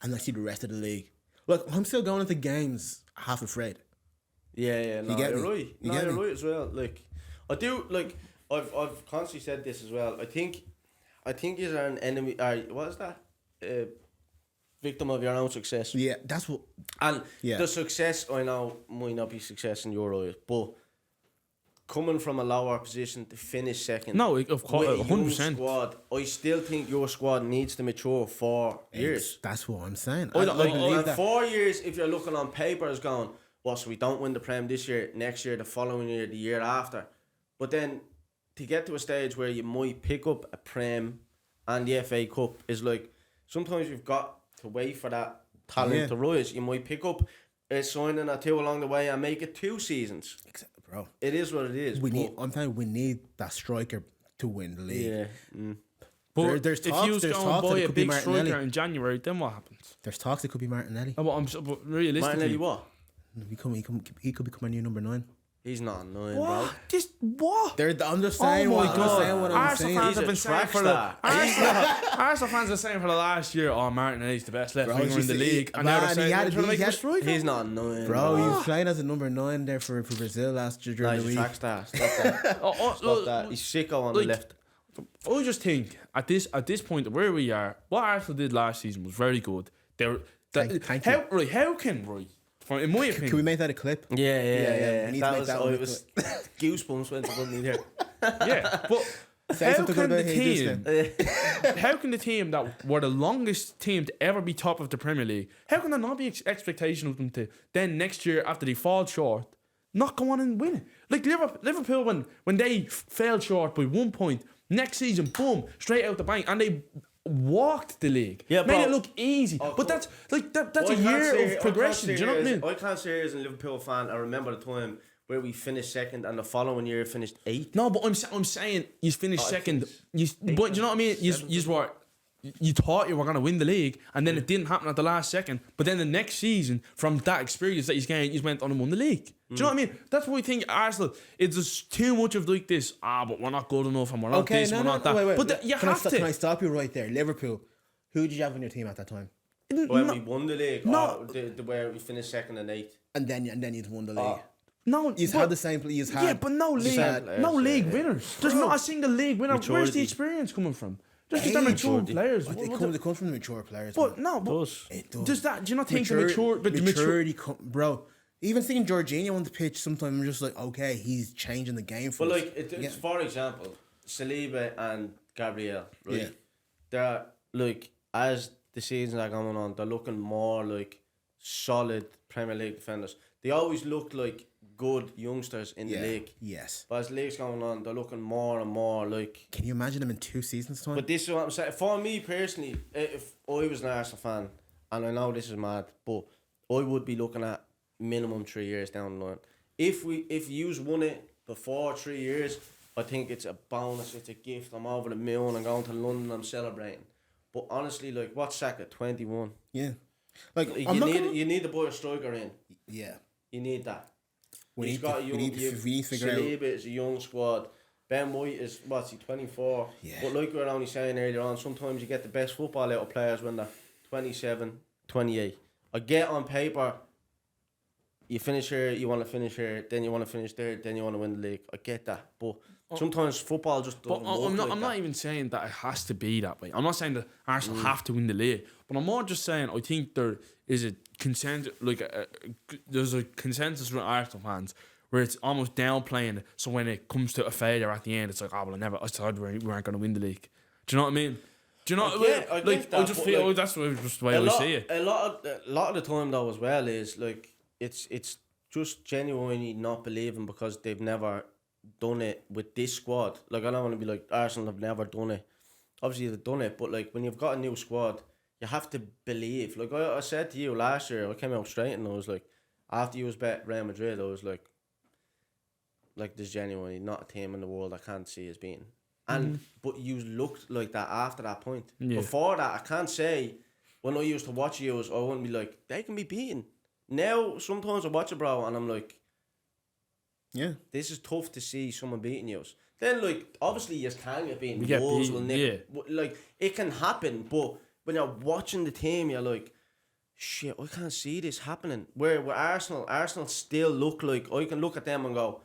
and I see the rest of the league. Look, I'm still going into games half afraid. Yeah. No, get you're me? right. You No, get you're me? right as well. Like I do. Like I've constantly said this as well. I think you are an enemy. What is that? Victim of your own success. Yeah, that's what. And Yeah. the success, I know, might not be success in your eyes, but coming from a lower position to finish second. No, of course, with a young 100%. squad, I still think your squad needs to mature 4 years. That's what I'm saying. I I don't- believe And that. 4 years, if you're looking on paper, is going, well, so we don't win the Prem this year, next year, the following year, the year after. But then to get to a stage where you might pick up a Prem and the FA Cup is like, sometimes you've got to wait for that talent to rise. You might pick up a signing or 2 along the way and make it 2 seasons. Bro, It is what it is. I'm telling you, we need that striker to win the league. Yeah. But There's if talks- you there's go talks and that buy it a could be big Martinelli. striker in January, then what happens? There's talks it could be Martinelli. But realistically, Martinelli what? He could become a new number 9. He's not annoying, What? bro. What? I'm just saying Oh my what I'm God. saying. What I'm Arsenal saying. fans He's have a been saying track for the star. Arsenal fans are saying for the last year, oh, Martinelli's the best left Bro, winger in the you league, see, and now they're man, saying he had- they're trying to he make him a had- striker. He's not annoying, Bro, he was playing as a number 9 there for Brazil last year No, during he's the a week. track star. Stop that. Stop that. He's sicko on the like- left. I just think at this point where we are, what Arsenal did last season was very good. Thank how you. how can in my opinion, Can we make that a clip? Yeah. We need to That make was, that oh, one it was goosebumps when someone in here. yeah, but Say how something can good the about Jesus team? How can the team that were the longest team to ever be top of the Premier League? How can there not be expectation of them to then next year after they fall short, not go on and win it. Like Liverpool when they fell short by 1 point, next season, boom, straight out the bank, and they walked the league. Yeah, made it bro. look easy. Oh, but that's like that's I a can't year say- of progression. Do you know what I mean? I can't say as a Liverpool fan, I remember the time where we finished second and the following year finished 8th. No, but I'm saying you finished I second. finished But you know what I mean? You thought you were gonna win the league, and then it didn't happen at the last second. But then the next season, from that experience that he's gained, you went on and won the league. Do you know what I mean? That's what we think. Arsenal, it's just too much of like this. But we're not good enough, and we're not this, we're not that. Wait. But you have to. Can I stop you right there? Liverpool. Who did you have on your team at that time? When we won the league, No. the where we finished second and 8th. And then you'd won the league. No, You've had the same. You've had. Yeah, but no league, had- no league yeah. winners. There's not a single league winner. Where's Maturity. the experience coming from? Just the mature players. But they come from the mature players. But man. no, but does. It does. does that? Do you not think the mature? But the maturity, bro. Even seeing Jorginho on the pitch, sometimes I'm just like, okay, he's changing the game for But us. like, it's Yeah. for example, Saliba and Gabriel, right? Yeah. They're like, as the seasons are going on, they're looking more like solid Premier League defenders. They always look like good youngsters in the league. Yes. But as the league's going on, they're looking more and more like. Can you imagine them in 2 seasons' time? But this is what I'm saying. For me personally, if I was an Arsenal fan, and I know this is mad, but I would be looking at minimum 3 years down the line. If you's won it before 3 years, I think it's a bonus, it's a gift. I'm over the moon, I'm going to London, I'm celebrating. But honestly, like, what's Saka, 21? yeah. Like, You need to put a striker in. Yeah. You need that. We He's need got to- a we young. need to figure out- Saliba is a young squad. Ben White is, what's he, 24? Yeah. But like we were only saying earlier on, sometimes you get the best football out of players when they're 27, 28. I get on paper, you finish here, you want to finish here, then you want to finish there, then you want to win the league. I get that. But sometimes football just doesn't But work I'm not even saying that it has to be that way. I'm not saying that Arsenal have to win the league. But I'm more just saying I think there is a consensus, there's a consensus with Arsenal fans where it's almost downplaying it. So when it comes to a failure at the end, it's like, I said we weren't going to win the league. Do you know what I mean? Do you know? I get that, I just but, feel like, that's just the way I see it. A lot of the time though as well is like it's just genuinely not believing because they've never done it with this squad. Like, I don't want to be like Arsenal have never done it. Obviously they've done it, but like when you've got a new squad, you have to believe. Like I said to you last year, I came out straight and I was like, after you was bet Real Madrid, I was like there's genuinely not a team in the world I can't see as being. And but you looked like that after that point. Yeah. Before that, I can't say when I used to watch you, I wouldn't be like, they can be beaten. Now sometimes I watch it, bro, and I'm like, Yeah. this is tough to see someone beating you. Then like obviously you can get beaten. We get Wolves beaten, will nick, like it can happen, but when you're watching the team, you're like, shit, I can't see this happening. Where Arsenal still look like, I can look at them and go,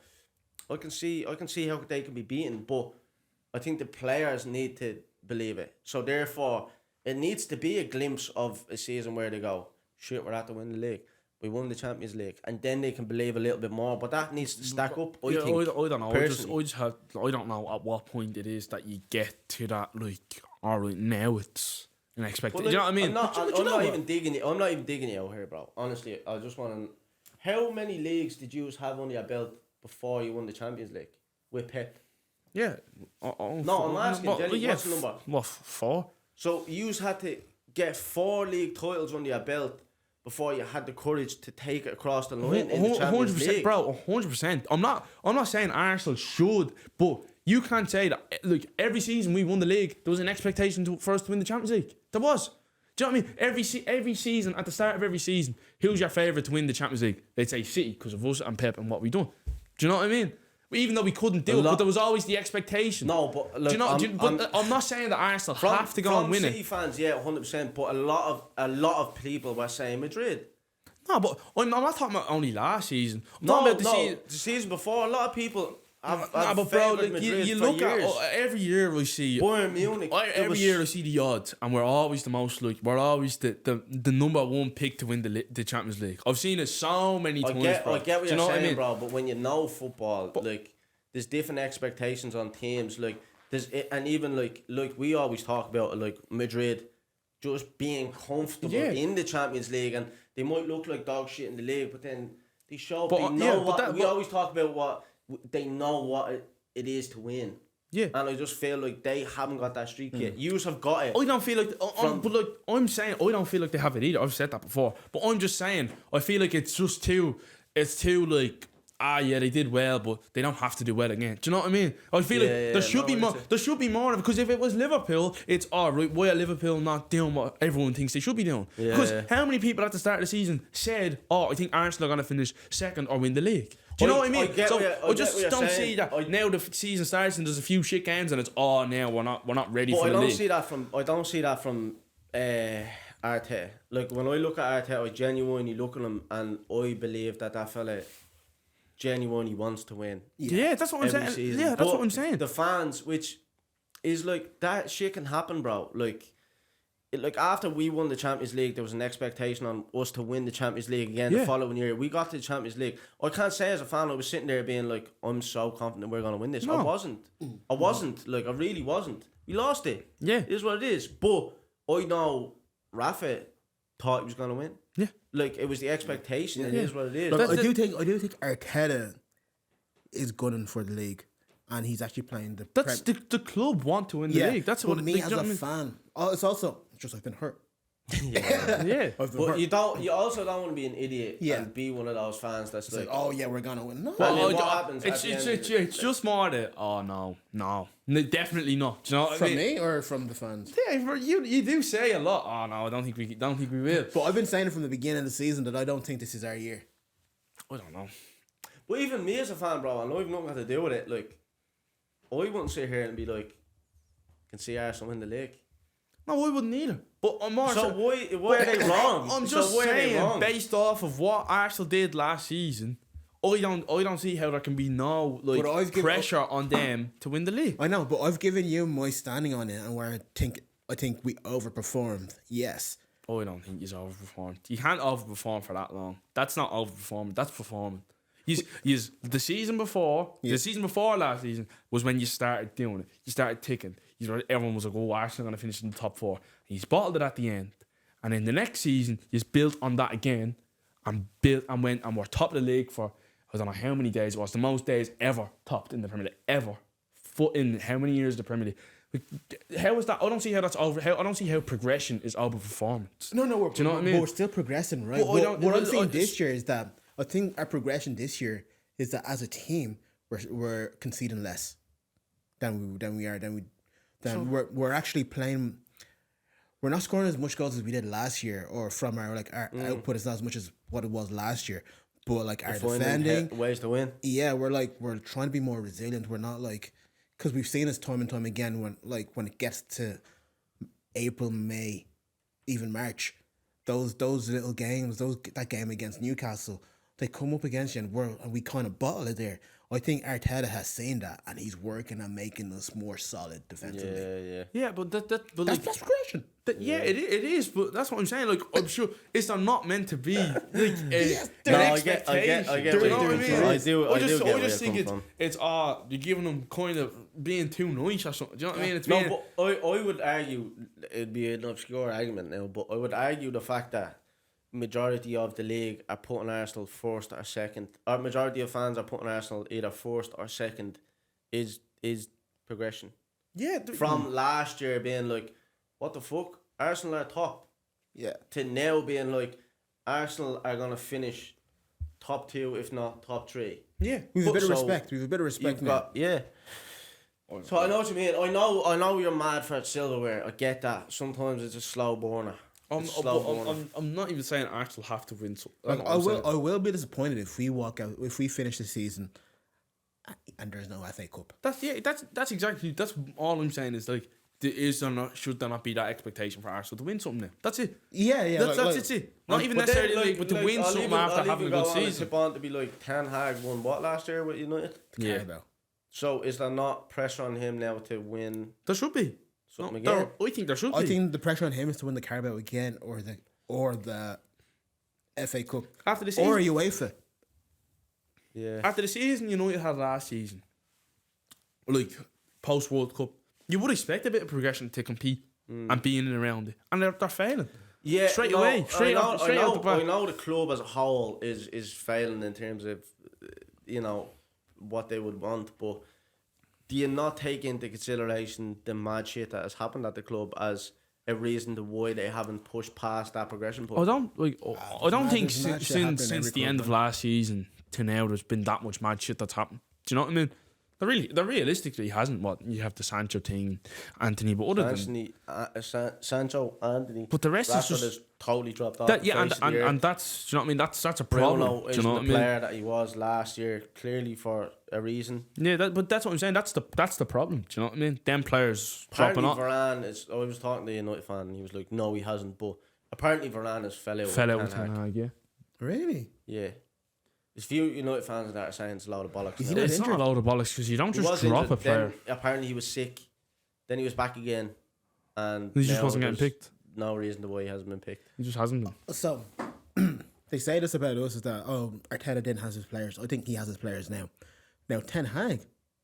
I can see how they can be beaten, but I think the players need to believe it. So therefore, it needs to be a glimpse of a season where they go, shit, we're at to win the league. We won the Champions League, and then they can believe a little bit more. But that needs to stack up. I think. I don't know. Personally. I don't know at what point it is that you get to that. Like, all right, now it's an expectation. But, You know what I mean? I'm not, But you I'm know not what? even digging it. I'm not even digging it out here, bro. Honestly, I just want to. How many leagues did you have under your belt before you won the Champions League with Pep? Yeah. No, I'm asking, Jenny, what's the number? What, 4? So you had to get 4 league titles under your belt before you had the courage to take it across the line in the Champions 100%, League. bro. 100%. I'm not saying Arsenal should, but you can't say that. Look, every season we won the league, there was an expectation for us to win the Champions League. There was. Do you know what I mean? Every season, at the start of every season, who's your favourite to win the Champions League? They'd say City because of us and Pep and what we done. Do you know what I mean? Even though we couldn't do it, but there was always the expectation. No, but look, do you know? I'm not saying that Arsenal have to go and win City it. fans, yeah, 100%. But a lot of people were saying Madrid. No, but I'm not talking about only last season. I'm talking about The season before. A lot of people have but bro, favoured like, Madrid you for look years. at every year I see Bayern Munich. every year I see the odds, and we're always the most we're always the number one pick to win the Champions League. I've seen it so many times. I get what Do you you're know saying, what I mean? bro. But when you know football, like there's different expectations on teams. Like and even like we always talk about like Madrid just being comfortable in the Champions League, and they might look like dog shit in the league, but then They show up. But, They know yeah, but what that- we but- always talk about. What they know what it is to win. Yeah. And I just feel like they haven't got that streak yet. Yous have got it. I don't feel like, but like I'm saying, I don't feel like they have it either. I've said that before, but I'm just saying, I feel like it's too like, yeah, they did well, but they don't have to do well again. Do you know what I mean? I feel like there should be more. There should be more of it, because if it was Liverpool, it's right. Why are Liverpool not doing what everyone thinks they should be doing? Because how many people at the start of the season said, I think Arsenal are going to finish second or win the league? Do you know what I mean? I just don't see that. Now the season starts and there's a few shit games and it's now we're not ready for the league. I don't see that from Arteta. Like when I look at Arteta, I genuinely look at him and I believe that fella genuinely wants to win. Yeah, that's what I'm saying. Season. Yeah, that's what I'm saying. The fans, which is like, that shit can happen, bro. Like after we won the Champions League, there was an expectation on us to win the Champions League again the following year. We got to the Champions League. I can't say as a fan I was sitting there being like, I'm so confident we're going to win this. No. I wasn't. Like, I really wasn't. We lost it. Yeah. It is what it is. But I know Rafa thought he was going to win. Yeah. Like, it was the expectation. It is what it is. But I do think Arteta is gunning for the league, and he's actually playing the. That's the club want to win the league. That's what me like, as a fan. It's also just I've been hurt. Yeah. I've been But hurt. you also don't want to be an idiot and be one of those fans that's like, oh yeah, we're gonna win. No, Well, what happens at It's the end of the- it's just more that no, definitely not. Do you know what I from mean? me or from the fans. Yeah, for you do say a lot. Oh no, I don't think we will. But I've been saying it from the beginning of the season that I don't think this is our year. I don't know. But even me as a fan, bro, I know I've nothing to do with it. Like, I wouldn't sit here and be like, can see Arsenal win the league. No, I wouldn't either. But I'm more So why are they wrong? I'm So just why are they saying, wrong? based off of what Arsenal did last season, I don't see how there can be no But I've given- pressure on them to win the league. I know, but I've given you my standing on it and where I think we overperformed. Yes. I don't think he's overperformed. You can't overperform for that long. That's not overperforming. That's performing. The season before last season was when you started doing it. You started ticking. Everyone was like, "Oh, Arsenal are going to finish in the top 4." He's bottled it at the end, and then the next season he's built on that again, and we're top of the league for I don't know how many days it was. The most days ever topped in the Premier League ever. In how many years the Premier League? Like, how is that? I don't see how that's over. I don't see how progression is over performance. No, do you know what I mean? We're still progressing, right? But I don't- what I'm I- saying I- this year is that I think our progression this year is that as a team we're conceding less we're actually playing. We're not scoring as much goals as we did last year, or from our output is not as much as what it was last year. But like our defending, ways to win. yeah, we're trying to be more resilient. We're not like, because we've seen this time and time again when it gets to April, May, even March, those little games, that game against Newcastle, they come up against you and we kind of bottle it there. I think Arteta has seen that and he's working on making us more solid defensively. Yeah, but but That's progression. it is. But that's what I'm saying. Like, I'm sure it's not meant to be like Yes, an No, I get expectation. where Do you you're know what I coming mean? from. I do I get just where you're think coming it's you're giving them kind of being too nice or something. Do you know what I mean? It's No, being, but I would argue, it'd be an obscure argument now, but I would argue the fact that majority of the league are putting Arsenal first or second, or majority of fans are putting Arsenal either first or second, is progression. Yeah. From last year being like, what the fuck? Arsenal are top. Yeah. To now being like, Arsenal are going to finish top 2, if not top 3. Yeah. We have a bit of So respect. We have a bit of respect You've now. got, yeah. So I know what you mean. I know you're mad for silverware. I get that. Sometimes it's a slow burner. I'm not even saying Arsenal have to win. So, Like, I will be disappointed if we finish the season and there's no FA Cup. That's exactly all I'm saying is like should there not be that expectation for Arsenal to win something now? That's it. Yeah. That's it. Not even necessarily but to win something after having a good season. Tip on to be like Ten Hag won what last year with United? Yeah. Carabao. So is there not pressure on him now to win There should be. something again? I think there should be. I think the pressure on him is to win the Carabao again or the FA Cup after the season. or UEFA. Yeah. After the season United had last season, like post World Cup, you would expect a bit of progression to compete and be in and around it, and they're failing. Yeah, Straight away, straight out the back. I know the club as a whole is failing in terms of, what they would want, but do you not take into consideration the mad shit that has happened at the club as a reason to why they haven't pushed past that progression point? I don't think there's mad shit happening since every the club, end of man. last season to now, there's been that much mad shit that's happened. Do you know what I mean? There realistically hasn't. What you have the Sancho thing, Anthony, but other than Sancho, Anthony, but the rest Rashford is has totally dropped off. that, the yeah, face of the earth. and that's, do you know what I mean? That's a problem. Bruno Do is you know the what I mean? player that he was last year, clearly for a reason. Yeah, but that's what I'm saying. That's the problem. Do you know what I mean? Them players dropping Apparently, off. Varane is. I was talking to a United fan, and he was like, "No, he hasn't." But apparently, Varane has fell out With Ten Hag. Ten Hag, yeah. Really? Yeah, there's few United fans that are saying it's a load of bollocks. Is he now. not It's not a load of bollocks because you don't He just was drop injured, a player. then apparently, he was sick. Then he was back again, and He just now wasn't getting there's picked. No reason to why he hasn't been picked. He just hasn't been. So they say this about us is that Arteta didn't have his players. I think he has his players now. Now Ten Hag,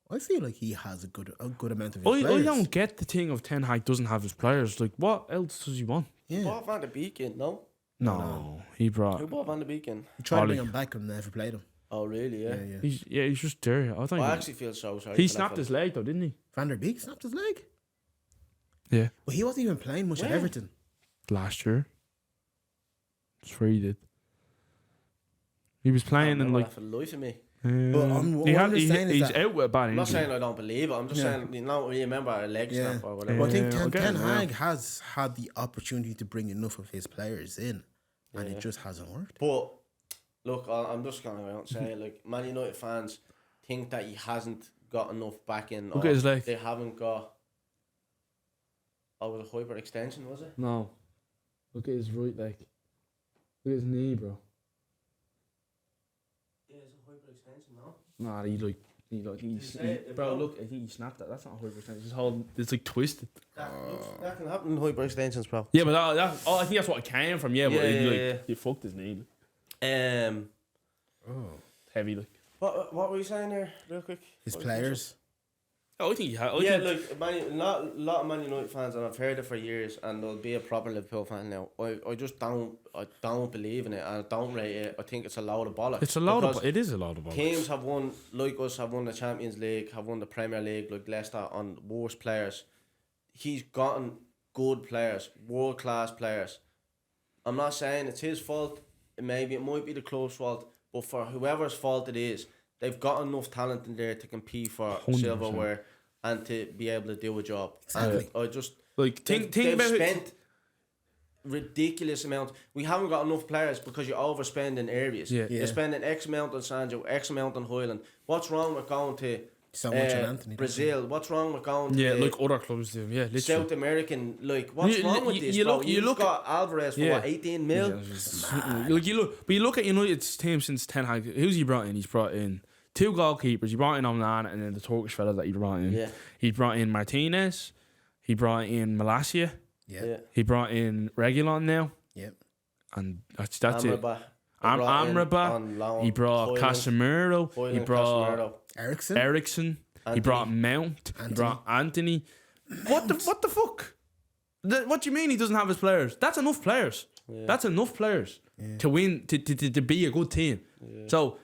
I feel like he has a good amount of his I players. don't get the thing of Ten Hag doesn't have his players. Like, what else does he want? Yeah, Bought Van de Beek in, no? No, he brought. Who bought Van de Beek in? he tried to bring Ollie. him back and never played him. Oh, really? Yeah. He's just there. I think I actually feel so sorry. he for that snapped fella. his leg though, didn't he? Van der Beek snapped his leg. Yeah, Well, he wasn't even playing much at Where? Everton. last year. That's where he did. He was I playing don't and remember like that for the life of me. he's that out with a bad I'm not injury. saying I don't believe it. I'm just Yeah. saying, you remember a leg snap or whatever. Well, I think Yeah, I'll get Ten it now. Hag has had the opportunity to bring enough of his players in, and Yeah. it just hasn't worked. But look, I'm just going to go out and say, like, Man United fans think that he hasn't got enough backing. Look or at his leg. They haven't got. Oh, was it hyperextension? Was it? No, look at his right leg. Look at his knee, bro. Yeah, it's a hyperextension, no. Nah, it, bro. bro? Look, I think he snapped that. That's not a hyperextension. It's whole. It's like twisted. That can happen in hyperextensions, bro. Yeah, but I think that's what it came from. Yeah, but Yeah, he, yeah. he fucked his knee. Heavy, like. What were you saying there, real quick? His What was you players. Oh, I think he had. Yeah, like a lot of Man United fans, and I've heard it for years, and there'll be a proper Liverpool fan now. I just don't believe in it. I don't rate it. I think it's a load of bollocks. It's a lot Because of. It is a lot of bollocks. teams have won, like us, have won the Champions League, have won the Premier League, like Leicester, on worse players. He's gotten good players, world class players. I'm not saying it's his fault. Maybe it might be the club's fault, but for whoever's fault it is, they've got enough talent in there to compete for 100%. silverware and to be able to do a job. Exactly. And I just Like think they've about it. spent ridiculous amounts. We haven't got enough players because you overspend in areas. Yeah. Yeah. You're spending X amount on Sancho, X amount on Hoyland. What's wrong with going to So much on Anthony. Brazil? What's wrong with going Yeah, to like other clubs do. Yeah, literally. South American? Like, what's You- wrong with you- this, you bro? look- you You've look got Alvarez for Yeah. what, 18 mil? Like you look at United's team since Ten Hag. Who's he brought in? He's brought in 2 goalkeepers. He brought in Onana and then the Turkish fella that he brought in. Yeah. He brought in Martinez. He brought in Malacia. Yeah. Yeah. He brought in Regulon now, Yep. and that's it. Amrabat. They brought in Amrabat. on loan. He brought Hoyland, Casemiro. He Hoyland, brought Casemiro. Ericsson. Ericsson. He Anthony. brought Mount. He brought Anthony. What the fuck? What do you mean he doesn't have his players? That's enough players. That's enough players to win to be a good team. So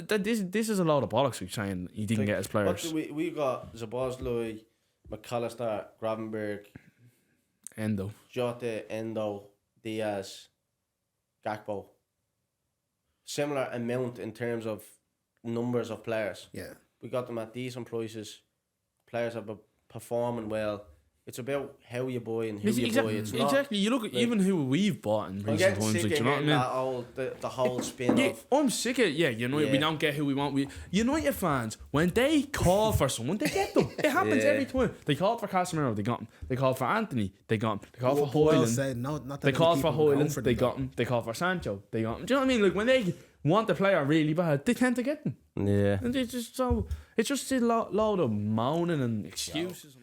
this is a lot of bollocks. Like saying he didn't get his What players. do we got Zabozlui, McAllister, Gravenberg, Endo. Jota, Endo, Diaz, Gakpo. Similar amount in terms of numbers of players. Yeah. We got them at decent prices. Players are performing well. It's about how you buy and who you buy. It's not. Exactly. You look at even who we've bought in I'm recent getting times. sick Like, of you know what I hearing mean? that old, the whole spin Yeah, of. I'm sick of we Yeah. don't get who we want. United fans, when they call for someone, they get them. It happens Yeah. every time. They called for Casemiro, they got him. They called for Anthony, they got him. They called for Well Hoyland, said. No, not that they many called for people going Hoyland, for they them, got him. They called for Sancho, they got him. Do you know what I mean? Like when they want the player really bad, they tend to get them. Yeah. And it's just a load of moaning and excuses.